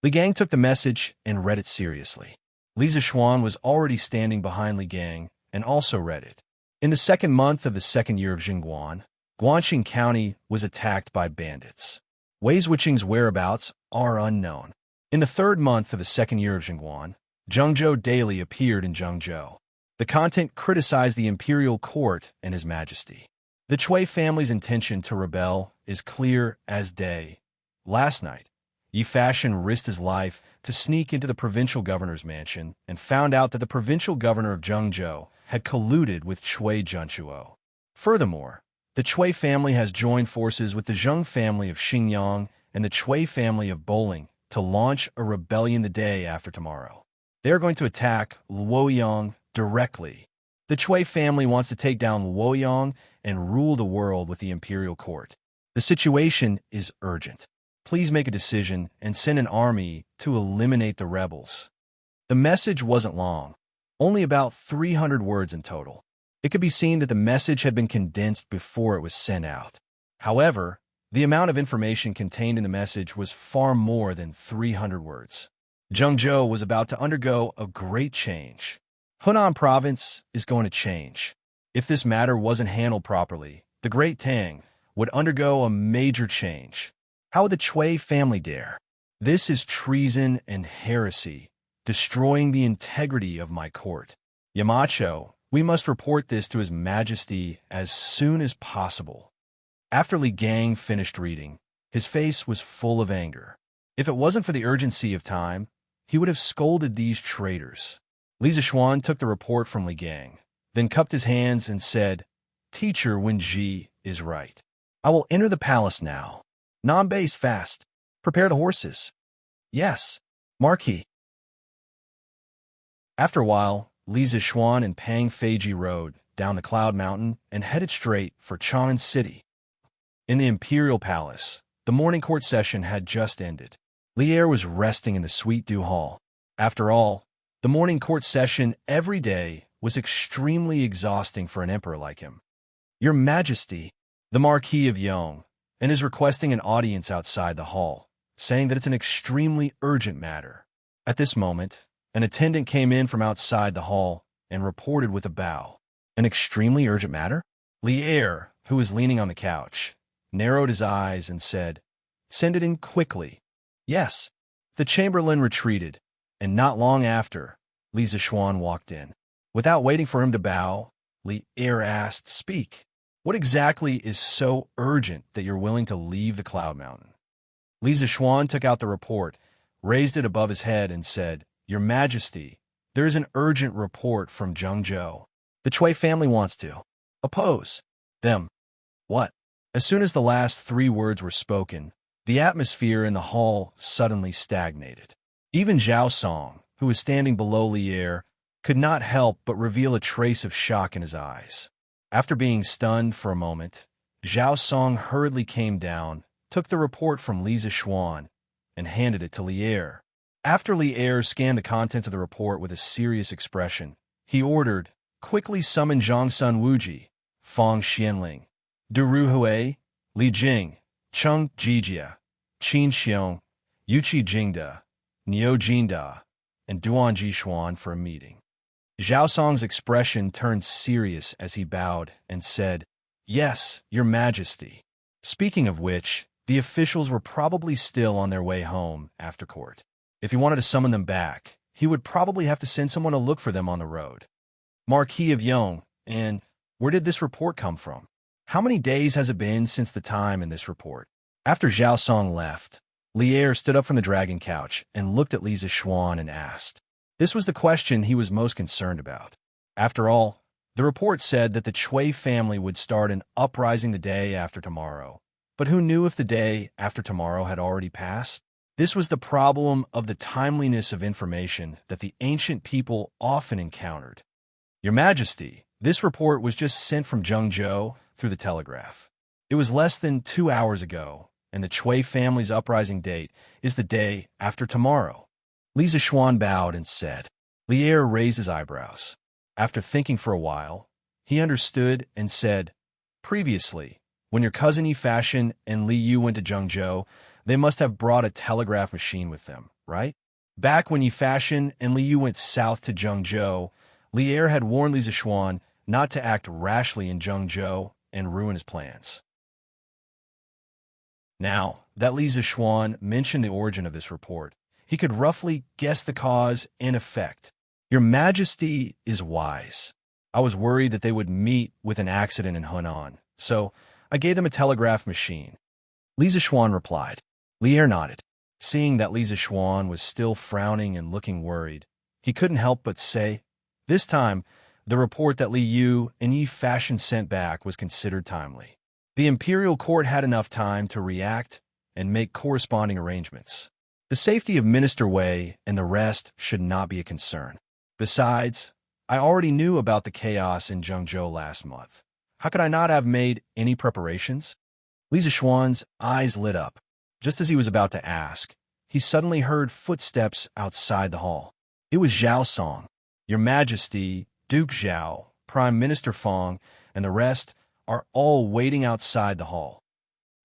Li Gang took the message and read it seriously. Li Zishuan was already standing behind Li Gang and also read it. In the second month of the second year of Jingguan, Guangxin County was attacked by bandits. Wei Zhuqing's whereabouts are unknown. In the third month of the second year of Jingguan, Zhengzhou Daily appeared in Zhengzhou. The content criticized the imperial court and his majesty. The Chui family's intention to rebel is clear as day. Last night, Yi Fashion risked his life to sneak into the provincial governor's mansion and found out that the provincial governor of Zhengzhou had colluded with Chui Junchuo. Furthermore, the Chui family has joined forces with the Zheng family of Xingyang and the Chui family of Bowling to launch a rebellion the day after tomorrow. They are going to attack Luoyang directly. The Chui family wants to take down Luoyang and rule the world with the imperial court. The situation is urgent. Please make a decision and send an army to eliminate the rebels. The message wasn't long, only about 300 words in total. It could be seen that the message had been condensed before it was sent out. However, the amount of information contained in the message was far more than 300 words. Zhengzhou was about to undergo a great change. Hunan province is going to change. If this matter wasn't handled properly, the great Tang would undergo a major change. How would the Cui family dare? This is treason and heresy, destroying the integrity of my court. Yamacho, we must report this to His Majesty as soon as possible. After Li Gang finished reading, his face was full of anger. If it wasn't for the urgency of time, he would have scolded these traitors. Li Zishuan took the report from Li Gang, then cupped his hands and said, "Teacher Wenji is right. I will enter the palace now. Non-base fast. Prepare the horses." "Yes, Marquis." After a while, Li Zishuan and Pang Feiji rode down the Cloud Mountain and headed straight for Chanan City. In the Imperial Palace, the morning court session had just ended. Lier was resting in the Sweet Dew Hall. After all, the morning court session every day was extremely exhausting for an emperor like him. "Your Majesty," the Marquis of Yong, and is requesting an audience outside the hall, saying that it's an extremely urgent matter. At this moment, an attendant came in from outside the hall and reported with a bow. "An extremely urgent matter?" Lier, who was leaning on the couch, narrowed his eyes and said, "Send it in quickly." "Yes." The chamberlain retreated, and not long after, Li Zishuan walked in. Without waiting for him to bow, Lier asked, "Speak. What exactly is so urgent that you're willing to leave the Cloud Mountain?" Li Zishuan took out the report, raised it above his head, and said, "Your Majesty, there is an urgent report from Zhengzhou. The Cui family wants to oppose them." "What?" As soon as the last 3 words were spoken, the atmosphere in the hall suddenly stagnated. Even Zhao Song, who was standing below Lier, could not help but reveal a trace of shock in his eyes. After being stunned for a moment, Zhao Song hurriedly came down, took the report from Li Zishuan, and handed it to Lier. After Lier scanned the contents of the report with a serious expression, he ordered, "Quickly summon Zhongsun Wuji, Fang Xianling, Du Ruhui, Li Jing, Cheng Jijia, Qin Xiong, Yuqi Jingda, Niu Jinda, and Duan Jishuan for a meeting." Zhao Song's expression turned serious as he bowed and said, "Yes, Your Majesty." Speaking of which, the officials were probably still on their way home after court. If he wanted to summon them back, he would probably have to send someone to look for them on the road. Marquis of Yong, and where did this report come from? How many days has it been since the time in this report? After Zhao Song left, Lier stood up from the dragon couch and looked at Li Zishuan and asked. This was the question he was most concerned about. After all, the report said that the Cui family would start an uprising the day after tomorrow. But who knew if the day after tomorrow had already passed? This was the problem of the timeliness of information that the ancient people often encountered. Your Majesty, this report was just sent from Zhengzhou through the telegraph. It was less than 2 hours ago, and the Cui family's uprising date is the day after tomorrow. Li Zishuan bowed and said. Lier raised his eyebrows. After thinking for a while, he understood and said, "Previously, when your cousin Yifashion and Li Yu went to Zhengzhou, they must have brought a telegraph machine with them, right? Back when Yifashion and Li Yu went south to Zhengzhou, Lier had warned Li Zishuan not to act rashly in Zhengzhou and ruin his plans." Now that Li Zishuan mentioned the origin of this report, he could roughly guess the cause and effect. Your Majesty is wise. I was worried that they would meet with an accident in Hunan, so I gave them a telegraph machine. Li Zishuan replied. Lier nodded. Seeing that Li Zishuan was still frowning and looking worried, he couldn't help but say, this time, the report that Li Yu and Yifashion sent back was considered timely. The imperial court had enough time to react and make corresponding arrangements. The safety of Minister Wei and the rest should not be a concern. Besides, I already knew about the chaos in Zhengzhou last month. How could I not have made any preparations? Li Zishuan's eyes lit up. Just as he was about to ask, he suddenly heard footsteps outside the hall. It was Zhao Song. Your Majesty, Duke Zhao, Prime Minister Fong, and the rest are all waiting outside the hall.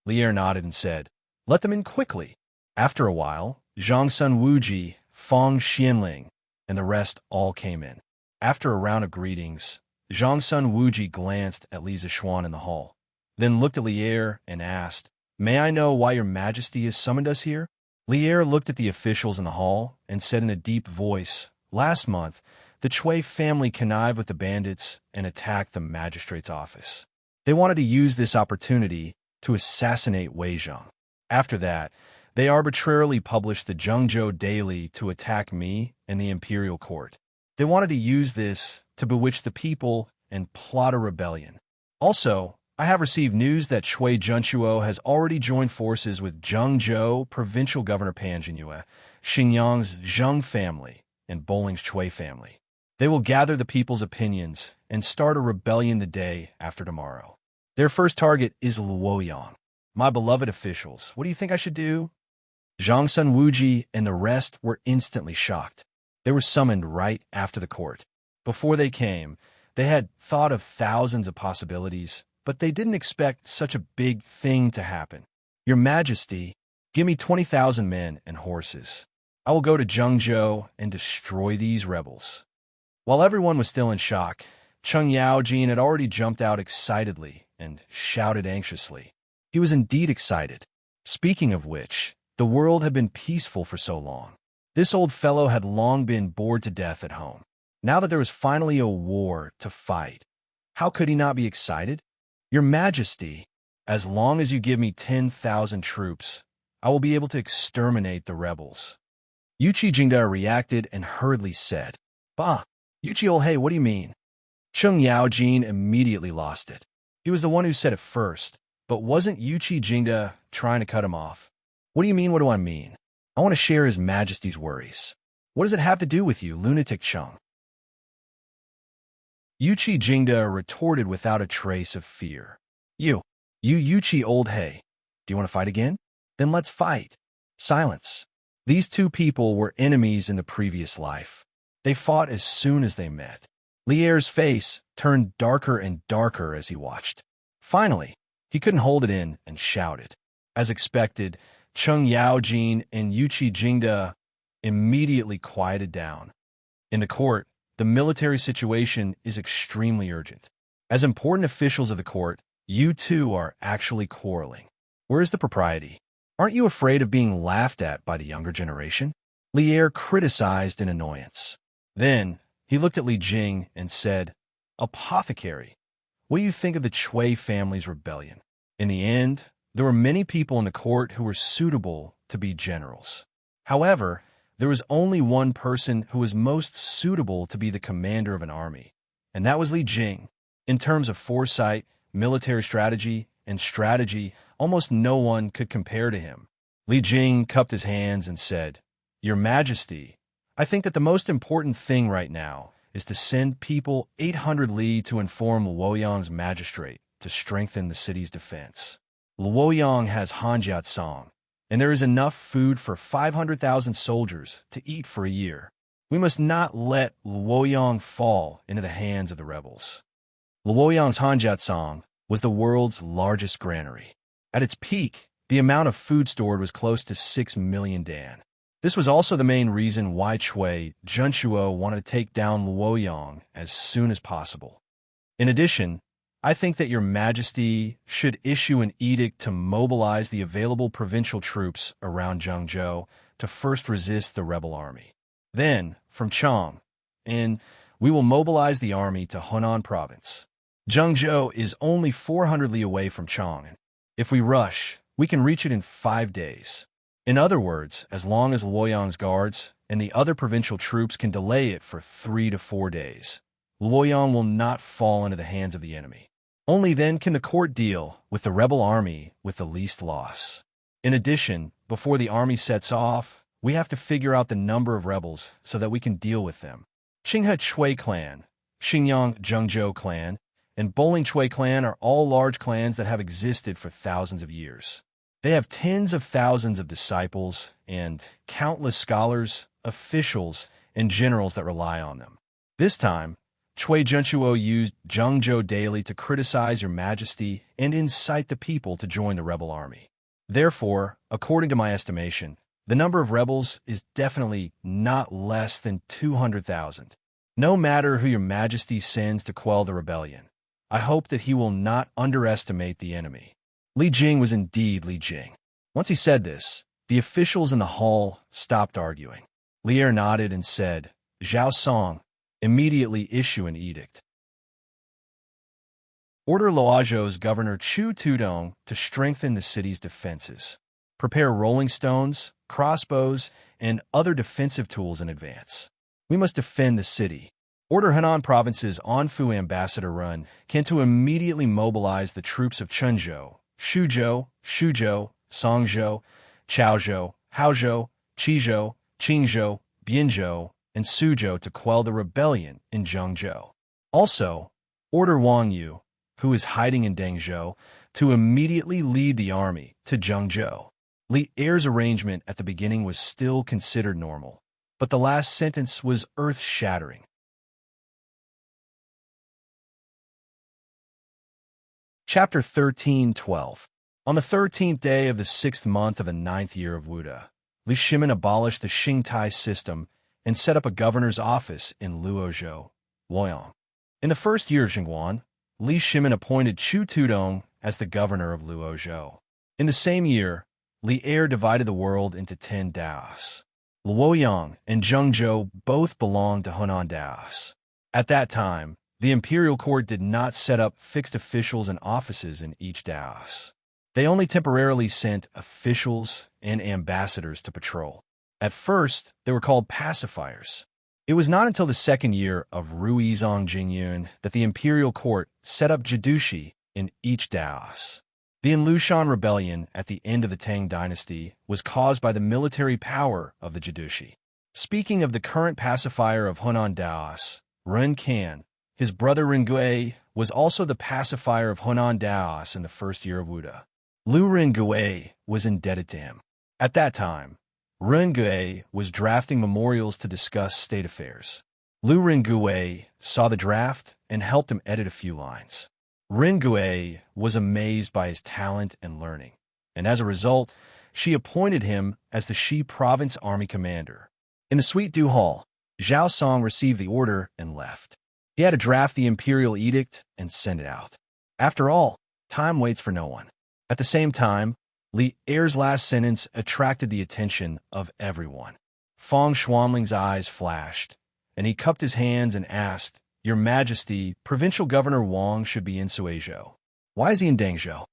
Lier nodded and said, "Let them in quickly." After a while, Zhang Sun Wuji, Fong Xianling, and the rest all came in. After a round of greetings, Zhang Sun Wuji glanced at Li Zixuan in the hall, then looked at Lier and asked, "May I know why your Majesty has summoned us here?" Lier looked at the officials in the hall and said in a deep voice, "Last month, the Chui family connived with the bandits and attacked the magistrate's office. They wanted to use this opportunity to assassinate Wei Zhang. After that, they arbitrarily published the Zhengzhou Daily to attack me and the imperial court. They wanted to use this to bewitch the people and plot a rebellion. Also, I have received news that Shui Junchuo has already joined forces with Zhengzhou Provincial Governor Pan Jinyue, Xinjiang's Zheng family, and Boling's Chui family. They will gather the people's opinions and start a rebellion the day after tomorrow. Their first target is Luoyang. My beloved officials, what do you think I should do?" Zhang Sun Wuji and the rest were instantly shocked. They were summoned right after the court. Before they came, they had thought of thousands of possibilities, but they didn't expect such a big thing to happen. "Your Majesty, give me 20,000 men and horses. I will go to Zhengzhou and destroy these rebels." While everyone was still in shock, Cheng Yaojin had already jumped out excitedly and shouted anxiously. He was indeed excited. Speaking of which, the world had been peaceful for so long. This old fellow had long been bored to death at home. Now that there was finally a war to fight, how could he not be excited? "Your Majesty, as long as you give me 10,000 troops, I will be able to exterminate the rebels." Yuchi Jingda reacted and hurriedly said, "Bah, Yuchi old hey, what do you mean?" Cheng Yaojin immediately lost it. He was the one who said it first, but wasn't Yuchi Jingda trying to cut him off? "What do you mean, what do I mean? I want to share His Majesty's worries. What does it have to do with you, lunatic Cheng?" Yuchi Jingda retorted without a trace of fear. You Yuchi old hey, do you want to fight again? Then let's fight." Silence. These two people were enemies in the previous life. They fought as soon as they met. Lier's face turned darker and darker as he watched. Finally, he couldn't hold it in and shouted. As expected, Cheng Yaojin and Yuchi Jingda immediately quieted down. In the court, the military situation is extremely urgent. As important officials of the court, you two are actually quarreling. Where is the propriety? Aren't you afraid of being laughed at by the younger generation? Lier criticized in annoyance. Then, he looked at Li Jing and said, "Apothecary, what do you think of the Chui family's rebellion?" In the end, there were many people in the court who were suitable to be generals. However, there was only one person who was most suitable to be the commander of an army, and that was Li Jing. In terms of foresight, military strategy, and strategy, almost no one could compare to him. Li Jing cupped his hands and said, "Your Majesty, I think that the most important thing right now is to send people 800 li to inform Luoyang's magistrate to strengthen the city's defense. Luoyang has Hanjiat Song, and there is enough food for 500,000 soldiers to eat for a year. We must not let Luoyang fall into the hands of the rebels." Luoyang's Hanjiat Song was the world's largest granary. At its peak, the amount of food stored was close to 6 million dan. This was also the main reason why Chui Junchuo wanted to take down Luoyang as soon as possible. In addition, I think that Your Majesty should issue an edict to mobilize the available provincial troops around Zhengzhou to first resist the rebel army. Then, from Chang, and we will mobilize the army to Hunan province. Zhengzhou is only 400 li away from Chang. If we rush, we can reach it in 5 days. In other words, as long as Luoyang's guards and the other provincial troops can delay it for 3 to 4 days, Luoyang will not fall into the hands of the enemy. Only then can the court deal with the rebel army with the least loss. In addition, before the army sets off, we have to figure out the number of rebels so that we can deal with them. Qinghe Chui clan, Xinjiang Zhengzhou clan, and Boling Chui clan are all large clans that have existed for thousands of years. They have tens of thousands of disciples and countless scholars, officials, and generals that rely on them. This time, Cui Junchuo used Zhengzhou daily to criticize your majesty and incite the people to join the rebel army. Therefore, according to my estimation, the number of rebels is definitely not less than 200,000. No matter who your majesty sends to quell the rebellion, I hope that he will not underestimate the enemy. Li Jing was indeed Li Jing. Once he said this, the officials in the hall stopped arguing. Li Er nodded and said, "Zhao Song, immediately issue an edict. Order Luozhou's governor Chu Tudong to strengthen the city's defenses. Prepare rolling stones, crossbows, and other defensive tools in advance. We must defend the city. Order Henan Province's Anfu ambassador Run Can to immediately mobilize the troops of Chenzhou, Shuzhou, Songzhou, Chaozhou, Haozhou, Qizhou, Qingzhou, Bianzhou, and Suzhou to quell the rebellion in Zhengzhou. Also, order Wang Yu, who is hiding in Dangzhou, to immediately lead the army to Zhengzhou." Li Er's arrangement at the beginning was still considered normal, but the last sentence was earth-shattering. Chapter 13:12. On the 13th day of the 6th month of the 9th year of Wuda, Li Shimin abolished the Xingtai system and set up a governor's office in Luozhou, Luoyang. In the first year of Xingguan, Li Shimin appointed Chu Tudong as the governor of Luozhou. In the same year, Li Er divided the world into 10 daos. Luoyang and Zhengzhou both belonged to Henan daos. At that time, the imperial court did not set up fixed officials and offices in each daos. They only temporarily sent officials and ambassadors to patrol. At first, they were called pacifiers. It was not until the second year of Ruizong Jingyun that the imperial court set up Jidushi in each daos. The Inlushan rebellion at the end of the Tang Dynasty was caused by the military power of the Jidushi. Speaking of the current pacifier of Henan daos, Ren Kan, his brother Rengui was also the pacifier of Henan daos in the first year of Wuda. Lu Rengui was indebted to him. At that time, Rengui was drafting memorials to discuss state affairs. Lu Rengui saw the draft and helped him edit a few lines. Rengui was amazed by his talent and learning, and as a result, she appointed him as the Shi province army commander. In the Sweet Dew Hall, Zhao Song received the order and left. He had to draft the imperial edict and send it out. After all, time waits for no one. At the same time, Li Er's last sentence attracted the attention of everyone. Fong Xuanling's eyes flashed, and he cupped his hands and asked, "Your Majesty, Provincial Governor Wang should be in Suizhou. Why is he in Dangzhou?"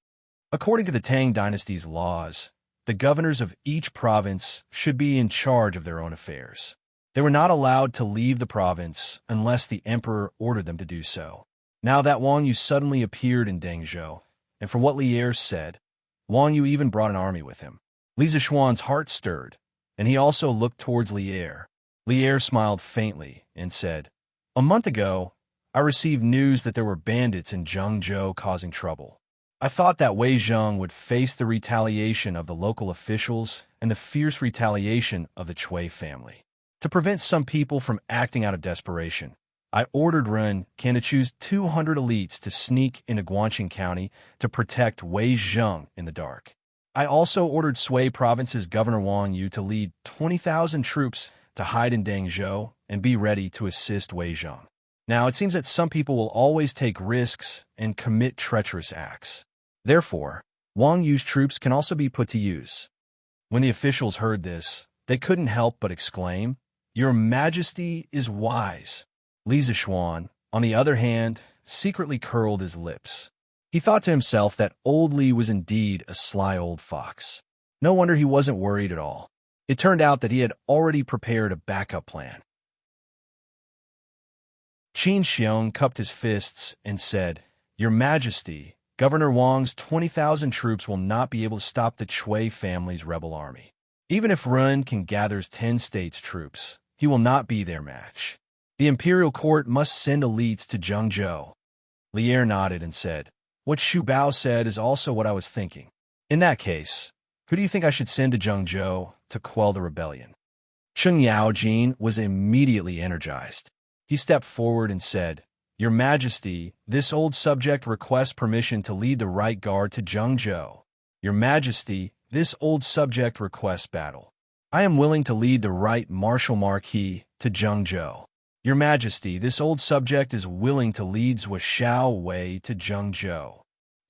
According to the Tang Dynasty's laws, the governors of each province should be in charge of their own affairs. They were not allowed to leave the province unless the emperor ordered them to do so. Now that Wang Yu suddenly appeared in Dangzhou, and from what Li Er said, Wang Yu even brought an army with him. Li Zishuan's heart stirred, and he also looked towards Li Er. Li Er smiled faintly and said, "A month ago, I received news that there were bandits in Zhengzhou causing trouble. I thought that Wei Zheng would face the retaliation of the local officials and the fierce retaliation of the Cui family. To prevent some people from acting out of desperation, I ordered Ren Kan to choose 200 elites to sneak into Guangxing County to protect Wei Zheng in the dark. I also ordered Sui Province's Governor Wang Yu to lead 20,000 troops to hide in Dangzhou and be ready to assist Wei Zheng. Now, it seems that some people will always take risks and commit treacherous acts. Therefore, Wang Yu's troops can also be put to use." When the officials heard this, they couldn't help but exclaim, "Your Majesty is wise." Li Zishuan, on the other hand, secretly curled his lips. He thought to himself that old Li was indeed a sly old fox. No wonder he wasn't worried at all. It turned out that he had already prepared a backup plan. Qin Xiong cupped his fists and said, "Your Majesty, Governor Wang's 20,000 troops will not be able to stop the Cui family's rebel army. Even if Ren can gather 10 states' troops, he will not be their match. The imperial court must send elites to Zhengzhou." Li Er nodded and said, "What Xu Bao said is also what I was thinking. In that case, who do you think I should send to Zhengzhou to quell the rebellion?" Cheng Yaojin was immediately energized. He stepped forward and said, "Your Majesty, this old subject requests permission to lead the right guard to Zhengzhou. Your Majesty, this old subject requests battle. I am willing to lead the right Marshal Marquis to Zhengzhou. Your Majesty, this old subject is willing to lead Zhou Xiao Wei to Zhengzhou."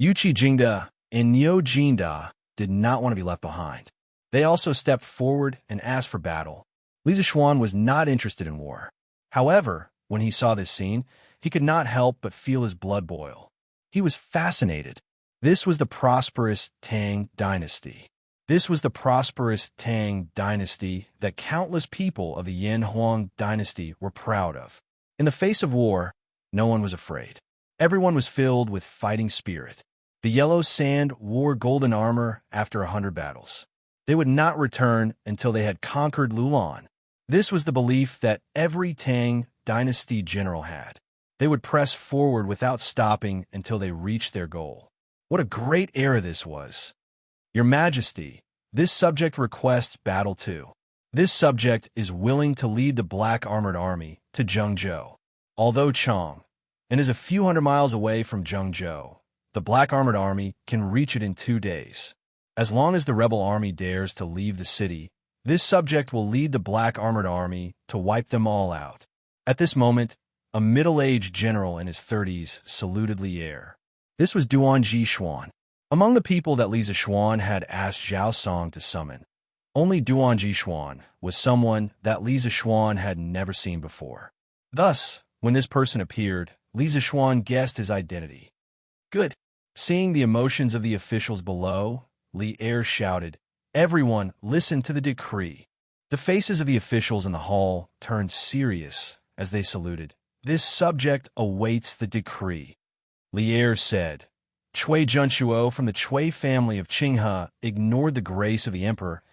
Yuqi Jingda and Niu Jinda did not want to be left behind. They also stepped forward and asked for battle. Li Zishuan was not interested in war. However, when he saw this scene, he could not help but feel his blood boil. He was fascinated. This was the prosperous Tang Dynasty. This was the prosperous Tang Dynasty that countless people of the Yin Huang Dynasty were proud of. In the face of war, no one was afraid. Everyone was filled with fighting spirit. The Yellow Sand wore golden armor after 100 battles. They would not return until they had conquered Lulan. This was the belief that every Tang Dynasty general had. They would press forward without stopping until they reached their goal. What a great era this was! Your Majesty, this subject requests battle too. This subject is willing to lead the Black Armored Army to Zhengzhou. Although Chang and is a few hundred miles away from Zhengzhou, the Black Armored Army can reach it in 2 days. As long as the rebel army dares to leave the city, this subject will lead the Black Armored Army to wipe them all out. At this moment, a middle-aged general in his 30s saluted Li Er. This was Duan Jishuan. Among the people that Li Zishuan had asked Zhao Song to summon, only Duan Jishuan was someone that Li Zishuan had never seen before. Thus, when this person appeared, Li Zishuan guessed his identity. "Good." Seeing the emotions of the officials below, Li Er shouted, "Everyone, listen to the decree." The faces of the officials in the hall turned serious as they saluted. "This subject awaits the decree." Li Er said, "Cui Junshuo from the Cui family of Qinghe ignored the grace of the emperor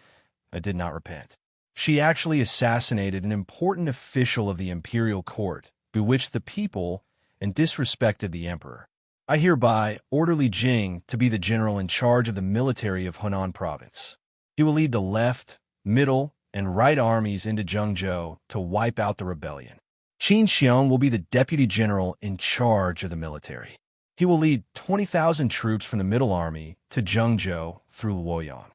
and did not repent. She actually assassinated an important official of the imperial court, bewitched the people, and disrespected the emperor. I hereby order Li Jing to be the general in charge of the military of Hunan province. He will lead the left, middle, and right armies into Zhengzhou to wipe out the rebellion. Qin Xiong will be the deputy general in charge of the military. He will lead 20,000 troops from the middle army to Zhengzhou through Luoyang.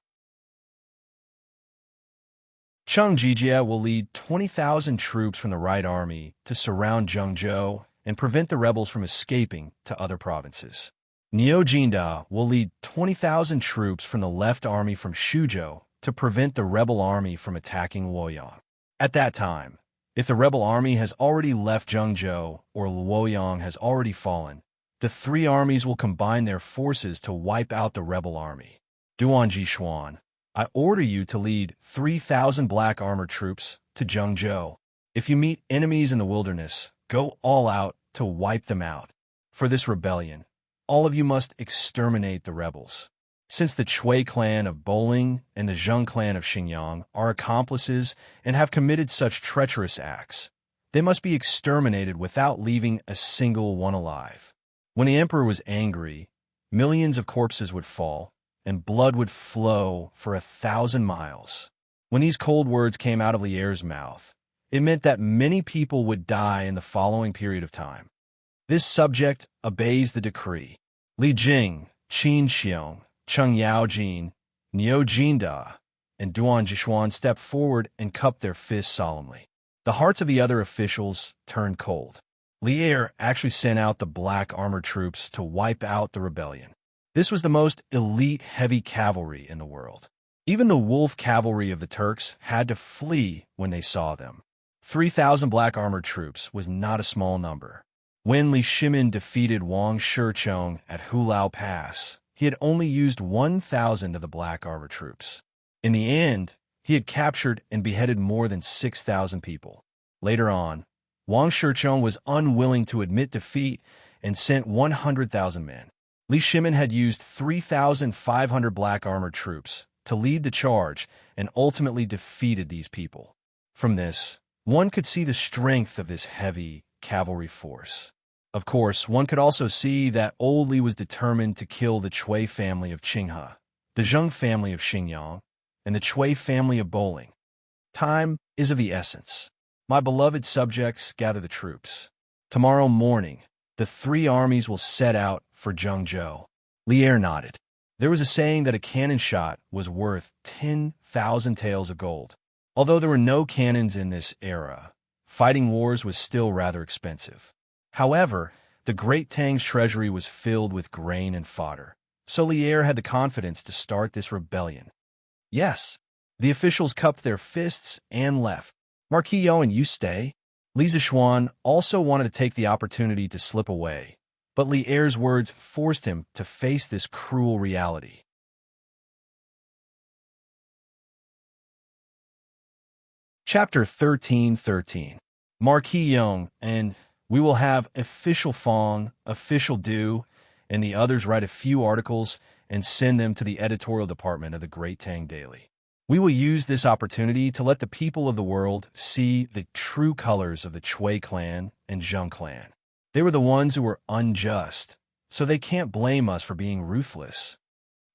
Cheng Jijie will lead 20,000 troops from the right army to surround Zhengzhou and prevent the rebels from escaping to other provinces. Niu Jinda will lead 20,000 troops from the left army from Shuzhou to prevent the rebel army from attacking Luoyang. At that time, if the rebel army has already left Zhengzhou or Luoyang has already fallen, the 3 armies will combine their forces to wipe out the rebel army. Duan Jishuan, I order you to lead 3,000 black armored troops to Zhengzhou. If you meet enemies in the wilderness, go all out to wipe them out. For this rebellion, all of you must exterminate the rebels. Since the Chui clan of Bowling and the Zheng clan of Xinjiang are accomplices and have committed such treacherous acts, they must be exterminated without leaving a single one alive. When the emperor was angry, millions of corpses would fall, and blood would flow for 1,000 miles. When these cold words came out of Li Er's mouth, it meant that many people would die in the following period of time. This subject obeys the decree. Li Jing, Qin Xiong, Cheng Yaojin, Niu Jinda, and Duan Jishuan stepped forward and cupped their fists solemnly. The hearts of the other officials turned cold. Li Er actually sent out the black armored troops to wipe out the rebellion. This was the most elite heavy cavalry in the world. Even the wolf cavalry of the Turks had to flee when they saw them. 3,000 black armored troops was not a small number. When Li Shimin defeated Wang Shichong at Hulao Pass, he had only used 1,000 of the black armored troops. In the end, he had captured and beheaded more than 6,000 people. Later on, Wang Shichong was unwilling to admit defeat and sent 100,000 men. Li Shimin had used 3,500 black armored troops to lead the charge and ultimately defeated these people. From this, one could see the strength of this heavy cavalry force. Of course, one could also see that old Li was determined to kill the Chui family of Qinghe, the Zheng family of Xinjiang, and the Chui family of Bowling. Time is of the essence. My beloved subjects, gather the troops. Tomorrow morning, the three armies will set out for Zhengzhou. Lier nodded. There was a saying that a cannon shot was worth 10,000 taels of gold. Although there were no cannons in this era, fighting wars was still rather expensive. However, the great Tang's treasury was filled with grain and fodder, so Lier had the confidence to start this rebellion. Yes, the officials cupped their fists and left. Marquis Owen, you stay? Li Zishuan also wanted to take the opportunity to slip away, but Lier's words forced him to face this cruel reality. Chapter 13:13. Marquis Young, and we will have official Fong, official Du, and the others write a few articles and send them to the editorial department of the Great Tang Daily. We will use this opportunity to let the people of the world see the true colors of the Chui clan and Zheng clan. They were the ones who were unjust, so they can't blame us for being ruthless.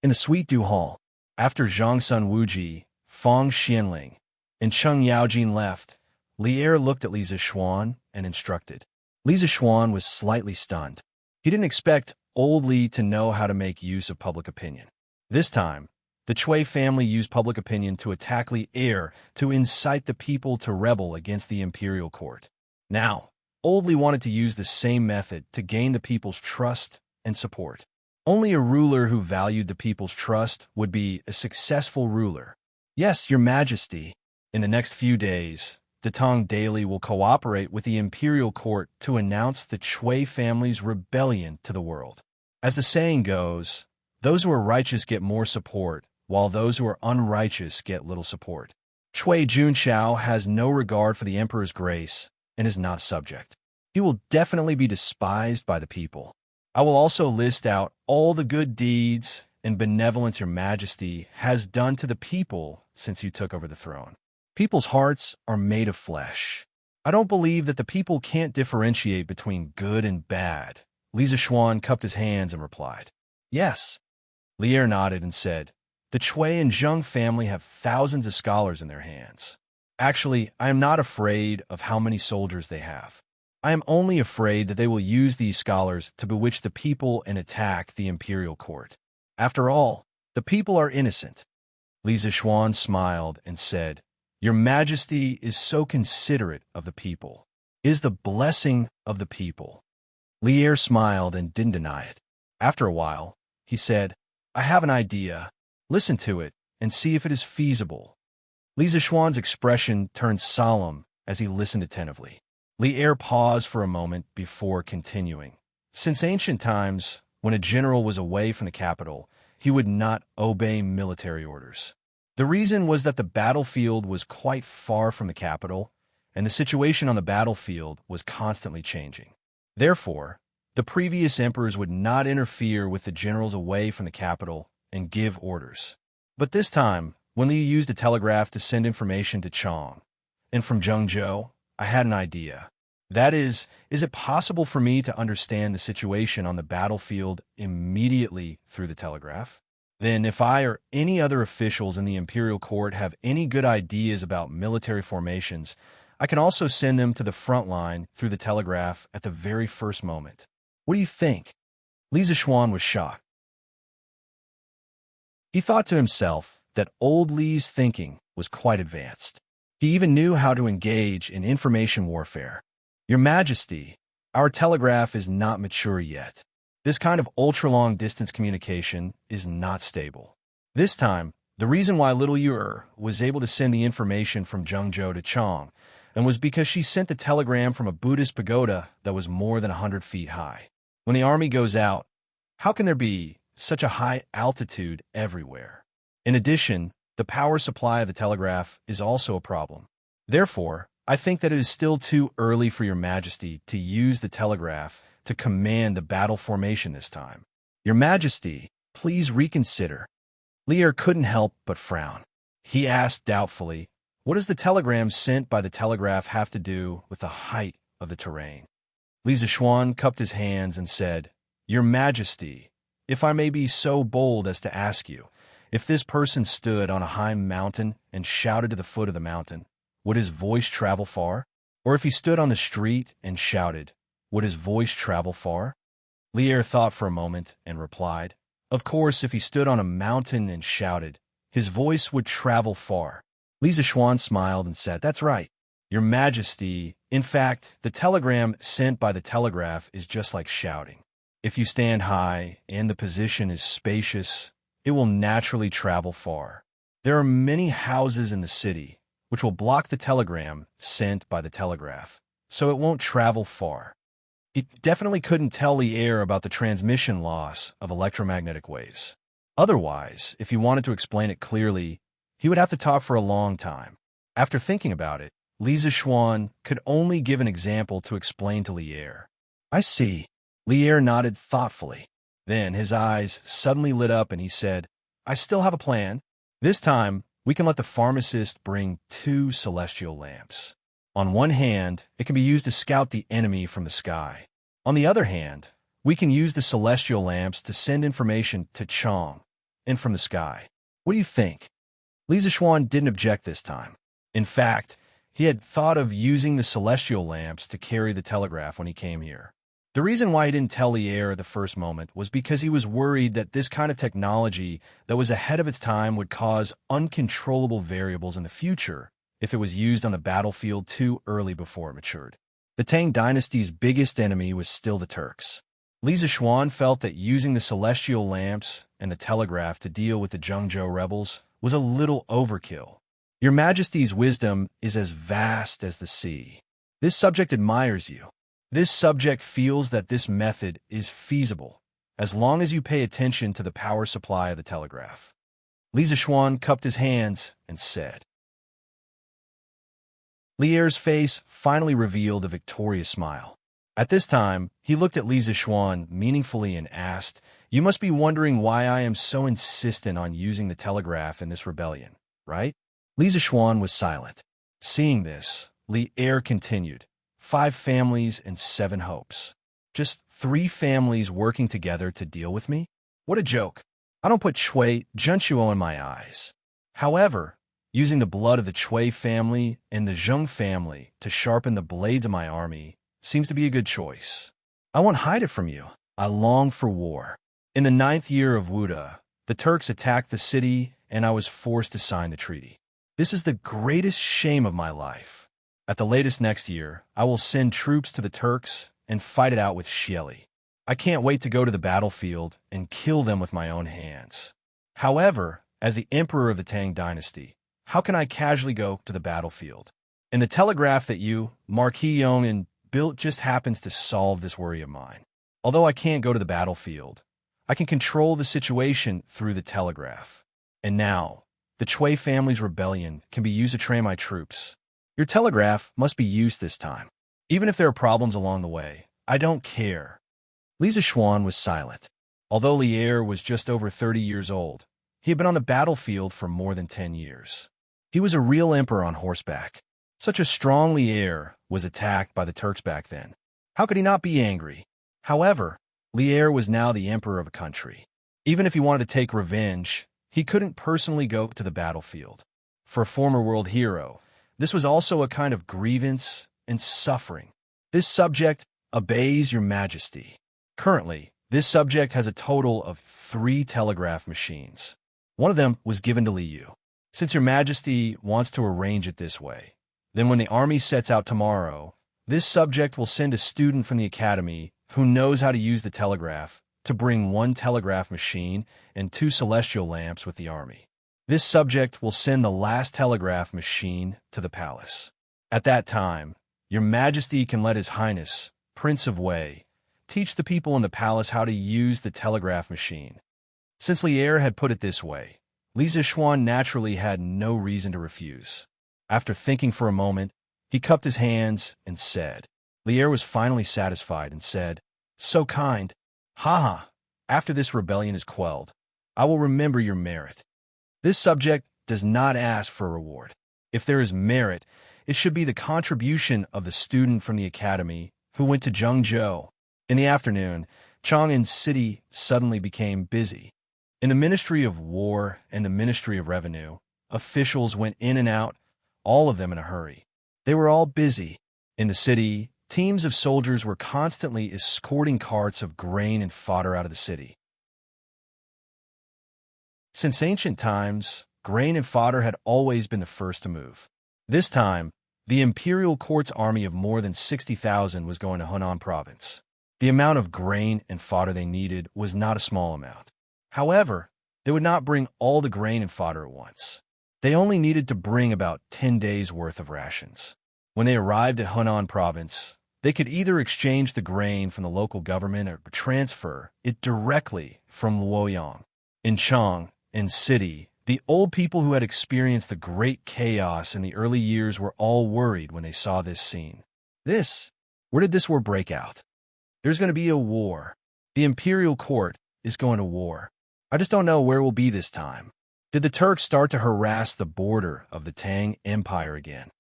In the Sweet Du Hall, after Zhang Sun Wuji, Fong Xianling, and Cheng Yaojin left, Lier looked at Li Zishuan and instructed. Li Zishuan was slightly stunned. He didn't expect old Li to know how to make use of public opinion. This time, the Chui family used public opinion to attack Lier to incite the people to rebel against the imperial court. Now, old Li wanted to use the same method to gain the people's trust and support. Only a ruler who valued the people's trust would be a successful ruler. Yes, Your Majesty. In the next few days, the Tang Daily will cooperate with the imperial court to announce the Chui family's rebellion to the world. As the saying goes, those who are righteous get more support, while those who are unrighteous get little support. Chui Junqiao has no regard for the emperor's grace and is not subject. He will definitely be despised by the people. I will also list out all the good deeds and benevolence Your Majesty has done to the people since you took over the throne. People's hearts are made of flesh. I don't believe that the people can't differentiate between good and bad. Li Zishuan cupped his hands and replied, Yes. Lier nodded and said, The Chui and Zheng family have thousands of scholars in their hands. Actually, I am not afraid of how many soldiers they have. I am only afraid that they will use these scholars to bewitch the people and attack the imperial court. After all, the people are innocent. Li Zishuan smiled and said, Your Majesty is so considerate of the people. It is the blessing of the people. Lier smiled and didn't deny it. After a while, he said, I have an idea. Listen to it and see if it is feasible. Li Zishuan's expression turned solemn as he listened attentively. Lier paused for a moment before continuing. Since ancient times, when a general was away from the capital, he would not obey military orders. The reason was that the battlefield was quite far from the capital, and the situation on the battlefield was constantly changing. Therefore, the previous emperors would not interfere with the generals away from the capital and give orders. But this time, when Li used a telegraph to send information to Chang, and from Zhengzhou, I had an idea. That is it possible for me to understand the situation on the battlefield immediately through the telegraph? Then if I or any other officials in the imperial court have any good ideas about military formations, I can also send them to the front line through the telegraph at the very first moment. What do you think? Li Zishuan was shocked. He thought to himself that old Li's thinking was quite advanced. He even knew how to engage in information warfare. Your Majesty, our telegraph is not mature yet. This kind of ultra-long distance communication is not stable. This time, the reason why little Yer was able to send the information from Zhengzhou to Chang and was because she sent the telegram from a Buddhist pagoda that was more than 100 feet high. When the army goes out, how can there be such a high altitude everywhere? In addition, the power supply of the telegraph is also a problem. Therefore, I think that it is still too early for Your Majesty to use the telegraph to command the battle formation this time. Your Majesty, please reconsider. Lier couldn't help but frown. He asked doubtfully, what does the telegram sent by the telegraph have to do with the height of the terrain? Li Zishuan cupped his hands and said, Your Majesty, if I may be so bold as to ask you, If this person stood on a high mountain and shouted to the foot of the mountain, would his voice travel far? Or if he stood on the street and shouted, would his voice travel far? Lier thought for a moment and replied, of course, if he stood on a mountain and shouted, his voice would travel far. Li Zishuan smiled and said, that's right, Your Majesty. In fact, the telegram sent by the telegraph is just like shouting. If you stand high and the position is spacious, it will naturally travel far. There are many houses in the city which will block the telegram sent by the telegraph, so it won't travel far. He definitely couldn't tell Lier about the transmission loss of electromagnetic waves. Otherwise, if he wanted to explain it clearly, he would have to talk for a long time. After thinking about it, Li Zishuan could only give an example to explain to Lier. I see. Lier nodded thoughtfully. Then his eyes suddenly lit up and he said, I still have a plan. This time, we can let the pharmacist bring 2 celestial lamps. On one hand, it can be used to scout the enemy from the sky. On the other hand, we can use the celestial lamps to send information to Chang and from the sky. What do you think? Li Zishuan didn't object this time. In fact, he had thought of using the celestial lamps to carry the telegraph when he came here. The reason why he didn't tell Lier at the first moment was because he was worried that this kind of technology that was ahead of its time would cause uncontrollable variables in the future if it was used on the battlefield too early before it matured. The Tang Dynasty's biggest enemy was still the Turks. Li Zishuan felt that using the celestial lamps and the telegraph to deal with the Zhengzhou rebels was a little overkill. Your Majesty's wisdom is as vast as the sea. This subject admires you. This subject feels that this method is feasible, as long as you pay attention to the power supply of the telegraph. Li Zishuan cupped his hands and said. Lier's face finally revealed a victorious smile. At this time, he looked at Li Zishuan meaningfully and asked, You must be wondering why I am so insistent on using the telegraph in this rebellion, right? Li Zishuan was silent. Seeing this, Lier continued. 5 families and 7 hopes. Just 3 families working together to deal with me? What a joke. I don't put Chui Zhenshuo in my eyes. However, using the blood of the Chui family and the Zheng family to sharpen the blades of my army seems to be a good choice. I won't hide it from you. I long for war. In the 9th year of Wuda, the Turks attacked the city and I was forced to sign the treaty. This is the greatest shame of my life. At the latest next year, I will send troops to the Turks and fight it out with Xieli. I can't wait to go to the battlefield and kill them with my own hands. However, as the emperor of the Tang Dynasty, how can I casually go to the battlefield? And the telegraph that you, Marquis Yong'an, built just happens to solve this worry of mine. Although I can't go to the battlefield, I can control the situation through the telegraph. And now, the Chui family's rebellion can be used to train my troops. Your telegraph must be used this time. Even if there are problems along the way, I don't care. Li Zishuan was silent. Although Lier was just over 30 years old, he had been on the battlefield for more than 10 years. He was a real emperor on horseback. Such a strong Lier was attacked by the Turks back then. How could he not be angry? However, Lier was now the emperor of a country. Even if he wanted to take revenge, he couldn't personally go to the battlefield. For a former world hero, this was also a kind of grievance and suffering. This subject obeys your majesty. Currently, this subject has a total of 3 telegraph machines. One of them was given to Liu. Since your majesty wants to arrange it this way, then when the army sets out tomorrow, this subject will send a student from the academy who knows how to use the telegraph to bring 1 telegraph machine and 2 celestial lamps with the army. This subject will send the last telegraph machine to the palace. At that time, your majesty can let his highness, Prince of Wei, teach the people in the palace how to use the telegraph machine. Since Lier had put it this way, Li Zishuan naturally had no reason to refuse. After thinking for a moment, he cupped his hands and said, Lier was finally satisfied and said, So kind. Haha, after this rebellion is quelled, I will remember your merit. This subject does not ask for a reward. If there is merit, it should be the contribution of the student from the academy who went to Zhengzhou. In the afternoon, Chang'an's city suddenly became busy. In the Ministry of War and the Ministry of Revenue, officials went in and out, all of them in a hurry. They were all busy. In the city, teams of soldiers were constantly escorting carts of grain and fodder out of the city. Since ancient times, grain and fodder had always been the first to move. This time, the imperial court's army of more than 60,000 was going to Hunan province. The amount of grain and fodder they needed was not a small amount. However, they would not bring all the grain and fodder at once. They only needed to bring about 10 days' worth of rations. When they arrived at Hunan province, they could either exchange the grain from the local government or transfer it directly from Luoyang. In Chang and city, the old people who had experienced the great chaos in the early years were all worried when they saw this scene. Where did this war break out? There's going to be a war. The imperial court is going to war. I just don't know where we'll be this time. Did the Turks start to harass the border of the Tang Empire again?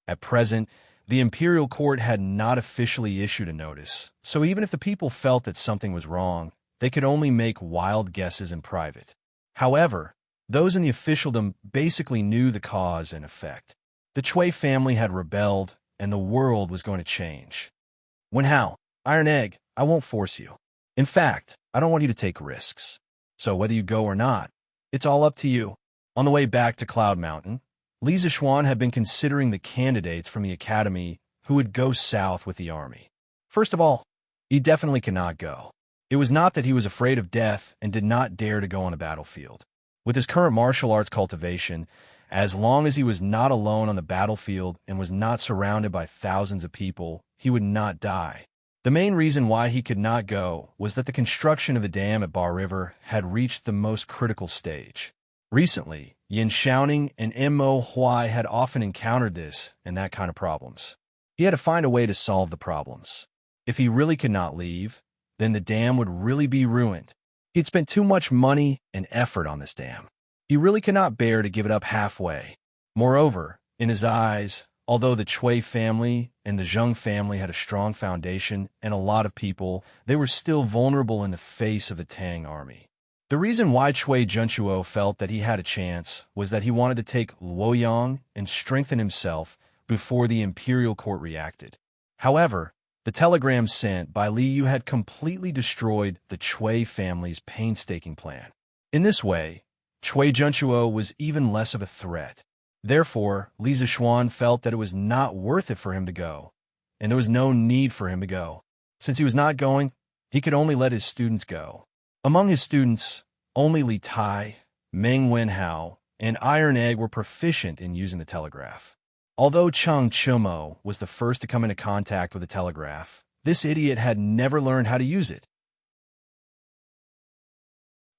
At present, the imperial court had not officially issued a notice, so even if the people felt that something was wrong, they could only make wild guesses in private. However, those in the officialdom basically knew the cause and effect. The Chui family had rebelled, and the world was going to change. Wenhao, Iron Egg, I won't force you. In fact, I don't want you to take risks. So whether you go or not, it's all up to you. On the way back to Cloud Mountain, Li Zixuan had been considering the candidates from the academy who would go south with the army. First of all, he definitely cannot go. It was not that he was afraid of death and did not dare to go on a battlefield. With his current martial arts cultivation, as long as he was not alone on the battlefield and was not surrounded by thousands of people, he would not die. The main reason why he could not go was that the construction of the dam at Bar River had reached the most critical stage. Recently, Yin Shaoning and Mo Huai had often encountered this and that kind of problems. He had to find a way to solve the problems. If he really could not leave, then the dam would really be ruined. He'd spent too much money and effort on this dam. He really could not bear to give it up halfway. Moreover, in his eyes, although the Chui family and the Zheng family had a strong foundation and a lot of people, they were still vulnerable in the face of the Tang army. The reason why Chui Junchuo felt that he had a chance was that he wanted to take Luoyang and strengthen himself before the imperial court reacted. However, the telegram sent by Li Yu had completely destroyed the Chui family's painstaking plan. In this way, Chui Junchuo was even less of a threat. Therefore, Li Zixuan felt that it was not worth it for him to go, and there was no need for him to go. Since he was not going, he could only let his students go. Among his students, only Li Tai, Meng Wenhao, and Iron Egg were proficient in using the telegraph. Although Cheng Chumo was the first to come into contact with the telegraph, this idiot had never learned how to use it.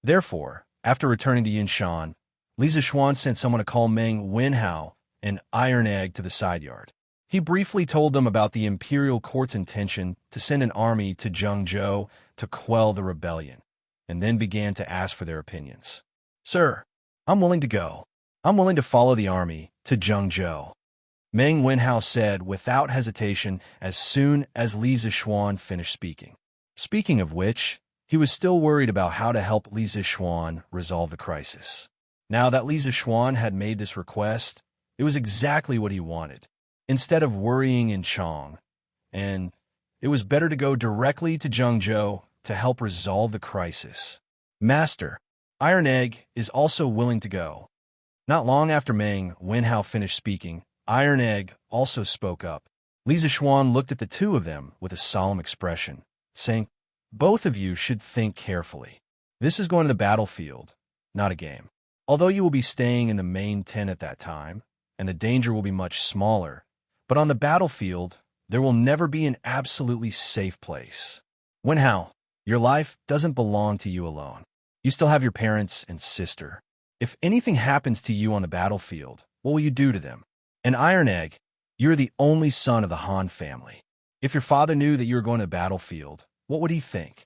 Therefore, after returning to Yinshan, Li Zixuan sent someone to call Meng Wenhao and Iron Egg to the side yard. He briefly told them about the imperial court's intention to send an army to Zhengzhou to quell the rebellion, and then began to ask for their opinions. Sir, I'm willing to go. I'm willing to follow the army to Zhengzhou. Meng Wenhao said without hesitation as soon as Li Zixuan finished speaking. Speaking of which, he was still worried about how to help Li Zixuan resolve the crisis. Now that Li Zixuan had made this request, it was exactly what he wanted. Instead of worrying in Chang, and it was better to go directly to Zhengzhou to help resolve the crisis. Master, Iron Egg is also willing to go. Not long after Meng Wenhao finished speaking, Iron Egg also spoke up. Li Zixuan looked at the two of them with a solemn expression, saying, "Both of you should think carefully. This is going to the battlefield, not a game. Although you will be staying in the main tent at that time, and the danger will be much smaller, but on the battlefield, there will never be an absolutely safe place. Wenhao, your life doesn't belong to you alone. You still have your parents and sister. If anything happens to you on the battlefield, what will you do to them? And Iron Egg, you're the only son of the Han family. If your father knew that you were going to the battlefield, what would he think?"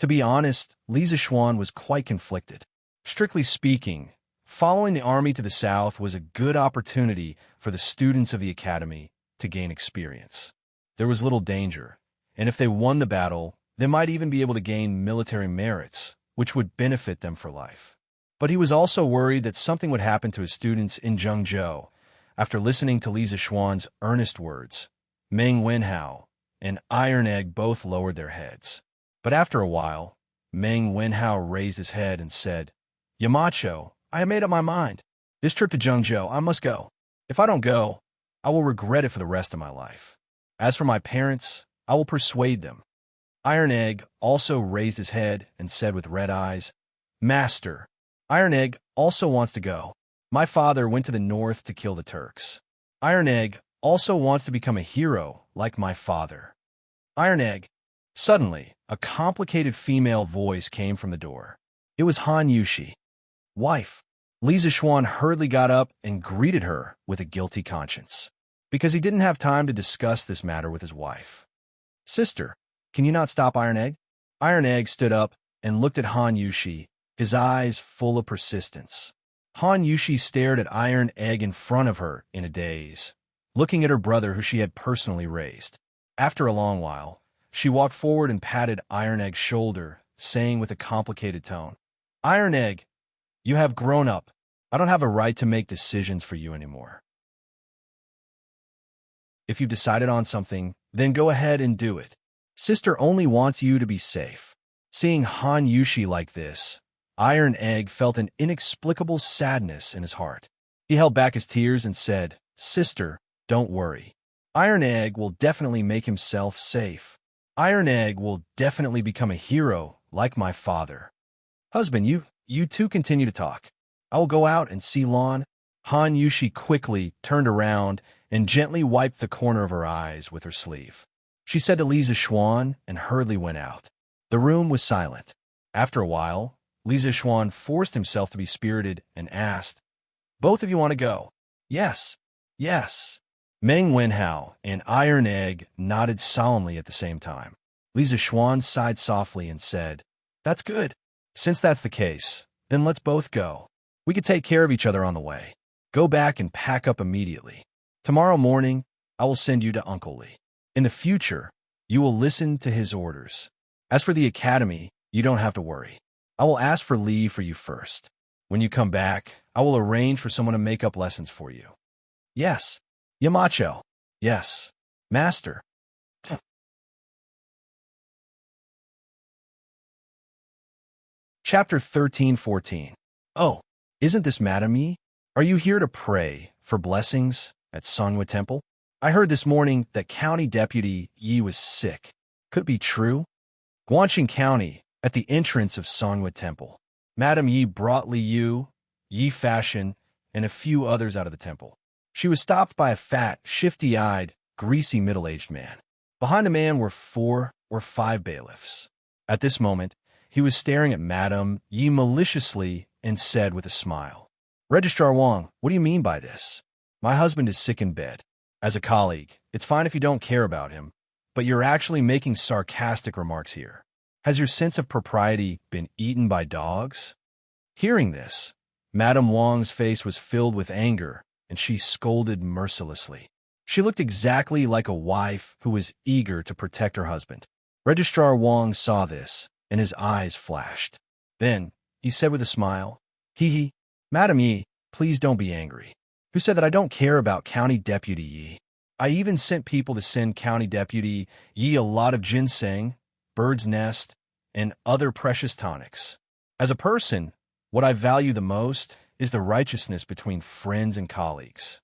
To be honest, Li Zixuan was quite conflicted. Strictly speaking, following the army to the south was a good opportunity for the students of the academy to gain experience. There was little danger, and if they won the battle, they might even be able to gain military merits, which would benefit them for life. But he was also worried that something would happen to his students in Zhengzhou. After listening to Li Zishuan's earnest words, Meng Wenhao and Iron Egg both lowered their heads. But after a while, Meng Wenhao raised his head and said, Yamacho, I have made up my mind. This trip to Zhengzhou, I must go. If I don't go, I will regret it for the rest of my life. As for my parents, I will persuade them. Iron Egg also raised his head and said with red eyes, Master, Iron Egg also wants to go. My father went to the north to kill the Turks. Iron Egg also wants to become a hero like my father. Iron Egg. Suddenly, a complicated female voice came from the door. It was Han Yushi. Wife. Li Zishuan hurriedly got up and greeted her with a guilty conscience, because he didn't have time to discuss this matter with his wife. Sister, can you not stop Iron Egg? Iron Egg stood up and looked at Han Yushi, his eyes full of persistence. Han Yushi stared at Iron Egg in front of her in a daze, looking at her brother who she had personally raised. After a long while, she walked forward and patted Iron Egg's shoulder, saying with a complicated tone, Iron Egg, you have grown up. I don't have a right to make decisions for you anymore. If you've decided on something, then go ahead and do it. Sister only wants you to be safe. Seeing Han Yushi like this, Iron Egg felt an inexplicable sadness in his heart. He held back his tears and said, Sister, don't worry. Iron Egg will definitely make himself safe. Iron Egg will definitely become a hero like my father. Husband, you two continue to talk. I will go out and see Lon. Han Yushi quickly turned around and gently wiped the corner of her eyes with her sleeve. She said to Li Zishuan and hurriedly went out. The room was silent. After a while, Li Zishuan forced himself to be spirited and asked, Both of you want to go? Yes. Yes. Meng Wenhao and Iron Egg nodded solemnly at the same time. Li Zishuan sighed softly and said, That's good. Since that's the case, then let's both go. We could take care of each other on the way. Go back and pack up immediately. Tomorrow morning, I will send you to Uncle Li. In the future, you will listen to his orders. As for the academy, you don't have to worry. I will ask for leave for you first. When you come back, I will arrange for someone to make up lessons for you. Yes. Yamacho. Yes. Master. Chapter 13-14. Oh, isn't this Madame Yi? Are you here to pray for blessings at Songhua Temple? I heard this morning that County Deputy Yi was sick. Could it be true? Guangxing County, at the entrance of Songhua Temple. Madame Yi brought Li Yu, Yi Fashion, and a few others out of the temple. She was stopped by a fat, shifty-eyed, greasy middle-aged man. Behind the man were 4 or 5 bailiffs. At this moment, he was staring at Madame Yi maliciously and said with a smile, Registrar Wang, what do you mean by this? My husband is sick in bed. As a colleague, it's fine if you don't care about him, but you're actually making sarcastic remarks here. Has your sense of propriety been eaten by dogs? Hearing this, Madame Wang's face was filled with anger, and she scolded mercilessly. She looked exactly like a wife who was eager to protect her husband. Registrar Wang saw this, and his eyes flashed. Then, he said with a smile, Hee, Madame Yi, please don't be angry. Who said that I don't care about County Deputy Yi? I even sent people to send County Deputy Yi a lot of ginseng, bird's nest, and other precious tonics. As a person, what I value the most is the righteousness between friends and colleagues.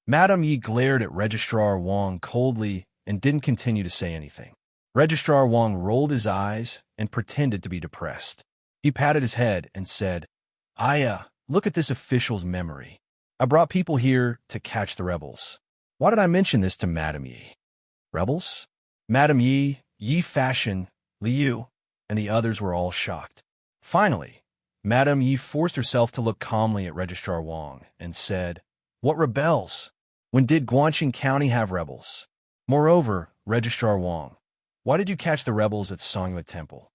Madame Yi glared at Registrar Wang coldly and didn't continue to say anything. Registrar Wang rolled his eyes and pretended to be depressed. He patted his head and said, Look at this official's memory. I brought people here to catch the rebels. Why did I mention this to Madame Yi? Rebels? Madame Yi, Yi Fashion, Li Yu, and the others were all shocked. Finally, Madame Yi forced herself to look calmly at Registrar Wang and said, What rebels? When did Guangxing County have rebels? Moreover, Registrar Wang, why did you catch the rebels at Songhua Temple?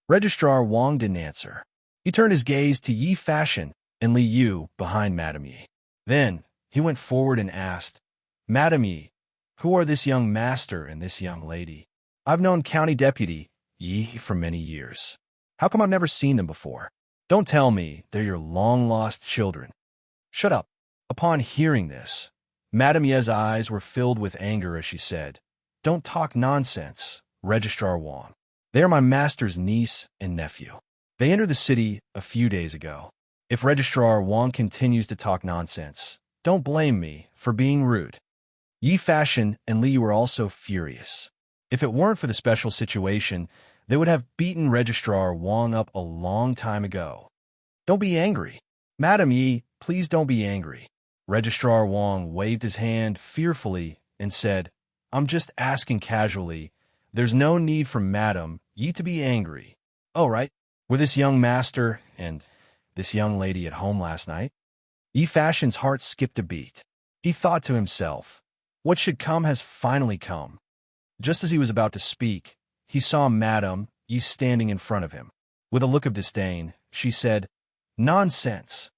Registrar Wang didn't answer. He turned his gaze to Yi Fashion and Li Yu behind Madame Yi. Then, he went forward and asked, Madame Yi, who are this young master and this young lady? I've known County Deputy Yi for many years. How come I've never seen them before? Don't tell me they're your long-lost children. Shut up. Upon hearing this, Madame Ye's eyes were filled with anger as she said, Don't talk nonsense, Registrar Wang. They are my master's niece and nephew. They entered the city a few days ago. If Registrar Wang continues to talk nonsense, don't blame me for being rude. Yi Fashion and Li Yu were also furious. If it weren't for the special situation, they would have beaten Registrar Wang up a long time ago. Don't be angry. Madam Yi, please don't be angry. Registrar Wang waved his hand fearfully and said, I'm just asking casually. There's no need for Madam Yi to be angry. Oh, right. Were this young master and this young lady at home last night? Yi Fashion's heart skipped a beat. He thought to himself, what should come has finally come. Just as he was about to speak, he saw Madame Yi standing in front of him. With a look of disdain, she said, Nonsense.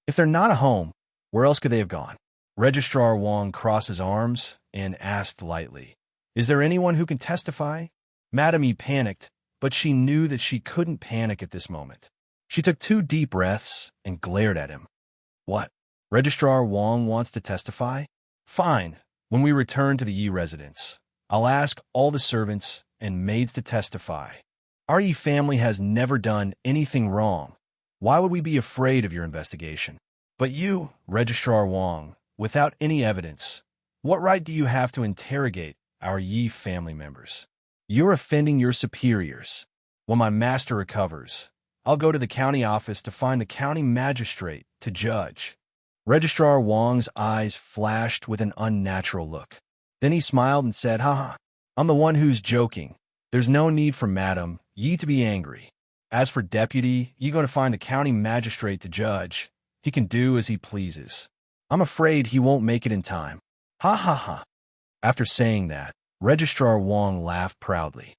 If they're not at home, where else could they have gone? Registrar Wang crossed his arms and asked lightly, Is there anyone who can testify? Madame Yi panicked, but she knew that she couldn't panic at this moment. She took 2 deep breaths and glared at him. What? Registrar Wang wants to testify? Fine. When we return to the Yi residence, I'll ask all the servants and maids to testify. Our Yi family has never done anything wrong. Why would we be afraid of your investigation? But you, Registrar Wang, without any evidence, what right do you have to interrogate our Yi family members? You're offending your superiors. When my master recovers, I'll go to the county office to find the county magistrate to judge. Registrar Wang's eyes flashed with an unnatural look. Then he smiled and said, Haha, I'm the one who's joking. There's no need for Madam Yi to be angry. As for Deputy, you're going to find the county magistrate to judge. He can do as he pleases. I'm afraid he won't make it in time. Ha ha ha. After saying that, Registrar Wang laughed proudly.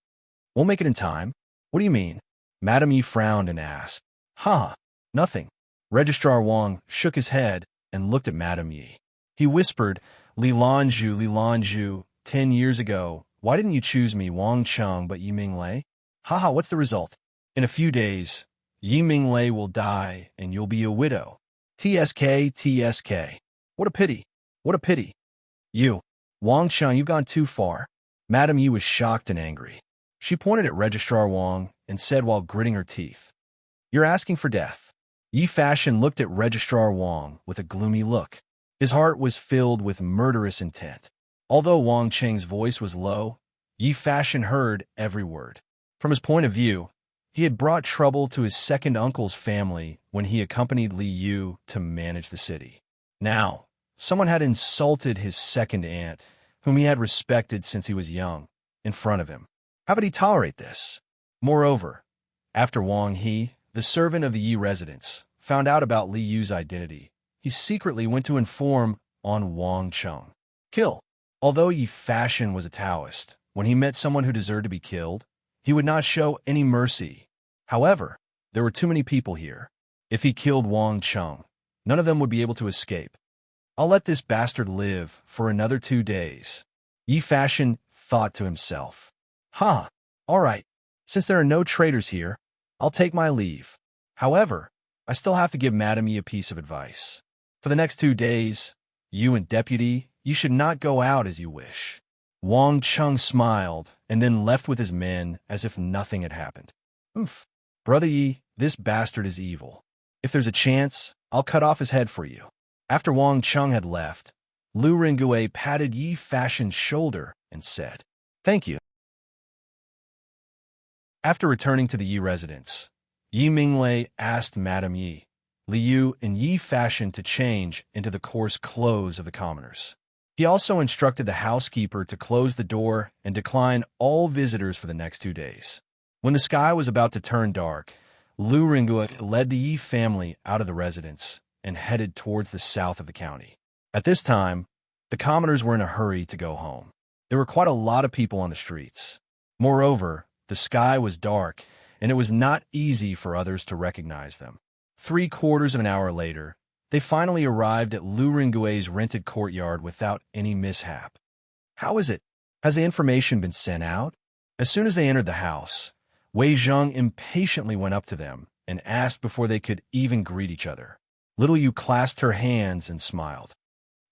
Won't make it in time? What do you mean? Madame Yi frowned and asked. Ha, nothing. Registrar Wang shook his head and looked at Madame Yi. He whispered, Li Lanju, 10 years ago, why didn't you choose me, Wang Cheng, but Yi Minglei? Haha, what's the result? In a few days, Yi Minglei will die and you'll be a widow. TSK. What a pity. What a pity. You, Wang Cheng, you've gone too far. Madame Yi was shocked and angry. She pointed at Registrar Wang and said while gritting her teeth, You're asking for death. Yi Fashion looked at Registrar Wang with a gloomy look. His heart was filled with murderous intent. Although Wang Cheng's voice was low, Yi Fashion heard every word. From his point of view, he had brought trouble to his second uncle's family when he accompanied Li Yu to manage the city. Now, someone had insulted his second aunt, whom he had respected since he was young, in front of him. How could he tolerate this? Moreover, after Wang He, the servant of the Yi residence, found out about Li Yu's identity, he secretly went to inform on Wang Cheng. Kill. Although Yi Fashion was a Taoist, when he met someone who deserved to be killed, he would not show any mercy. However, there were too many people here. If he killed Wang Cheng, none of them would be able to escape. I'll let this bastard live for another 2 days. Yi Fashion thought to himself. All right. Since there are no traitors here, I'll take my leave. However, I still have to give Madame Yi a piece of advice. For the next 2 days, you and Deputy, you should not go out as you wish. Wang Cheng smiled and then left with his men as if nothing had happened. Brother Yi, this bastard is evil. If there's a chance, I'll cut off his head for you. After Wang Cheng had left, Lu Ringue patted Yi Fashion's shoulder and said, Thank you. After returning to the Yi residence, Yi Minglei asked Madame Yi, Li Yu, and Yi Fashion to change into the coarse clothes of the commoners. He also instructed the housekeeper to close the door and decline all visitors for the next 2 days. When the sky was about to turn dark, Lu Ringue led the Yi family out of the residence and headed towards the south of the county. At this time, the commoners were in a hurry to go home. There were quite a lot of people on the streets. Moreover, the sky was dark, and it was not easy for others to recognize them. 3/4 of an hour later, they finally arrived at Lu Ringue's rented courtyard without any mishap. How is it? Has the information been sent out? As soon as they entered the house, Wei Zheng impatiently went up to them and asked before they could even greet each other. Little Yu clasped her hands and smiled.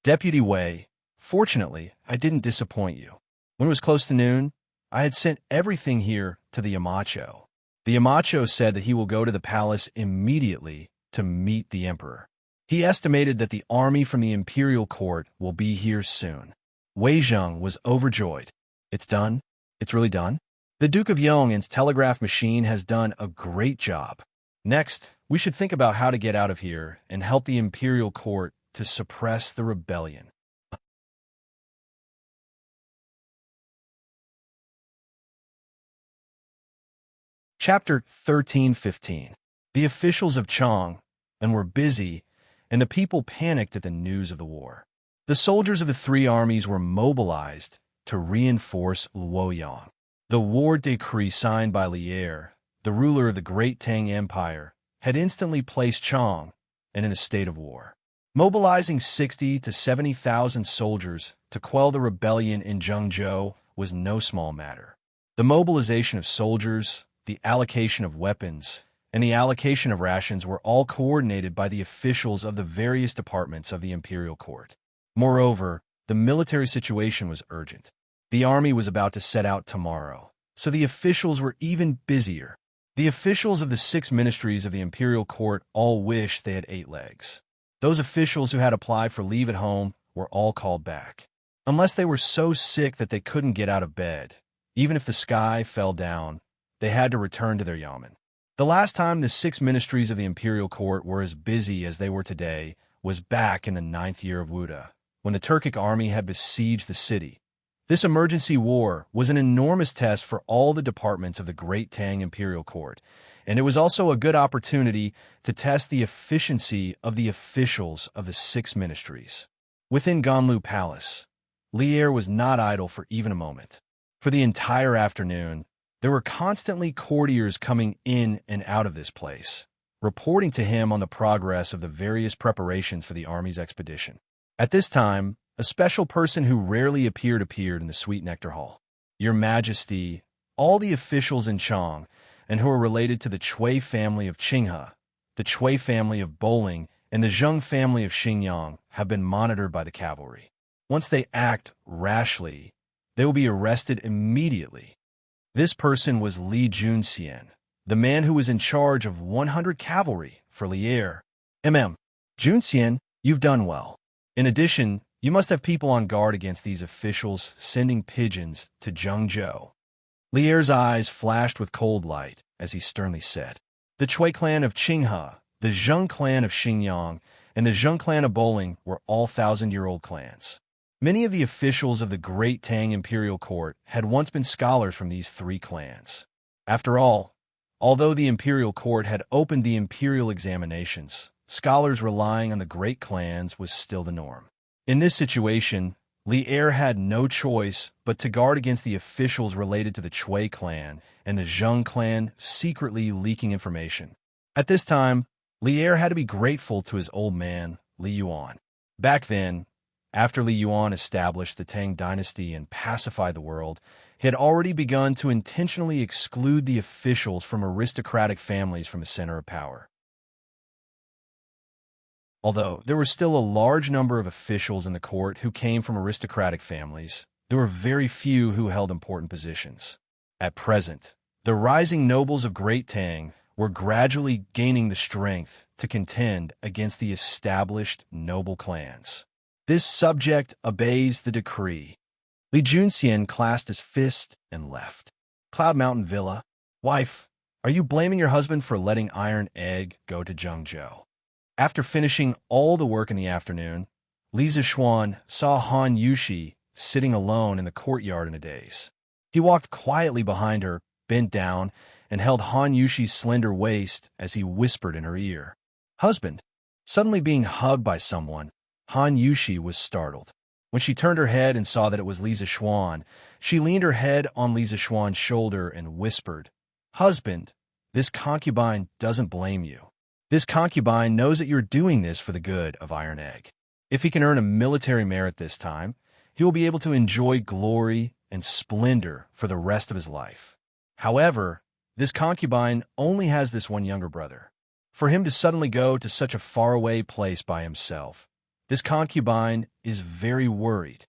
Deputy Wei, fortunately, I didn't disappoint you. When it was close to noon, I had sent everything here to the Yamacho. The Yamacho said that he will go to the palace immediately to meet the emperor. He estimated that the army from the imperial court will be here soon. Wei Zheng was overjoyed. It's done? It's really done? The Duke of Yong'an's telegraph machine has done a great job. Next, we should think about how to get out of here and help the imperial court to suppress the rebellion. Chapter 13:15. The officials of Chang and were busy, and the people panicked at the news of the war. The soldiers of the three armies were mobilized to reinforce Luoyang. The war decree signed by Lier, the ruler of the great Tang Empire, had instantly placed Chang in a state of war. Mobilizing 60 to 70,000 soldiers to quell the rebellion in Zhengzhou was no small matter. The mobilization of soldiers, the allocation of weapons, and the allocation of rations were all coordinated by the officials of the various departments of the imperial court. Moreover, the military situation was urgent. The army was about to set out tomorrow, so the officials were even busier. The officials of the 6 ministries of the imperial court all wished they had 8 legs. Those officials who had applied for leave at home were all called back. Unless they were so sick that they couldn't get out of bed, even if the sky fell down, they had to return to their yamen. The last time the 6 ministries of the imperial court were as busy as they were today was back in the 9th year of Wuda, when the Turkic army had besieged the city. This emergency war was an enormous test for all the departments of the Great Tang Imperial Court, and it was also a good opportunity to test the efficiency of the officials of the 6 ministries. Within Ganlu Palace, Lier was not idle for even a moment. For the entire afternoon, there were constantly courtiers coming in and out of this place, reporting to him on the progress of the various preparations for the army's expedition. At this time, a special person who rarely appeared in the Sweet Nectar Hall. Your Majesty, all the officials in Chang, and who are related to the Chui family of Qinghe, the Chui family of Bowling, and the Zheng family of Xingyang, have been monitored by the cavalry. Once they act rashly, they will be arrested immediately. This person was Li Junxian, the man who was in charge of 100 cavalry for Lier. Junxian, you've done well. In addition, you must have people on guard against these officials sending pigeons to Zhengzhou. Lier's eyes flashed with cold light as he sternly said, the Chui clan of Qinghe, the Zheng clan of Xingyang, and the Zheng clan of Bowling were all 1,000-year-old clans. Many of the officials of the Great Tang Imperial Court had once been scholars from these 3 clans. After all, although the Imperial Court had opened the imperial examinations, scholars relying on the great clans was still the norm. In this situation, Lier had no choice but to guard against the officials related to the Chui clan and the Zheng clan secretly leaking information. At this time, Lier had to be grateful to his old man, Li Yuan. Back then, after Li Yuan established the Tang Dynasty and pacified the world, he had already begun to intentionally exclude the officials from aristocratic families from the center of power. Although there were still a large number of officials in the court who came from aristocratic families, there were very few who held important positions. At present, the rising nobles of Great Tang were gradually gaining the strength to contend against the established noble clans. This subject obeys the decree. Li Junxian clasped his fist and left. Cloud Mountain Villa. Wife, are you blaming your husband for letting Iron Egg go to Zhengzhou? After finishing all the work in the afternoon, Li Zishuan saw Han Yushi sitting alone in the courtyard in a daze. He walked quietly behind her, bent down, and held Han Yushi's slender waist as he whispered in her ear. Husband. Suddenly being hugged by someone, Han Yushi was startled. When she turned her head and saw that it was Li Zishuan, she leaned her head on Li Zishuan's shoulder and whispered, Husband, this concubine doesn't blame you. This concubine knows that you're doing this for the good of Iron Egg. If he can earn a military merit this time, he will be able to enjoy glory and splendor for the rest of his life. However, this concubine only has this one younger brother. For him to suddenly go to such a faraway place by himself, this concubine is very worried.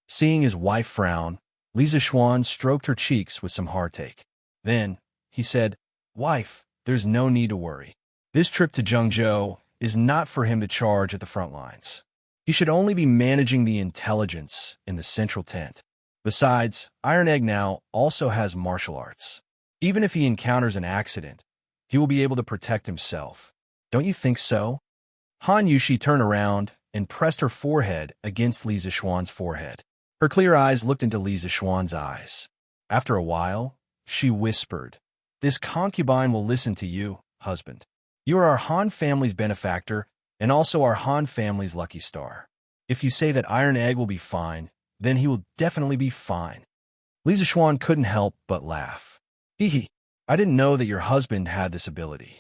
Seeing his wife frown, Li Zishuan stroked her cheeks with some heartache. Then, he said, "Wife, there's no need to worry. This trip to Zhengzhou is not for him to charge at the front lines. He should only be managing the intelligence in the central tent. Besides, Iron Egg now also has martial arts. Even if he encounters an accident, he will be able to protect himself. Don't you think so?" Han Yushi turned around and pressed her forehead against Li Zishuan's forehead. Her clear eyes looked into Li Zishuan's eyes. After a while, she whispered, "This concubine will listen to you, husband. You are our Han family's benefactor and also our Han family's lucky star. If you say that Iron Egg will be fine, then he will definitely be fine." Li Zishuan couldn't help but laugh. "Hee hee, I didn't know that your husband had this ability."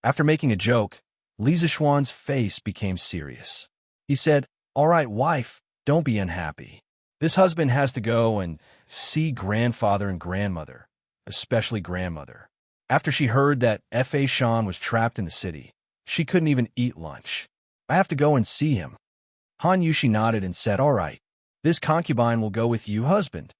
After making a joke, Li Zishuan's face became serious. He said, "All right, wife, don't be unhappy. This husband has to go and see grandfather and grandmother, especially grandmother. After she heard that Fa Shan was trapped in the city, she couldn't even eat lunch. I have to go and see him." Han Yushi nodded and said, "All right, this concubine will go with you, husband."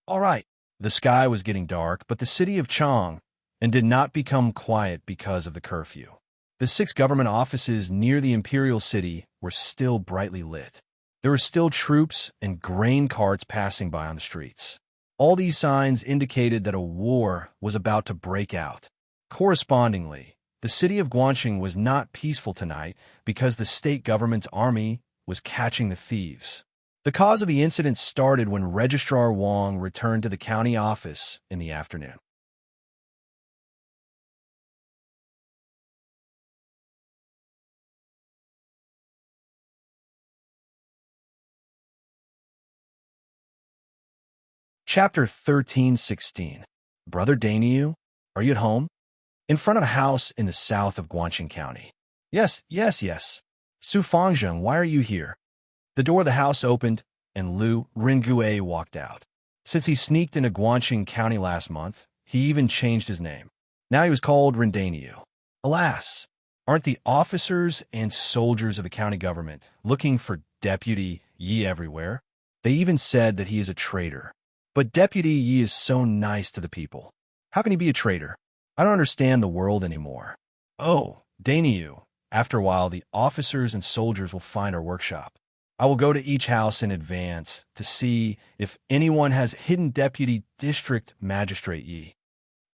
"All right." The sky was getting dark, but the city of Chang and did not become quiet because of the curfew. The 6 government offices near the imperial city were still brightly lit. There were still troops and grain carts passing by on the streets. All these signs indicated that a war was about to break out. Correspondingly, the city of Guangxing was not peaceful tonight because the state government's army was catching the thieves. The cause of the incident started when Registrar Wang returned to the county office in the afternoon. Chapter 13:16. Brother Daniel, are you at home? In front of a house in the south of Guangxing County. Yes. Su Fangzheng, why are you here? The door of the house opened, and Lu Rengue walked out. Since he sneaked into Guangxing County last month, he even changed his name. Now he was called Rendanyu. Alas, aren't the officers and soldiers of the county government looking for Deputy Yi everywhere? They even said that he is a traitor. But Deputy Yi is so nice to the people. How can he be a traitor? I don't understand the world anymore. Oh, Daniel, after a while the officers and soldiers will find our workshop. I will go to each house in advance to see if anyone has hidden Deputy District Magistrate Yi.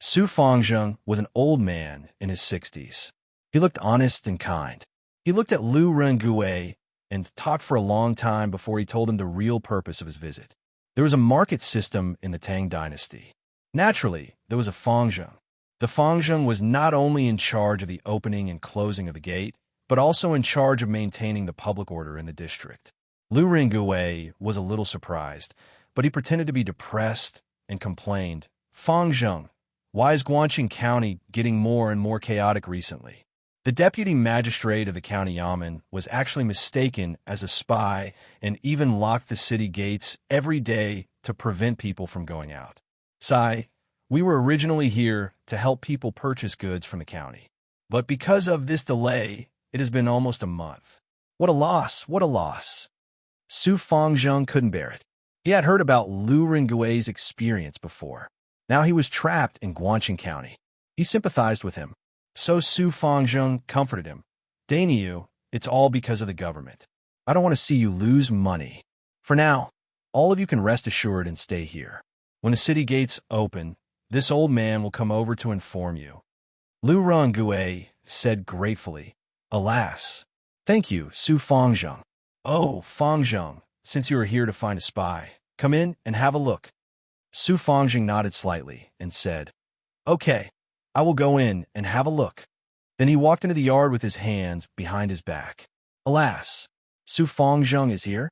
Su Fangzheng was an old man in his 60s. He looked honest and kind. He looked at Lu Rengue and talked for a long time before he told him the real purpose of his visit. There was a market system in the Tang Dynasty. Naturally, there was a Fangzheng. The Fangzheng was not only in charge of the opening and closing of the gate, but also in charge of maintaining the public order in the district. Lu Rengue was a little surprised, but he pretended to be depressed and complained, "Fangzheng, why is Guangxing County getting more and more chaotic recently?" The deputy magistrate of the county yamen was actually mistaken as a spy and even locked the city gates every day to prevent people from going out. "Sai, we were originally here to help people purchase goods from the county. But because of this delay, it has been almost a month. What a loss, what a loss." Su Fangzheng couldn't bear it. He had heard about Lu Rengue's experience before. Now he was trapped in Guangxing County. He sympathized with him. So Su Fangzheng comforted him. "Daniel, it's all because of the government. I don't want to see you lose money. For now, all of you can rest assured and stay here. When the city gates open, this old man will come over to inform you." Lu Rengue said gratefully, "Alas, thank you, Su Fangzheng." "Oh, Fangzheng, since you are here to find a spy, come in and have a look." Su Fangzheng nodded slightly and said, "Okay, I will go in and have a look." Then he walked into the yard with his hands behind his back. Alas, Su Fangzheng is here?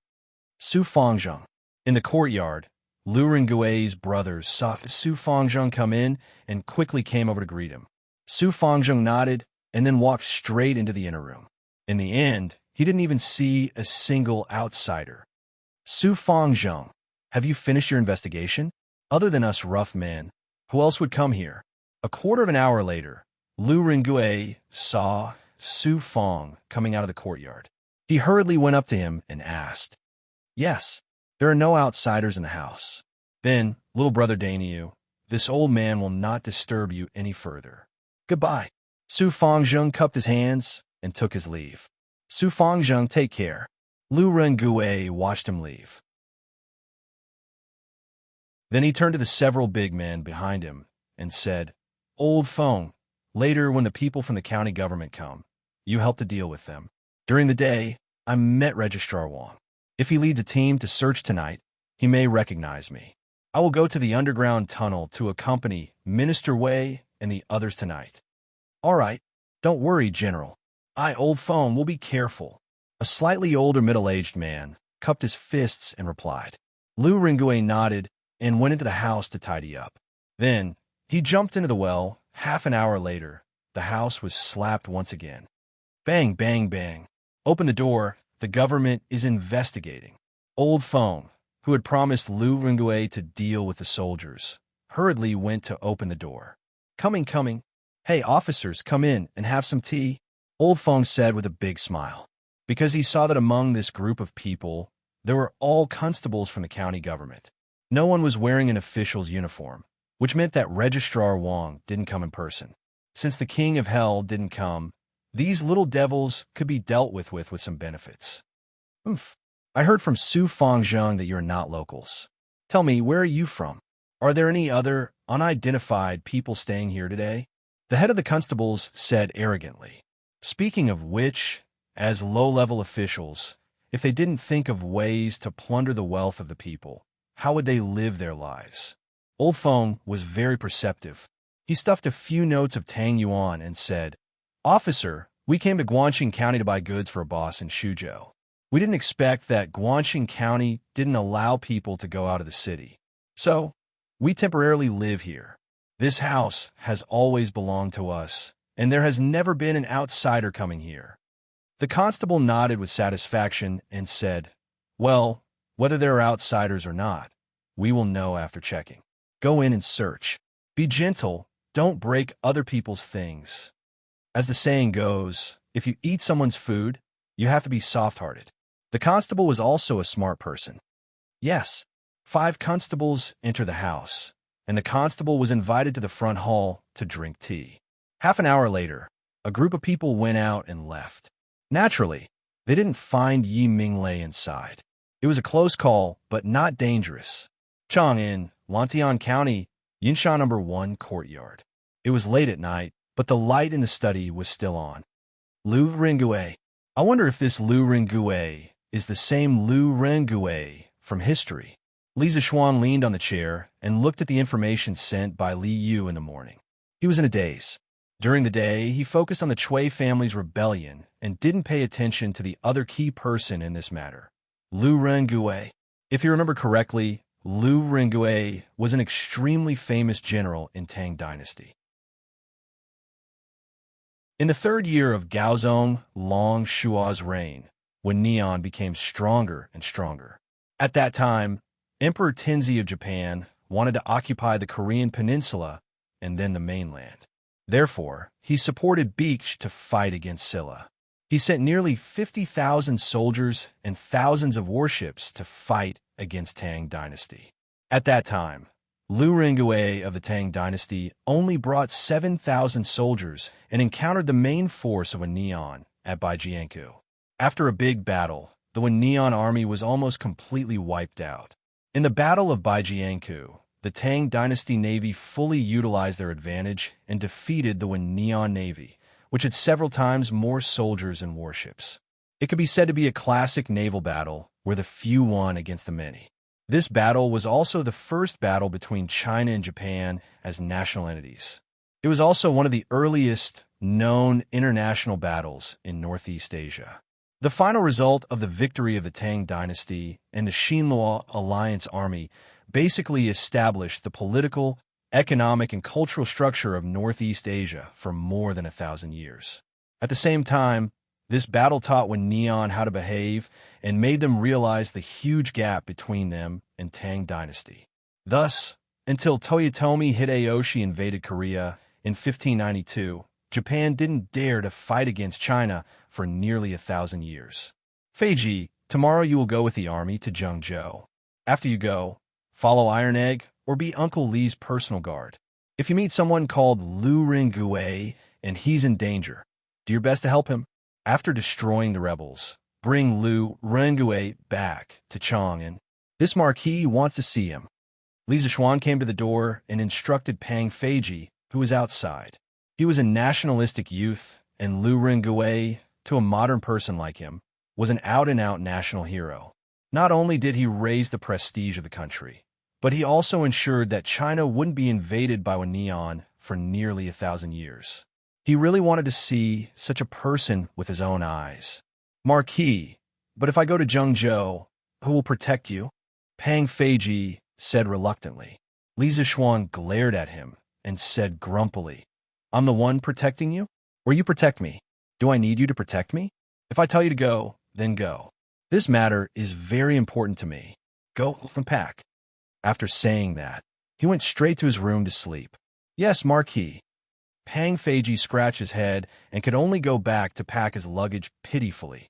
Su Fangzheng. In the courtyard, Lu Rengue's brothers saw Su Fangzheng come in and quickly came over to greet him. Su Fangzheng nodded and then walked straight into the inner room. In the end, he didn't even see a single outsider. "Su Fangzheng, Have you finished your investigation? Other than us rough men, who else would come here? A quarter of an hour later, Lu Ringui saw Su Fong coming out of the courtyard. He hurriedly went up to him and asked, "Yes, there are no outsiders in the house." "Then, little brother Daniel, this old man will not disturb you any further. Goodbye." Su Fongzheng cupped his hands and took his leave. "Su Fongzheng, take care." Lu Rengui watched him leave. Then he turned to the several big men behind him and said, "Old Fong, later when the people from the county government come, you help to deal with them. During the day, I met Registrar Wang. If he leads a team to search tonight, he may recognize me. I will go to the underground tunnel to accompany Minister Wei and the others tonight." "All right, don't worry, General. Old Fong, will be careful." A slightly older middle-aged man cupped his fists and replied. Lu Ringui nodded and went into the house to tidy up. Then he jumped into the well. Half an hour later, the house was slapped once again. Bang, bang, bang. "Open the door. The government is investigating." Old Fong, who had promised Lu Ringui to deal with the soldiers, hurriedly went to open the door. Coming, coming. "Hey, officers, come in and have some tea," Old Fong said with a big smile, because he saw that among this group of people, there were all constables from the county government. No one was wearing an official's uniform, which meant that Registrar Wang didn't come in person. Since the King of Hell didn't come, these little devils could be dealt with some benefits. "Oomph. I heard from Su Fongzheng that you're not locals. Tell me, where are you from? Are there any other unidentified people staying here today?" The head of the constables said arrogantly. "Speaking of which, as low-level officials, if they didn't think of ways to plunder the wealth of the people, how would they live their lives?" Old Fong was very perceptive. He stuffed a few notes of Tang Yuan and said, "Officer, we came to Guangxing County to buy goods for a boss in Suzhou. We didn't expect that Guangxing County didn't allow people to go out of the city. So, we temporarily live here. This house has always belonged to us, and there has never been an outsider coming here." The constable nodded with satisfaction and said, "Well, whether there are outsiders or not, we will know after checking. Go in and search. Be gentle, don't break other people's things. As the saying goes, if you eat someone's food, you have to be soft-hearted." The constable was also a smart person. Yes, 5 constables entered the house, and the constable was invited to the front hall to drink tea. Half an hour later, a group of people went out and left. Naturally, they didn't find Yi Minglei inside. It was a close call, but not dangerous. Chang in Lantian County, Yinsha No. 1 courtyard. It was late at night, but the light in the study was still on. Lu Ringui. I wonder if this Lu Ringui is the same Lu Ringui from history. Li Zixuan leaned on the chair and looked at the information sent by Li Yu in the morning. He was in a daze. During the day, he focused on the Cui family's rebellion and didn't pay attention to the other key person in this matter, Lu Rengui. If you remember correctly, Lu Rengui was an extremely famous general in Tang Dynasty. In the 3rd year of Gaozong Long Shua's reign, when Neon became stronger and stronger. At that time, Emperor Tenzi of Japan wanted to occupy the Korean peninsula and then the mainland. Therefore, he supported Beech to fight against Silla. He sent nearly 50,000 soldiers and thousands of warships to fight against Tang Dynasty. At that time, Lu Rengui of the Tang Dynasty only brought 7,000 soldiers and encountered the main force of Neon at Baijiankou. After a big battle, the Neon army was almost completely wiped out. In the Battle of Baijiankou, the Tang Dynasty Navy fully utilized their advantage and defeated the Neon Navy, which had several times more soldiers and warships. It could be said to be a classic naval battle where the few won against the many. This battle was also the first battle between China and Japan as national entities. It was also one of the earliest known international battles in Northeast Asia. The final result of the victory of the Tang Dynasty and the Xinhua Alliance Army basically established the political, economic, and cultural structure of Northeast Asia for more than 1,000 years. At the same time, this battle taught Neon how to behave and made them realize the huge gap between them and Tang Dynasty. Thus, until Toyotomi Hideyoshi invaded Korea in 1592, Japan didn't dare to fight against China for nearly 1,000 years. Feiji, tomorrow you will go with the army to Zhengzhou. After you go, follow Iron Egg or be Uncle Li's personal guard. If you meet someone called Lu Ringue and he's in danger, do your best to help him. After destroying the rebels, bring Lu Ringue back to Chang'an. This marquis wants to see him. Li Zixuan came to the door and instructed Pang Feiji, who was outside. He was a nationalistic youth, and Lu Ringue, to a modern person like him, was an out-and-out national hero. Not only did he raise the prestige of the country, but he also ensured that China wouldn't be invaded by Neon for nearly 1,000 years. He really wanted to see such a person with his own eyes. Marquis, but if I go to Zhengzhou, who will protect you? Pang Feiji said reluctantly. Li Zixuan glared at him and said grumpily, I'm the one protecting you? Or you protect me? Do I need you to protect me? If I tell you to go, then go. This matter is very important to me. Go and pack. After saying that, he went straight to his room to sleep. Yes, Marquis. Pang Feiji scratched his head and could only go back to pack his luggage pitifully.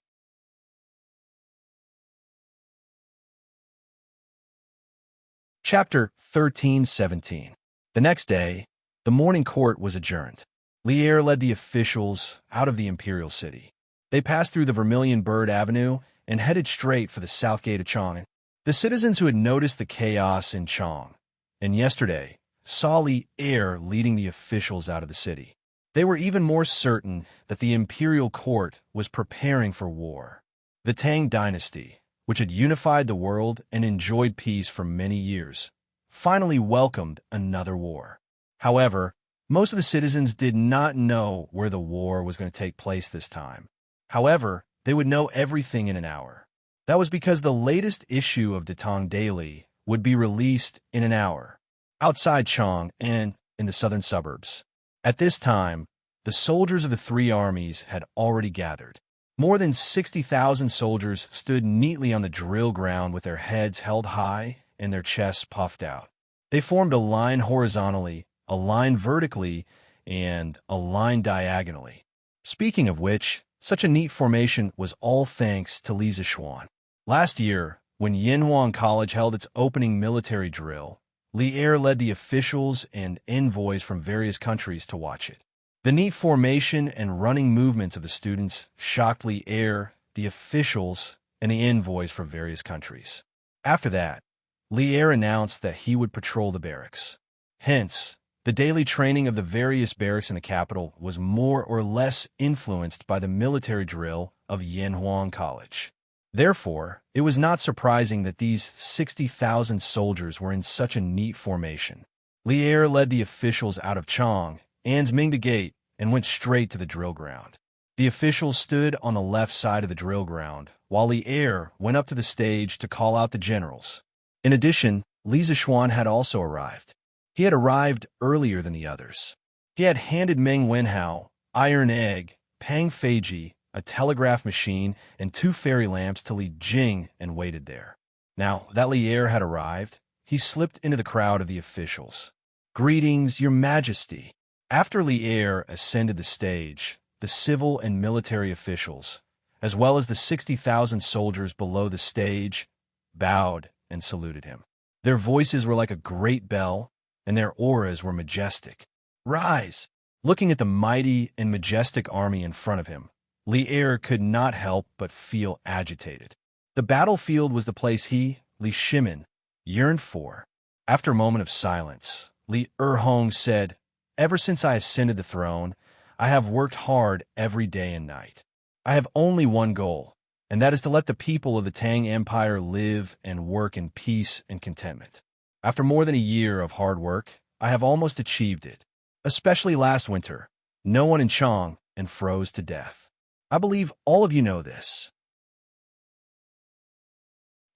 Chapter 13-17. The next day, the morning court was adjourned. Lier led the officials out of the imperial city. They passed through the Vermilion Bird Avenue and headed straight for the south gate of Chang'an. The citizens who had noticed the chaos in Chang and yesterday saw Lier leading the officials out of the city. They were even more certain that the imperial court was preparing for war. The Tang Dynasty, which had unified the world and enjoyed peace for many years, finally welcomed another war. However, most of the citizens did not know where the war was going to take place this time. However, they would know everything in an hour. That was because the latest issue of the Tang Daily would be released in an hour, outside Chang and in the southern suburbs. At this time, the soldiers of the three armies had already gathered. More than 60,000 soldiers stood neatly on the drill ground with their heads held high and their chests puffed out. They formed a line horizontally, a line vertically, and a line diagonally. Speaking of which, such a neat formation was all thanks to Li Zixuan. Last year, when Yinhuang College held its opening military drill, Lier led the officials and envoys from various countries to watch it. The neat formation and running movements of the students shocked Lier, the officials, and the envoys from various countries. After that, Lier announced that he would patrol the barracks. Hence, the daily training of the various barracks in the capital was more or less influenced by the military drill of Yinhuang College. Therefore, it was not surprising that these 60,000 soldiers were in such a neat formation. Lier led the officials out of Chang, Ansmingda Gate, and went straight to the drill ground. The officials stood on the left side of the drill ground, while Lier went up to the stage to call out the generals. In addition, Li Zixuan had also arrived. He had arrived earlier than the others. He had handed Meng Wenhao, Iron Egg, Pang Feiji, a telegraph machine, and 2 fairy lamps to Li Jing and waited there. Now that Lier had arrived, he slipped into the crowd of the officials. Greetings, Your Majesty. After Lier ascended the stage, the civil and military officials, as well as the 60,000 soldiers below the stage, bowed and saluted him. Their voices were like a great bell, and their auras were majestic. Rise! Looking at the mighty and majestic army in front of him, Lier could not help but feel agitated. The battlefield was the place he, Li Shimin, yearned for. After a moment of silence, Li Erhong said, Ever since I ascended the throne, I have worked hard every day and night. I have only one goal, and that is to let the people of the Tang Empire live and work in peace and contentment. After more than a year of hard work, I have almost achieved it. Especially last winter, no one in Chang and froze to death. I believe all of you know this.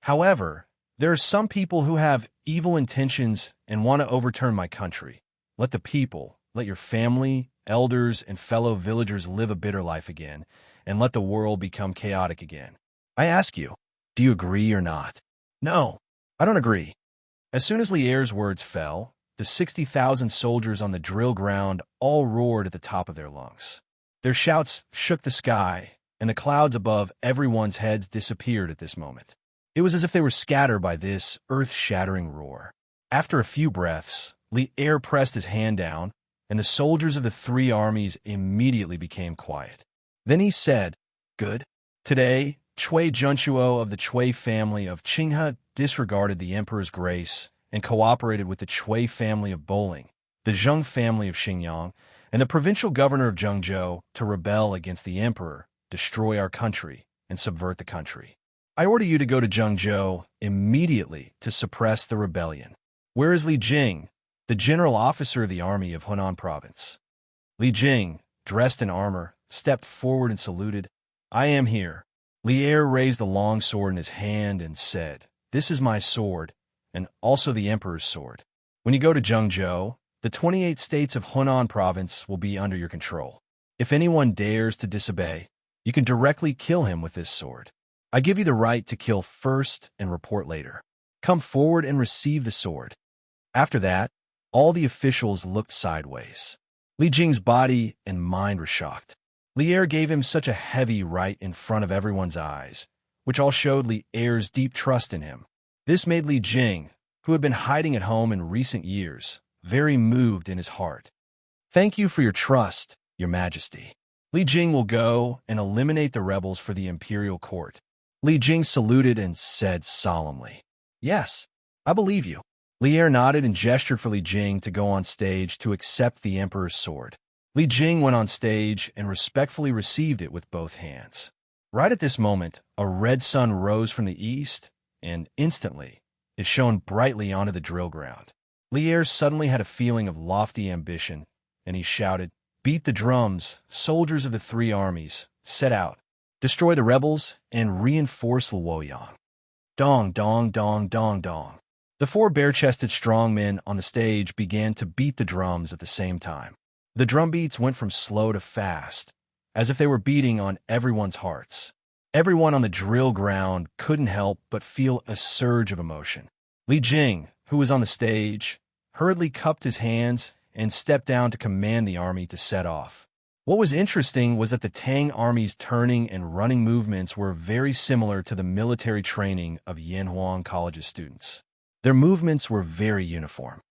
However, there are some people who have evil intentions and want to overturn my country. Let the people, let your family, elders, and fellow villagers live a bitter life again, and let the world become chaotic again. I ask you, do you agree or not? No. I don't agree. As soon as Lier's words fell, the 60,000 soldiers on the drill ground all roared at the top of their lungs. Their shouts shook the sky, and the clouds above everyone's heads disappeared at this moment. It was as if they were scattered by this earth-shattering roar. After a few breaths, Lier pressed his hand down, and the soldiers of the three armies immediately became quiet. Then he said, "Good. Today, Chui Junchuo of the Chui family of Qinghe disregarded the emperor's grace and cooperated with the Chui family of Bowling, the Zheng family of Xingyang, and the provincial governor of Zhengzhou to rebel against the emperor, destroy our country, and subvert the country. I order you to go to Zhengzhou immediately to suppress the rebellion. Where is Li Jing, the general officer of the army of Hunan province?" Li Jing, dressed in armor, stepped forward and saluted. "I am here." Lier raised the long sword in his hand and said, "This is my sword, and also the emperor's sword. When you go to Zhengzhou, the 28 states of Hunan province will be under your control. If anyone dares to disobey, you can directly kill him with this sword. I give you the right to kill first and report later. Come forward and receive the sword." After that, all the officials looked sideways. Li Jing's body and mind were shocked. Lier gave him such a heavy right in front of everyone's eyes, which all showed Lier's deep trust in him. This made Li Jing, who had been hiding at home in recent years, very moved in his heart. "Thank you for your trust, Your Majesty. Li Jing will go and eliminate the rebels for the imperial court." Li Jing saluted and said solemnly, "Yes, I believe you." Lier nodded and gestured for Li Jing to go on stage to accept the emperor's sword. Li Jing went on stage and respectfully received it with both hands. Right at this moment, a red sun rose from the east, and instantly, it shone brightly onto the drill ground. Lier suddenly had a feeling of lofty ambition, and he shouted, "Beat the drums, soldiers of the three armies, set out, destroy the rebels, and reinforce Luoyang." Dong, dong, dong, dong, dong. The four bare-chested strong men on the stage began to beat the drums at the same time. The drum beats went from slow to fast, as if they were beating on everyone's hearts. Everyone on the drill ground couldn't help but feel a surge of emotion. Li Jing, who was on the stage, hurriedly cupped his hands and stepped down to command the army to set off. What was interesting was that the Tang army's turning and running movements were very similar to the military training of Yanhuang College's students. Their movements were very uniform.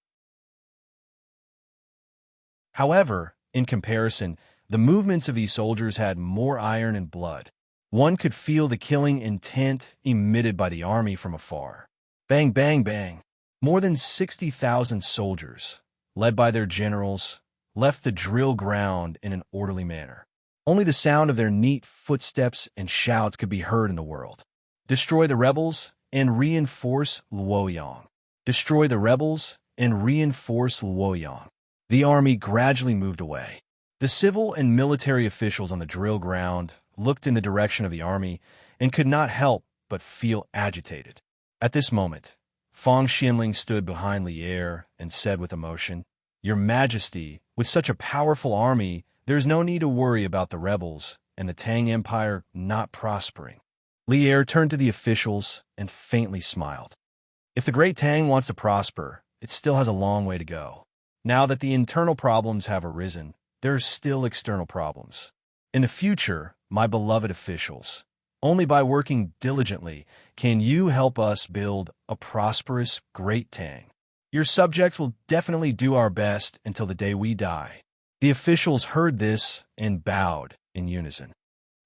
However, in comparison, the movements of these soldiers had more iron and blood. One could feel the killing intent emitted by the army from afar. Bang, bang, bang. More than 60,000 soldiers, led by their generals, left the drill ground in an orderly manner. Only the sound of their neat footsteps and shouts could be heard in the world. Destroy the rebels and reinforce Luoyang. Destroy the rebels and reinforce Luoyang. The army gradually moved away. The civil and military officials on the drill ground looked in the direction of the army and could not help but feel agitated. At this moment, Fang Xianling stood behind Lier and said with emotion, "Your Majesty, with such a powerful army, there is no need to worry about the rebels and the Tang Empire not prospering." Lier turned to the officials and faintly smiled. "If the great Tang wants to prosper, it still has a long way to go. Now that the internal problems have arisen, there are still external problems. In the future, my beloved officials, only by working diligently can you help us build a prosperous great Tang. Your subjects will definitely do our best until the day we die." The officials heard this and bowed in unison.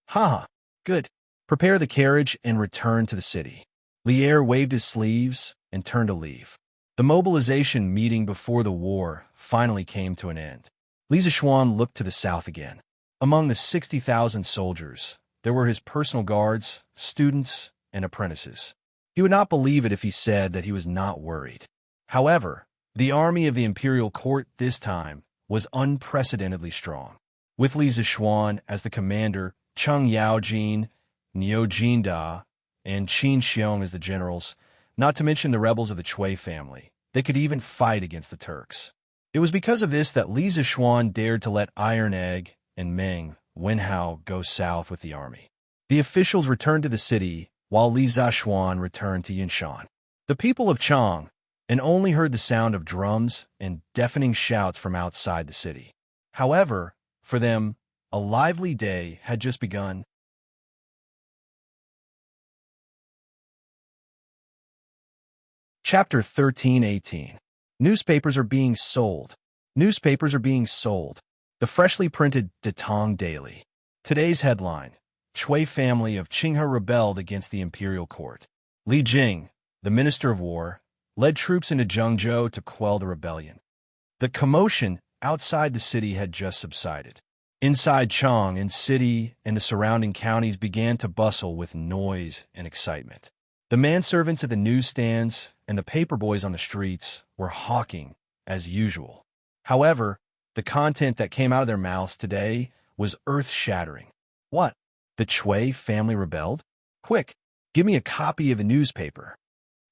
"Ha! Good. Prepare the carriage and return to the city." Lier waved his sleeves and turned to leave. The mobilization meeting before the war finally came to an end. Li Zishuan looked to the south again. Among the 60,000 soldiers, there were his personal guards, students, and apprentices. He would not believe it if he said that he was not worried. However, the army of the imperial court this time was unprecedentedly strong. With Li Zishuan as the commander, Cheng Yaojin, Niu Jinda, and Qin Xiong as the generals, not to mention the rebels of the Chui family, they could even fight against the Turks. It was because of this that Li Zishuan dared to let Iron Egg and Meng Wenhao go south with the army. The officials returned to the city, while Li Zishuan returned to Yinshan. The people of Chang, and only heard the sound of drums and deafening shouts from outside the city. However, for them, a lively day had just begun. Chapter 13:18. Newspapers are being sold. Newspapers are being sold. The freshly printed Tang Daily. Today's headline: Chui family of Qinghe rebelled against the imperial court. Li Jing, the Minister of War, led troops into Zhengzhou to quell the rebellion. The commotion outside the city had just subsided. Inside Chang and city and the surrounding counties began to bustle with noise and excitement. The manservants at the newsstands and the paperboys on the streets were hawking as usual. However, the content that came out of their mouths today was earth-shattering. What? The Chui family rebelled? Quick, give me a copy of the newspaper.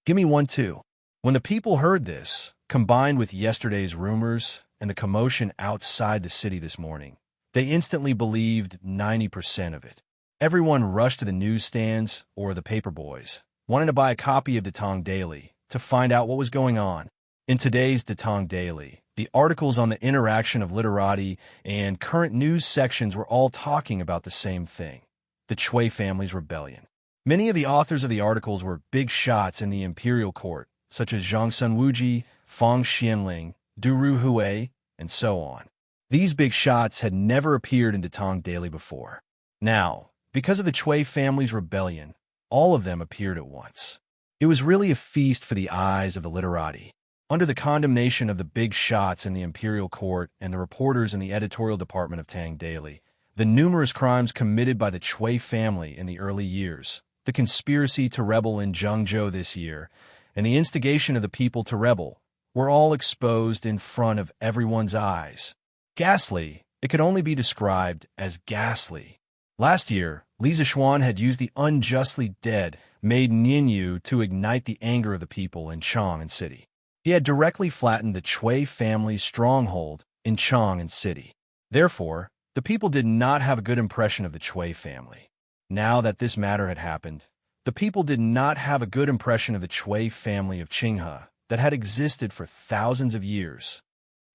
Give me one too. When the people heard this, combined with yesterday's rumors and the commotion outside the city this morning, they instantly believed 90% of it. Everyone rushed to the newsstands or the paperboys, wanting to buy a copy of the Tang Daily to find out what was going on. In today's Tang Daily, the articles on the interaction of literati and current news sections were all talking about the same thing: the Chui family's rebellion. Many of the authors of the articles were big shots in the imperial court, such as Zhang Sunwuji, Fang Xianling, Du Ruhui, and so on. These big shots had never appeared in Tang Daily before. Now, because of the Chui family's rebellion, all of them appeared at once. It was really a feast for the eyes of the literati. Under the condemnation of the big shots in the imperial court and the reporters in the editorial department of Tang Daily, the numerous crimes committed by the Chui family in the early years, the conspiracy to rebel in Zhengzhou this year, and the instigation of the people to rebel, were all exposed in front of everyone's eyes. Ghastly, it could only be described as ghastly. Last year, Li Zishuan had used the unjustly dead maid Ninyu to ignite the anger of the people in Chang and city. He had directly flattened the Chui family's stronghold in Chang and city. Therefore, the people did not have a good impression of the Chui family. Now that this matter had happened, the people did not have a good impression of the Chui family of Qinghe that had existed for thousands of years.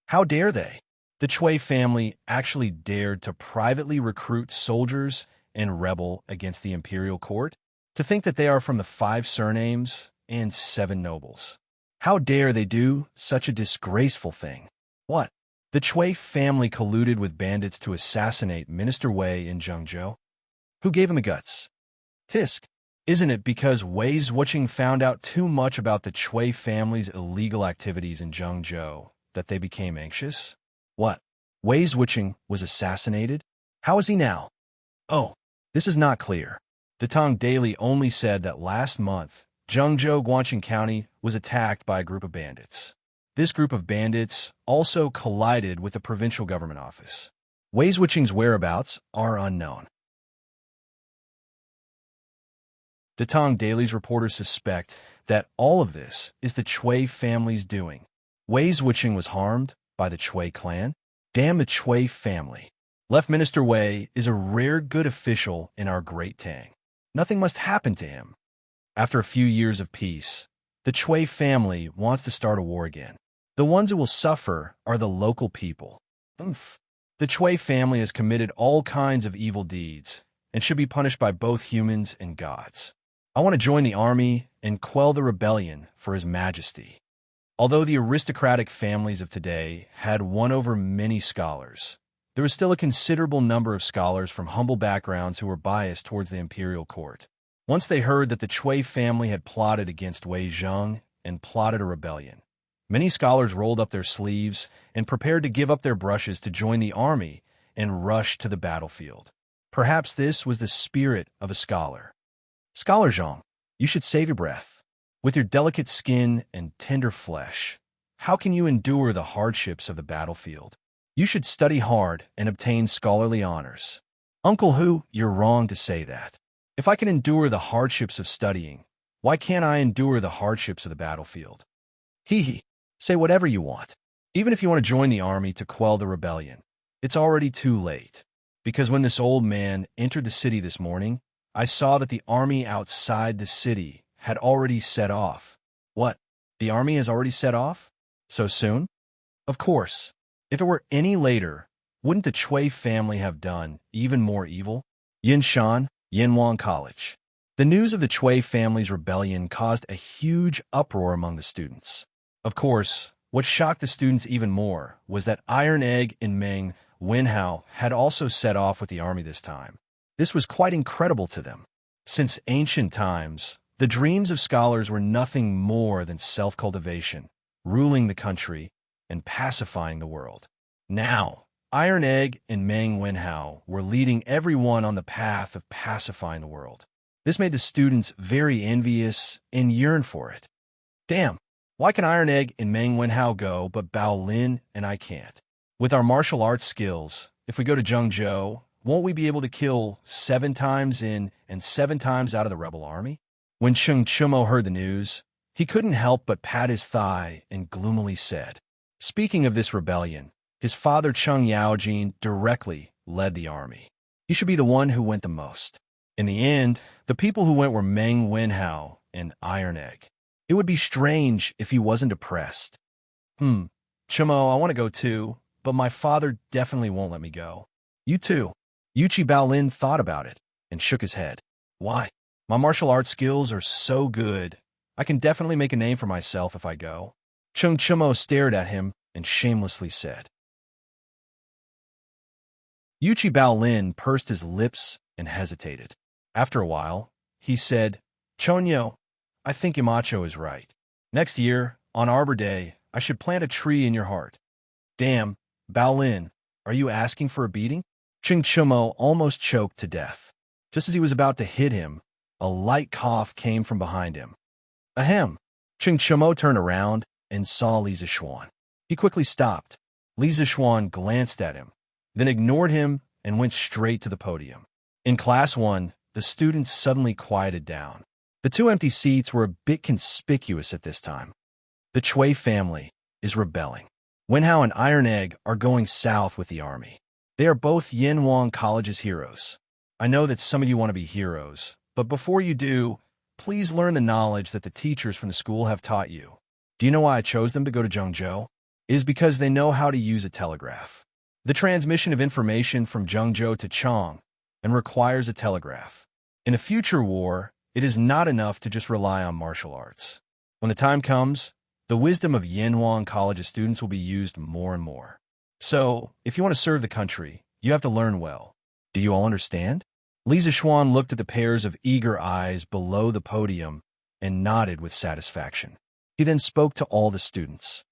How dare they? The Chui family actually dared to privately recruit soldiers and rebel against the imperial court? To think that they are from the 5 surnames and 7 nobles. How dare they do such a disgraceful thing? What? The Chui family colluded with bandits to assassinate Minister Wei in Zhengzhou? Who gave him the guts? Tisk. Isn't it because Wei Zhuqing found out too much about the Chui family's illegal activities in Zhengzhou that they became anxious? What? Wei Zhuqing was assassinated? How is he now? Oh, this is not clear. The Tang Daily only said that last month, Zhengzhou Guangqing County was attacked by a group of bandits. This group of bandits also collided with the provincial government office. Wei Zhuqing's whereabouts are unknown. The Tang Daily's reporters suspect that all of this is the Chui family's doing. Wei Zhuqing was harmed by the Chui clan? Damn the Chui family. Left Minister Wei is a rare good official in our great Tang. Nothing must happen to him. After a few years of peace, the Chui family wants to start a war again. The ones who will suffer are the local people. The Chui family has committed all kinds of evil deeds and should be punished by both humans and gods. I want to join the army and quell the rebellion for His Majesty. Although the aristocratic families of today had won over many scholars, there was still a considerable number of scholars from humble backgrounds who were biased towards the imperial court. Once they heard that the Chui family had plotted against Wei Zheng and plotted a rebellion, many scholars rolled up their sleeves and prepared to give up their brushes to join the army and rush to the battlefield. Perhaps this was the spirit of a scholar. Scholar Zhang, you should save your breath. With your delicate skin and tender flesh, how can you endure the hardships of the battlefield? You should study hard and obtain scholarly honors. Uncle Hu, you're wrong to say that. If I can endure the hardships of studying, why can't I endure the hardships of the battlefield? Hee, say whatever you want. Even if you want to join the army to quell the rebellion, it's already too late. Because when this old man entered the city this morning, I saw that the army outside the city had already set off. What? The army has already set off? So soon? Of course. If it were any later, wouldn't the Chui family have done even more evil? Yinshan, Yinhuang College. The news of the Chui family's rebellion caused a huge uproar among the students. Of course, what shocked the students even more was that Iron Egg and Meng Wenhao had also set off with the army this time. This was quite incredible to them. Since ancient times, the dreams of scholars were nothing more than self-cultivation, ruling the country, and pacifying the world. Now, Iron Egg and Meng Wenhao were leading everyone on the path of pacifying the world. This made the students very envious and yearn for it. Damn, why can Iron Egg and Meng Wenhao go, but Bao Lin and I can't? With our martial arts skills, if we go to Zhengzhou, won't we be able to kill 7 times in and 7 times out of the rebel army? When Cheng Chumo heard the news, he couldn't help but pat his thigh and gloomily said, speaking of this rebellion, his father Cheng Yaojin directly led the army. He should be the one who went the most. In the end, the people who went were Meng Wenhao and Iron Egg. It would be strange if he wasn't depressed. Chumo, I want to go too, but my father definitely won't let me go. You too. Yuchi Baolin thought about it and shook his head. Why? My martial arts skills are so good. I can definitely make a name for myself if I go. Cheng Chumo stared at him and shamelessly said. Yuchi Baolin pursed his lips and hesitated. After a while, he said, Chonyo, I think Yamacho is right. Next year, on Arbor Day, I should plant a tree in your heart. Damn, Baolin, are you asking for a beating? Cheng Chumo almost choked to death. Just as he was about to hit him, a light cough came from behind him. Ahem! Cheng Chumo turned around and saw Li Zixuan. He quickly stopped. Li Zixuan glanced at him, then ignored him and went straight to the podium. In Class 1, the students suddenly quieted down. The 2 empty seats were a bit conspicuous at this time. The Chui family is rebelling. Wenhao and Iron Egg are going south with the army. They are both Yinhuang College's heroes. I know that some of you want to be heroes, but before you do, please learn the knowledge that the teachers from the school have taught you. Do you know why I chose them to go to Zhengzhou? It is because they know how to use a telegraph. The transmission of information from Zhengzhou to Chang and requires a telegraph. In a future war, it is not enough to just rely on martial arts. When the time comes, the wisdom of Yinhuang College's students will be used more and more. So, if you want to serve the country, you have to learn well. Do you all understand? Li Zixuan looked at the pairs of eager eyes below the podium and nodded with satisfaction. He then spoke to all the students.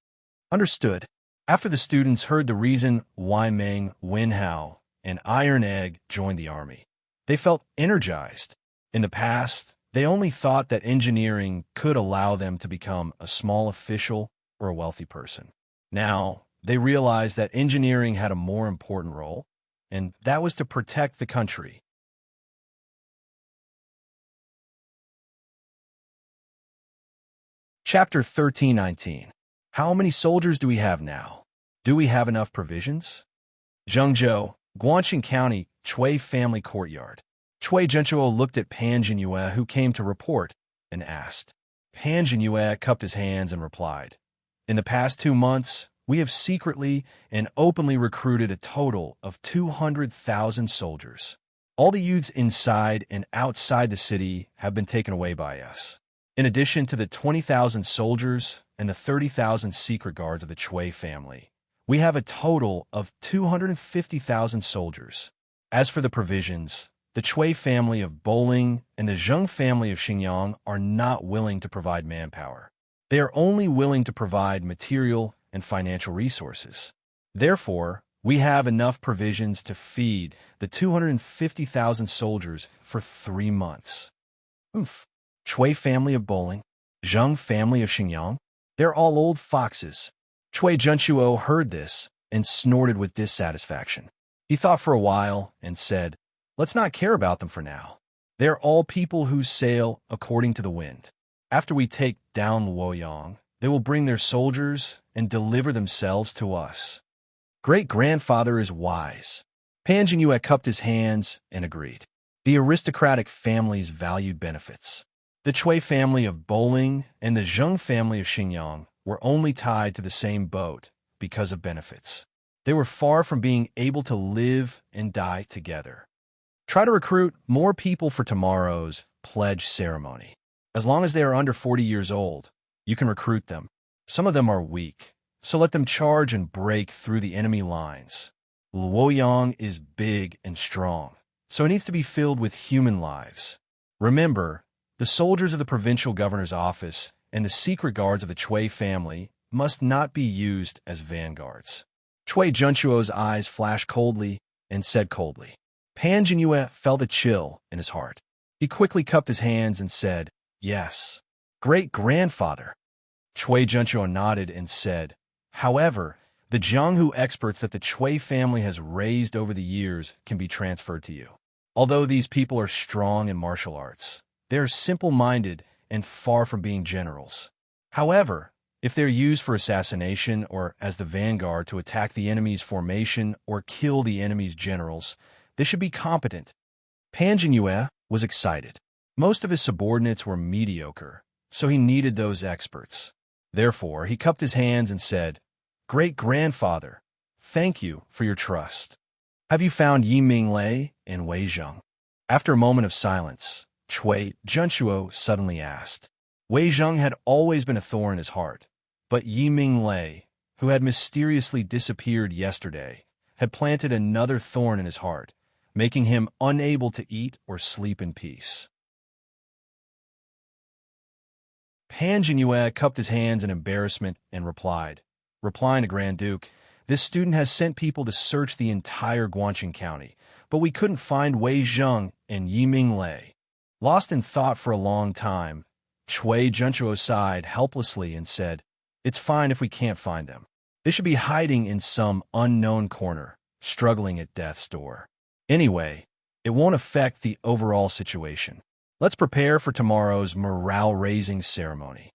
Understood. After the students heard the reason why Meng Wenhao and Iron Egg joined the army, they felt energized. In the past, they only thought that engineering could allow them to become a small official or a wealthy person. Now, they realized that engineering had a more important role, and that was to protect the country. Chapter 1319. How many soldiers do we have now? Do we have enough provisions? Zhengzhou, Guangxing County, Chui Family Courtyard. Chui Zhenchuo looked at Pan Jinyue, who came to report, and asked. Pan Jinyue cupped his hands and replied, In the past 2 months, we have secretly and openly recruited a total of 200,000 soldiers. All the youths inside and outside the city have been taken away by us. In addition to the 20,000 soldiers and the 30,000 secret guards of the Chui family, we have a total of 250,000 soldiers. As for the provisions, the Chui family of Bowling and the Zheng family of Xingyang are not willing to provide manpower. They are only willing to provide material and financial resources. Therefore, we have enough provisions to feed the 250,000 soldiers for 3 months. Oof. Chui family of Bowling, Zheng family of Xingyang, they're all old foxes. Chui Zhenchuo heard this and snorted with dissatisfaction. He thought for a while and said, Let's not care about them for now. They're all people who sail according to the wind. After we take down Luoyang, they will bring their soldiers and deliver themselves to us. Great-grandfather is wise. Pan Jinyue cupped his hands and agreed. The aristocratic families valued benefits. The Chui family of Bowling and the Zheng family of Xingyang were only tied to the same boat because of benefits. They were far from being able to live and die together. Try to recruit more people for tomorrow's pledge ceremony. As long as they are under 40 years old, you can recruit them. Some of them are weak, so let them charge and break through the enemy lines. Luoyang is big and strong, so it needs to be filled with human lives. Remember, the soldiers of the provincial governor's office and the secret guards of the Chui family must not be used as vanguards. Chui Junchuo's eyes flashed coldly and said coldly. Pan Jinyue felt a chill in his heart. He quickly cupped his hands and said, "Yes, great-grandfather." Chui Junchuo nodded and said, "However, the Jianghu experts that the Chui family has raised over the years can be transferred to you. Although these people are strong in martial arts, they are simple-minded and far from being generals. However, if they're used for assassination or as the vanguard to attack the enemy's formation or kill the enemy's generals, they should be competent." Pan Jinyue was excited. Most of his subordinates were mediocre, so he needed those experts. Therefore, he cupped his hands and said, "Great-grandfather, thank you for your trust. Have you found Yi Minglei and Wei Zheng?" After a moment of silence, Chui Junchuo suddenly asked. Wei Zheng had always been a thorn in his heart, but Yi Minglei, who had mysteriously disappeared yesterday, had planted another thorn in his heart, making him unable to eat or sleep in peace. Pan Jinyue cupped his hands in embarrassment and replying to Grand Duke, "This student has sent people to search the entire Guangxing County, but we couldn't find Wei Zheng and Yi Minglei." Lost in thought for a long time, Chui Junchuo sighed helplessly and said, "It's fine if we can't find them. They should be hiding in some unknown corner, struggling at death's door. Anyway, it won't affect the overall situation. Let's prepare for tomorrow's morale-raising ceremony."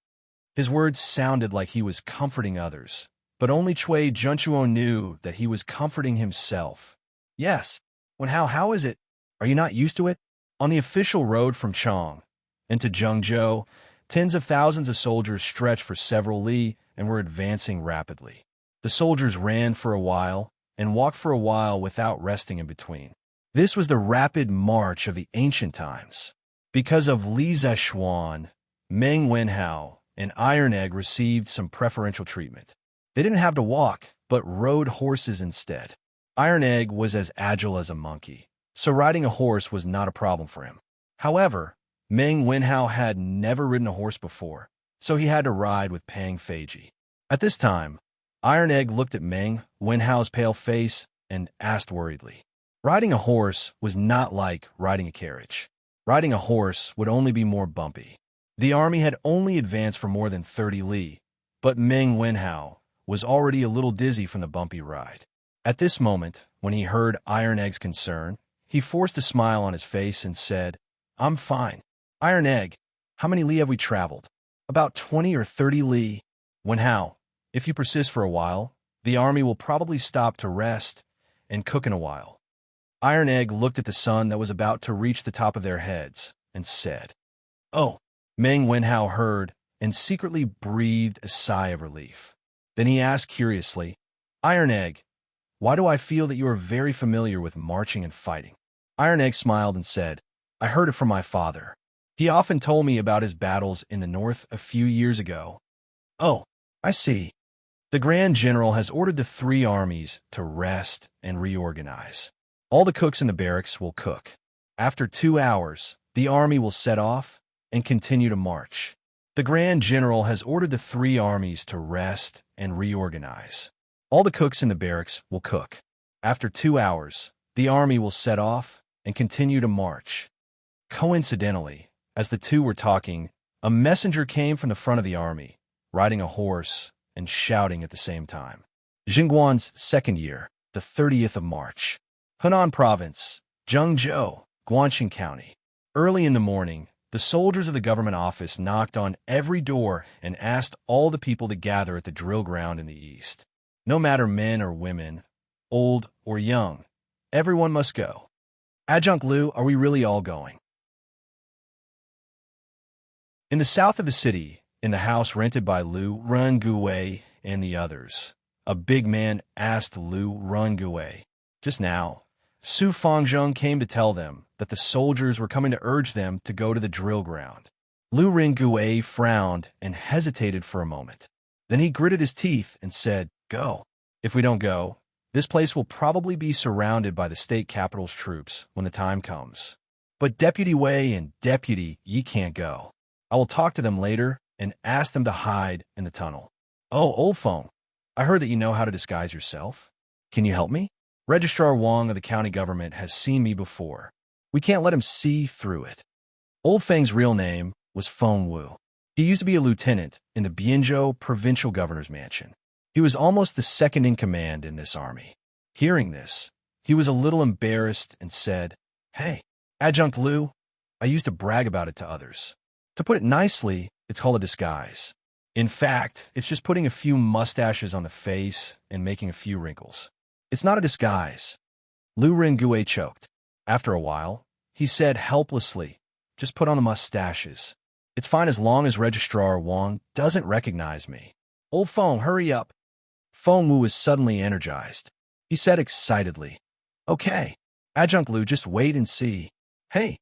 His words sounded like he was comforting others, but only Chui Junchuo knew that he was comforting himself. "Yes, how is it? Are you not used to it?" On the official road from Chang into Zhengzhou, tens of thousands of soldiers stretched for several li and were advancing rapidly. The soldiers ran for a while and walked for a while without resting in between. This was the rapid march of the ancient times. Because of Li Zeshuan, Meng Wenhao, and Iron Egg received some preferential treatment. They didn't have to walk, but rode horses instead. Iron Egg was as agile as a monkey, so riding a horse was not a problem for him. However, Meng Wenhao had never ridden a horse before, so he had to ride with Pang Feiji. At this time, Iron Egg looked at Meng Wenhao's pale face and asked worriedly. Riding a horse was not like riding a carriage. Riding a horse would only be more bumpy. The army had only advanced for more than 30 li, but Meng Wenhao was already a little dizzy from the bumpy ride. At this moment, when he heard Iron Egg's concern, he forced a smile on his face and said, "I'm fine. Iron Egg, how many li have we traveled?" "About 20 or 30 li. Wenhao, if you persist for a while, the army will probably stop to rest and cook in a while." Iron Egg looked at the sun that was about to reach the top of their heads and said, "Oh." Meng Wenhao heard and secretly breathed a sigh of relief. Then he asked curiously, "Iron Egg, why do I feel that you are very familiar with marching and fighting?" Iron Egg smiled and said, "I heard it from my father. He often told me about his battles in the north a few years ago." "Oh, I see. The Grand General has ordered the 3 armies to rest and reorganize. All the cooks in the barracks will cook. After 2 hours, the army will set off and continue to march. The Grand General has ordered the 3 armies to rest and reorganize. All the cooks in the barracks will cook. After 2 hours, the army will set off and continue to march." Coincidentally, as the two were talking, a messenger came from the front of the army, riding a horse and shouting at the same time. Jingguan's second year, the 30th of March. Henan Province, Zhengzhou, Guangxing County. Early in the morning, the soldiers of the government office knocked on every door and asked all the people to gather at the drill ground in the east. No matter men or women, old or young, everyone must go. Adjunct Liu, are we really all going? In the south of the city, in the house rented by Lu Rengui and the others, a big man asked Lu Rengui, "Just now, Su Fangzheng came to tell them that the soldiers were coming to urge them to go to the drill ground." Lu Rengui frowned and hesitated for a moment. Then he gritted his teeth and said, "Go. If we don't go, this place will probably be surrounded by the state capital's troops when the time comes. But Deputy Wei and Deputy Yi can't go. I will talk to them later and ask them to hide in the tunnel." "Oh, Old Feng, I heard that you know how to disguise yourself. Can you help me? Registrar Wang of the county government has seen me before. We can't let him see through it." Old Feng's real name was Feng Wu. He used to be a lieutenant in the Bianzhou provincial governor's mansion. He was almost the second in command in this army. Hearing this, he was a little embarrassed and said, "Hey, Adjunct Lu, I used to brag about it to others. To put it nicely, it's called a disguise. In fact, it's just putting a few mustaches on the face and making a few wrinkles. It's not a disguise." Lu Rengui choked. After a while, he said helplessly, "Just put on the mustaches. It's fine as long as Registrar Wang doesn't recognize me." "Old Feng, hurry up." Feng Wu was suddenly energized. He said excitedly, "Okay, Adjunct Lu, just wait and see." "Hey."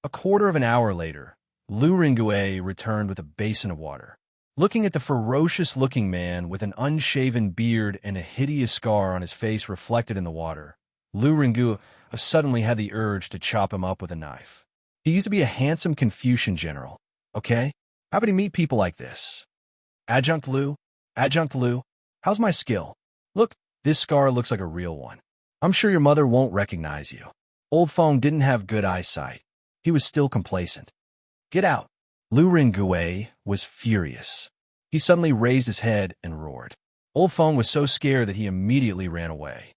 A quarter of an hour later, Lu Rengui returned with a basin of water. Looking at the ferocious-looking man with an unshaven beard and a hideous scar on his face reflected in the water, Lu Rengui suddenly had the urge to chop him up with a knife. He used to be a handsome Confucian general, okay? How about he meet people like this? Adjunct Lu, how's my skill? Look, this scar looks like a real one. I'm sure your mother won't recognize you." Old Feng didn't have good eyesight. He was still complacent. "Get out." Lu Rengui was furious. He suddenly raised his head and roared. Old Feng was so scared that he immediately ran away.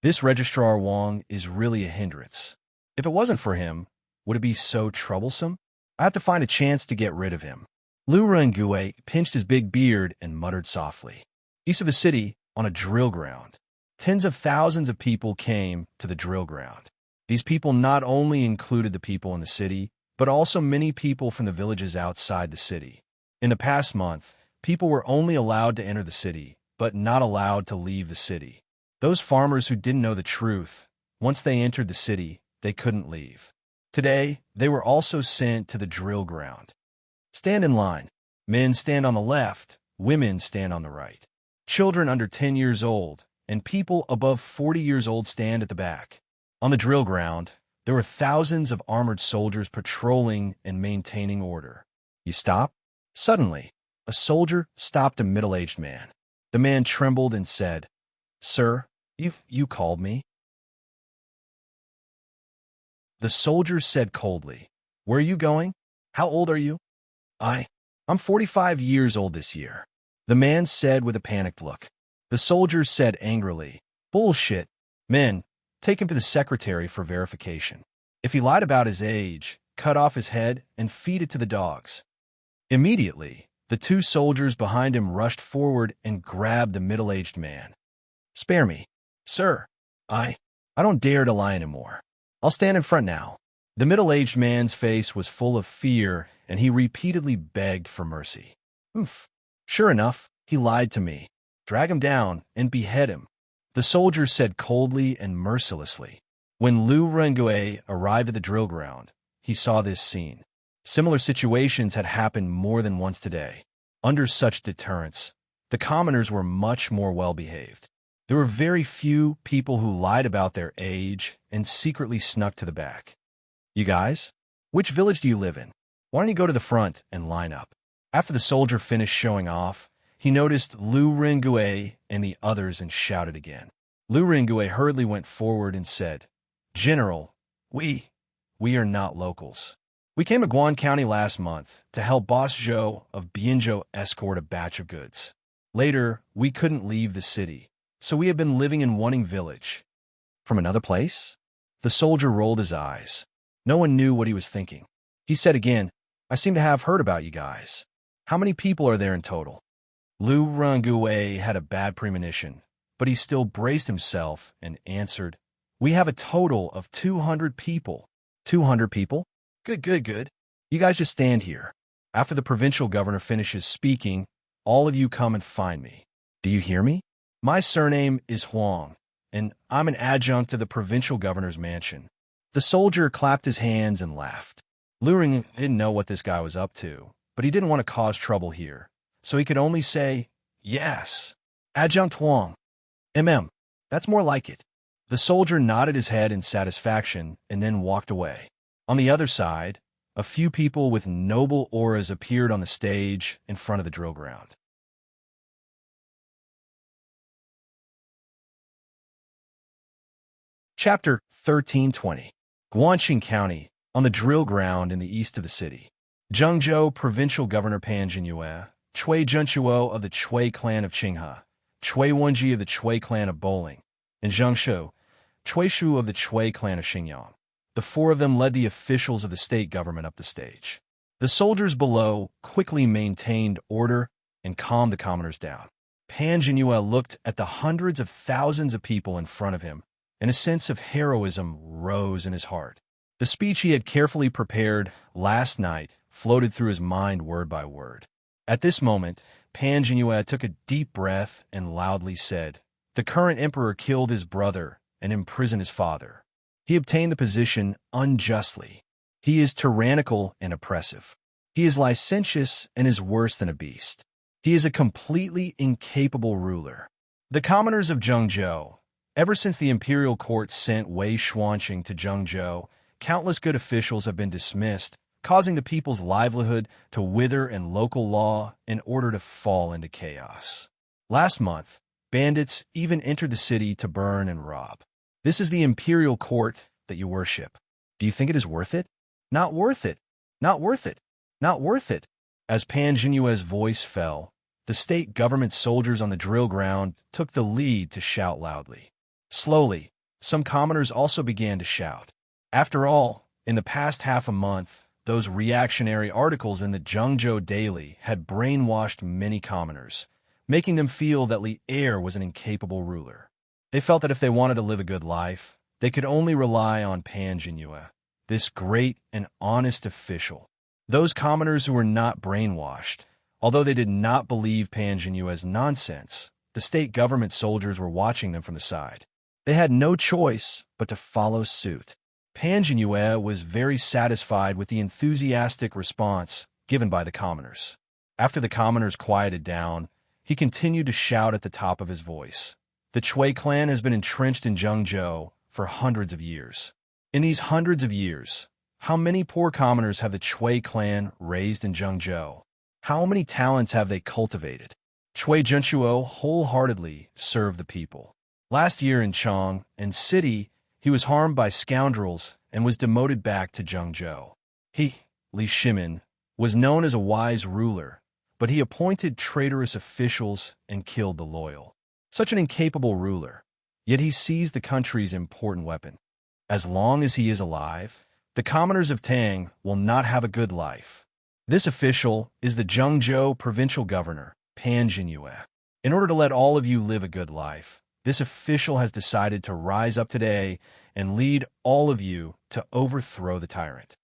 This Registrar Wang is really a hindrance. If it wasn't for him, would it be so troublesome? I have to find a chance to get rid of him. Lu Rengui pinched his big beard and muttered softly. East of the city, on a drill ground, tens of thousands of people came to the drill ground. These people not only included the people in the city, but also many people from the villages outside the city. In the past month, people were only allowed to enter the city, but not allowed to leave the city. Those farmers who didn't know the truth, once they entered the city, they couldn't leave. Today, they were also sent to the drill ground. Stand in line. Men stand on the left, women stand on the right. Children under 10 years old and people above 40 years old stand at the back. On the drill ground, there were thousands of armored soldiers patrolling and maintaining order. You stop? Suddenly, a soldier stopped a middle-aged man. The man trembled and said, "Sir, you called me?" The soldier said coldly, "Where are you going? How old are you?" I'm 45 years old this year," the man said with a panicked look. The soldier said angrily, "Bullshit. Men, take him to the secretary for verification. If he lied about his age, cut off his head and feed it to the dogs." Immediately, the two soldiers behind him rushed forward and grabbed the middle-aged man. "Spare me, sir. I don't dare to lie anymore. I'll stand in front now." The middle-aged man's face was full of fear, and he repeatedly begged for mercy. "Oof. Sure enough, he lied to me. Drag him down and behead him," the soldier said coldly and mercilessly. When Lu Rengui arrived at the drill ground, he saw this scene. Similar situations had happened more than once today. Under such deterrence, the commoners were much more well-behaved. There were very few people who lied about their age and secretly snuck to the back. "You guys, which village do you live in? Why don't you go to the front and line up?" After the soldier finished showing off, he noticed Lu Rengui and the others and shouted again. Lu Rengui hurriedly went forward and said, "General, we are not locals. We came to Guan County last month to help Boss Zhou of Bianzhou escort a batch of goods. Later, we couldn't leave the city, so we have been living in Wanning Village." "From another place?" The soldier rolled his eyes. No one knew what he was thinking. He said again, "I seem to have heard about you guys. How many people are there in total?" Lu Rengui had a bad premonition, but he still braced himself and answered, "We have a total of 200 people. 200 people? Good. You guys just stand here. After the provincial governor finishes speaking, all of you come and find me. Do you hear me? My surname is Huang, and I'm an adjunct to the provincial governor's mansion. The soldier clapped his hands and laughed. Lu Ring didn't know what this guy was up to, but he didn't want to cause trouble here, so he could only say, "Yes, Adjunct Huang. That's more like it." The soldier nodded his head in satisfaction and then walked away. On the other side, a few people with noble auras appeared on the stage in front of the drill ground. Chapter 1320. Guangxing County, on the drill ground in the east of the city. Zhengzhou Provincial Governor Pan Jinyue, Chui Junchuo of the Chui clan of Qinghe, Chui Wenji of the Chui clan of Bowling, and Zheng Shu, Chui Shu of the Chui clan of Xingyang. The four of them led the officials of the state government up the stage. The soldiers below quickly maintained order and calmed the commoners down. Pan Jinyue looked at the hundreds of thousands of people in front of him, and a sense of heroism rose in his heart. The speech he had carefully prepared last night floated through his mind word by word. At this moment, Pan Jinyue took a deep breath and loudly said, "The current emperor killed his brother and imprisoned his father. He obtained the position unjustly. He is tyrannical and oppressive. He is licentious and is worse than a beast. He is a completely incapable ruler." The commoners of Zhengzhou, ever since the imperial court sent Wei Xuanqing to Zhengzhou, countless good officials have been dismissed, causing the people's livelihood to wither and local law in order to fall into chaos. Last month, bandits even entered the city to burn and rob. This is the imperial court that you worship. Do you think it is worth it? Not worth it. Not worth it. Not worth it. As Pan Jinyue's voice fell, the state government soldiers on the drill ground took the lead to shout loudly. Slowly, some commoners also began to shout. After all, in the past half a month, those reactionary articles in the Zhengzhou Daily had brainwashed many commoners, making them feel that Li Er was an incapable ruler. They felt that if they wanted to live a good life, they could only rely on Pan Jinyue, this great and honest official. Those commoners who were not brainwashed, although they did not believe Pan Jinyue's nonsense, the state government soldiers were watching them from the side. They had no choice but to follow suit. Pan Jinyue was very satisfied with the enthusiastic response given by the commoners. After the commoners quieted down, he continued to shout at the top of his voice. The Chui clan has been entrenched in Zhengzhou for hundreds of years. In these hundreds of years, how many poor commoners have the Chui clan raised in Zhengzhou? How many talents have they cultivated? Chui Junchuo wholeheartedly served the people. Last year in Chang and City, he was harmed by scoundrels and was demoted back to Zhengzhou. He, Li Shimin, was known as a wise ruler, but he appointed traitorous officials and killed the loyal. Such an incapable ruler, yet he seized the country's important weapon. As long as he is alive, the commoners of Tang will not have a good life. This official is the Zhengzhou provincial governor, Pan Jinyue. In order to let all of you live a good life, this official has decided to rise up today and lead all of you to overthrow the tyrant.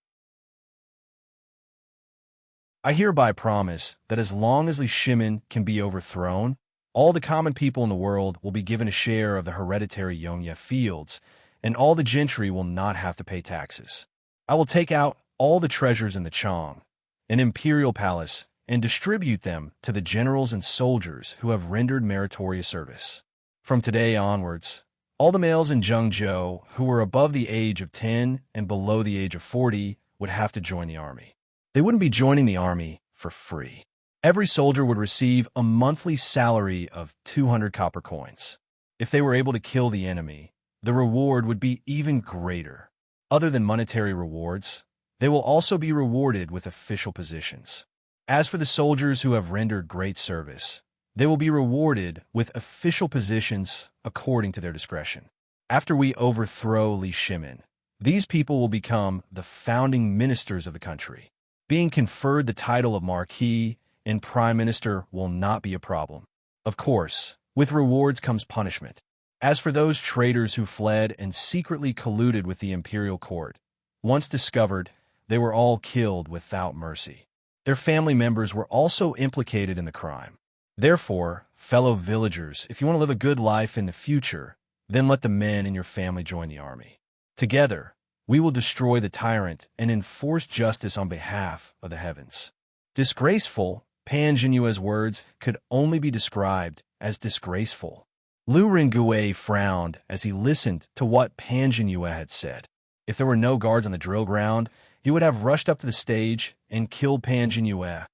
I hereby promise that as long as Li Shimin can be overthrown, all the common people in the world will be given a share of the hereditary Yongye fields, and all the gentry will not have to pay taxes. I will take out all the treasures in the Chang, an imperial palace, and distribute them to the generals and soldiers who have rendered meritorious service. From today onwards, all the males in Zhengzhou who were above the age of 10 and below the age of 40 would have to join the army. They wouldn't be joining the army for free. Every soldier would receive a monthly salary of 200 copper coins. If they were able to kill the enemy, the reward would be even greater. Other than monetary rewards, they will also be rewarded with official positions. As for the soldiers who have rendered great service, they will be rewarded with official positions according to their discretion. After we overthrow Li Shimin, these people will become the founding ministers of the country. Being conferred the title of Marquis and Prime Minister will not be a problem. Of course, with rewards comes punishment. As for those traitors who fled and secretly colluded with the imperial court, once discovered, they were all killed without mercy. Their family members were also implicated in the crime. Therefore, fellow villagers, if you want to live a good life in the future, then let the men in your family join the army. Together, we will destroy the tyrant and enforce justice on behalf of the heavens. Disgraceful, Pan Jinyue's words could only be described as disgraceful. Lu Ringue frowned as he listened to what Pan Jinyue had said. If there were no guards on the drill ground, he would have rushed up to the stage and killed Pan Jinyue.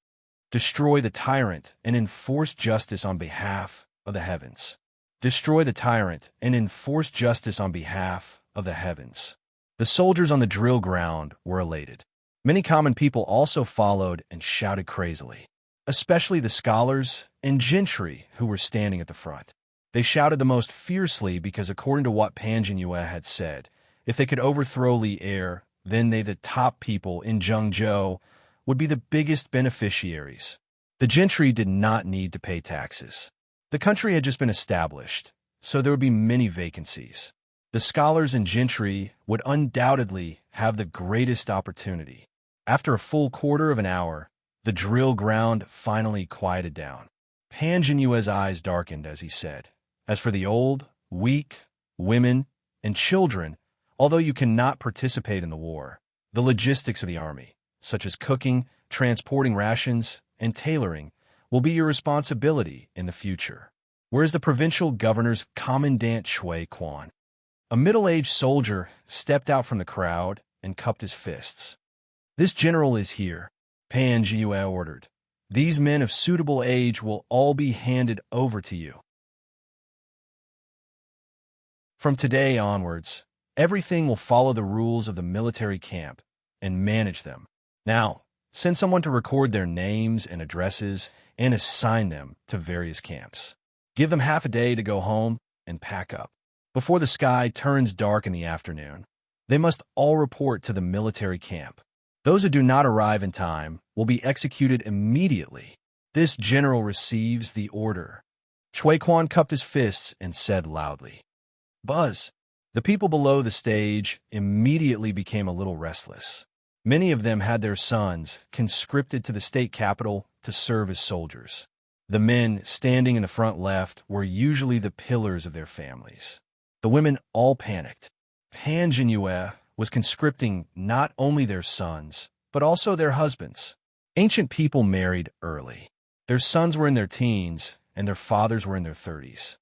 Destroy the tyrant and enforce justice on behalf of the heavens. Destroy the tyrant and enforce justice on behalf of the heavens. The soldiers on the drill ground were elated. Many common people also followed and shouted crazily, especially the scholars and gentry who were standing at the front. They shouted the most fiercely because, according to what Pan Jinyue had said, if they could overthrow Li Er, then they, the top people in Zhengzhou, would be the biggest beneficiaries. The gentry did not need to pay taxes. The country had just been established, so there would be many vacancies. The scholars and gentry would undoubtedly have the greatest opportunity. After a full quarter of an hour, the drill ground finally quieted down. Pan Jinyue's eyes darkened as he said, "As for the old, weak, women, and children, although you cannot participate in the war, the logistics of the army, such as cooking, transporting rations, and tailoring, will be your responsibility in the future." Whereas the provincial governor's commandant Shui Quan, a middle-aged soldier, stepped out from the crowd and cupped his fists. "This general is here," Pan Jinyue ordered. "These men of suitable age will all be handed over to you. From today onwards, everything will follow the rules of the military camp and manage them. Now, send someone to record their names and addresses and assign them to various camps. Give them half a day to go home and pack up. Before the sky turns dark in the afternoon, they must all report to the military camp. Those who do not arrive in time will be executed immediately. This general receives the order." Shui Quan cupped his fists and said loudly, "Buzz." The people below the stage immediately became a little restless. Many of them had their sons conscripted to the state capital to serve as soldiers. The men standing in the front left were usually the pillars of their families. The women all panicked. Pan Jinyue was conscripting not only their sons, but also their husbands. Ancient people married early. Their sons were in their teens, and their fathers were in their 30s.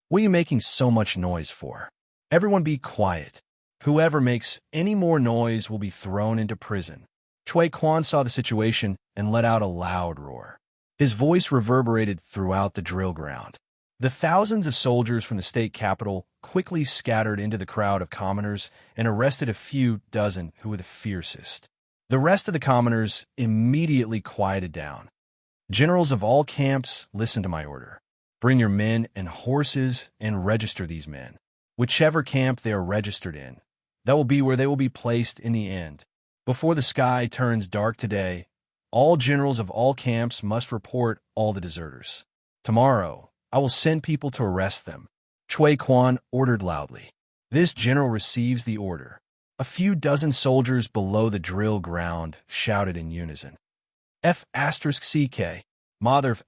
"What are you making so much noise for? Everyone be quiet. Whoever makes any more noise will be thrown into prison." Shui Quan saw the situation and let out a loud roar. His voice reverberated throughout the drill ground. The thousands of soldiers from the state capital quickly scattered into the crowd of commoners and arrested a few dozen who were the fiercest. The rest of the commoners immediately quieted down. "Generals of all camps, listen to my order. Bring your men and horses and register these men. Whichever camp they are registered in, that will be where they will be placed in the end. Before the sky turns dark today, all generals of all camps must report all the deserters. Tomorrow, I will send people to arrest them." Shui Quan ordered loudly. This general receives the order. A few dozen soldiers below the drill ground shouted in unison, "F***CK, mother of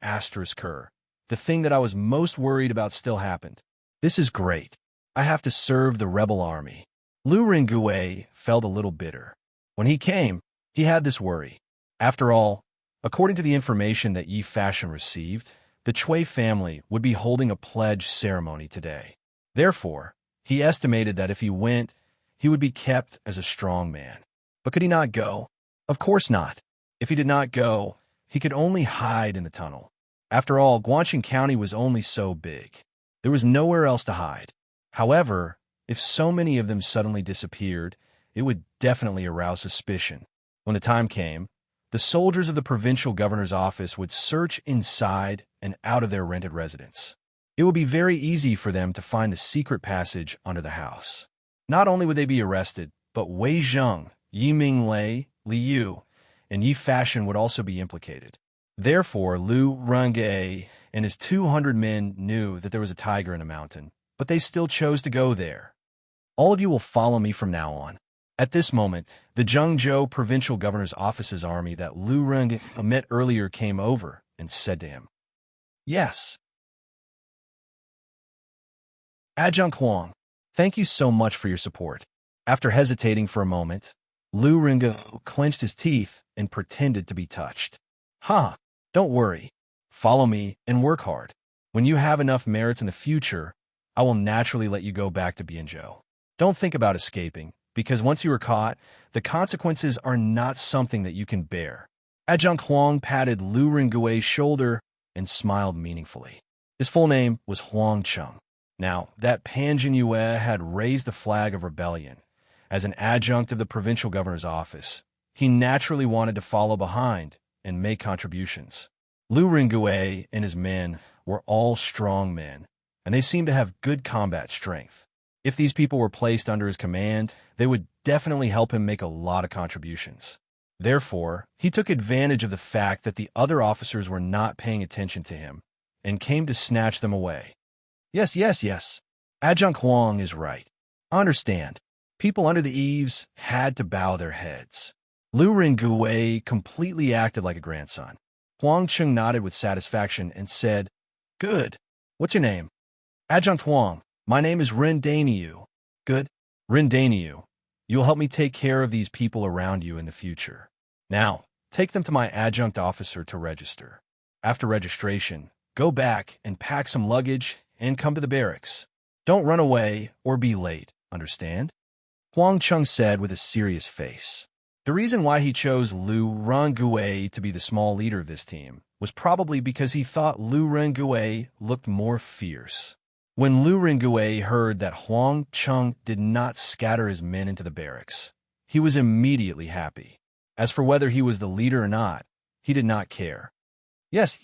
**Ker. The thing that I was most worried about still happened. This is great. I have to serve the rebel army." Lu Ringue felt a little bitter. When he came, he had this worry. After all, according to the information that Yi Fashion received, the Chui family would be holding a pledge ceremony today. Therefore, he estimated that if he went, he would be kept as a strong man. But could he not go? Of course not. If he did not go, he could only hide in the tunnel. After all, Guangxing County was only so big. There was nowhere else to hide. However, if so many of them suddenly disappeared, it would definitely arouse suspicion. When the time came, the soldiers of the provincial governor's office would search inside and out of their rented residence. It would be very easy for them to find the secret passage under the house. Not only would they be arrested, but Wei Zheng, Yi Minglei, Li Yu, and Yi Fashion would also be implicated. Therefore, Lu Ringue and his 200 men knew that there was a tiger in a mountain, but they still chose to go there. "All of you will follow me from now on. At this moment, the Zhengzhou provincial governor's office's army that Lu Reng met earlier came over and said to him, "Yes, Adjunct Huang, thank you so much for your support." After hesitating for a moment, Lu Ringo clenched his teeth and pretended to be touched. "Ha, don't worry. Follow me and work hard. When you have enough merits in the future, I will naturally let you go back to Bianzhou. Don't think about escaping, because once you are caught, the consequences are not something that you can bear." Adjunct Huang patted Lu Ringue's shoulder and smiled meaningfully. His full name was Huang Cheng. Now, that Pan Jinyue had raised the flag of rebellion. As an adjunct of the provincial governor's office, he naturally wanted to follow behind and make contributions. Lu Ringue and his men were all strong men, and they seemed to have good combat strength. If these people were placed under his command, they would definitely help him make a lot of contributions. Therefore, he took advantage of the fact that the other officers were not paying attention to him and came to snatch them away. Yes. Adjunct Huang is right. I understand. People under the eaves had to bow their heads. Lu Ringue completely acted like a grandson. Huang Cheng nodded with satisfaction and said, "Good. What's your name?" "Adjunct Huang. My name is Ren Daniu." "Good. Ren Daniu. You'll help me take care of these people around you in the future. Now, take them to my adjunct officer to register. After registration, go back and pack some luggage and come to the barracks. Don't run away or be late, understand?" Huang Cheng said with a serious face. The reason why he chose Lu Rengue to be the small leader of this team was probably because he thought Lu Rengue looked more fierce. When Lu Rengue heard that Huang Cheng did not scatter his men into the barracks, he was immediately happy. As for whether he was the leader or not, he did not care. Yes.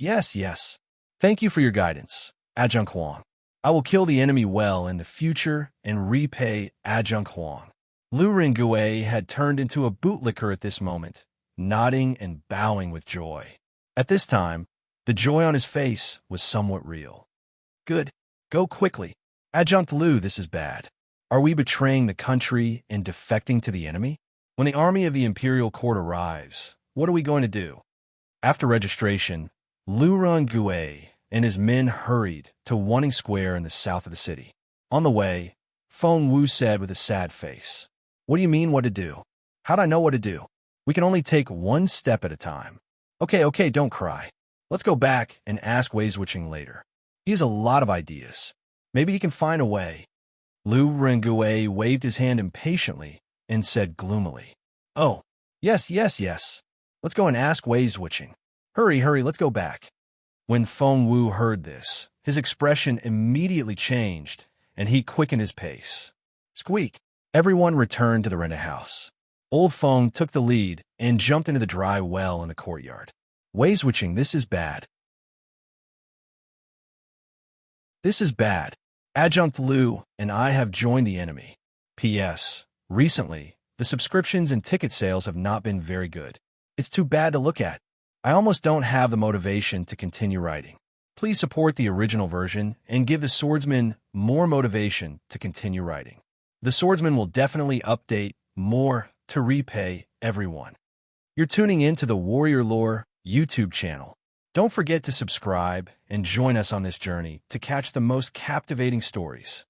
Thank you for your guidance, Adjunct Huang. I will kill the enemy well in the future and repay Adjunct Huang." Lu Ringue had turned into a bootlicker at this moment, nodding and bowing with joy. At this time, the joy on his face was somewhat real. "Good. Go quickly. Adjunct Lu, this is bad. Are we betraying the country and defecting to the enemy? When the army of the imperial court arrives, what are we going to do?" After registration, Lu Ringue and his men hurried to Wanning Square in the south of the city. On the way, Feng Wu said with a sad face, "What do you mean, what to do? How'd I know what to do? We can only take one step at a time." Okay, don't cry. Let's go back and ask Wei Zwitching later. He has a lot of ideas. Maybe he can find a way." Lu Ringue waved his hand impatiently and said gloomily, "Oh, yes. Let's go and ask Wei Zwitching. Hurry, let's go back." When Feng Wu heard this, his expression immediately changed, and he quickened his pace. Squeak! Everyone returned to the rented house. Old Feng took the lead and jumped into the dry well in the courtyard. "Wei Zwitching, this is bad. This is bad. Adjunct Lu and I have joined the enemy. P.S. Recently, the subscriptions and ticket sales have not been very good. It's too bad to look at. I almost don't have the motivation to continue writing. Please support the original version and give the swordsman more motivation to continue writing. The swordsman will definitely update more to repay everyone." You're tuning in to the Warrior Lore YouTube channel. Don't forget to subscribe and join us on this journey to catch the most captivating stories.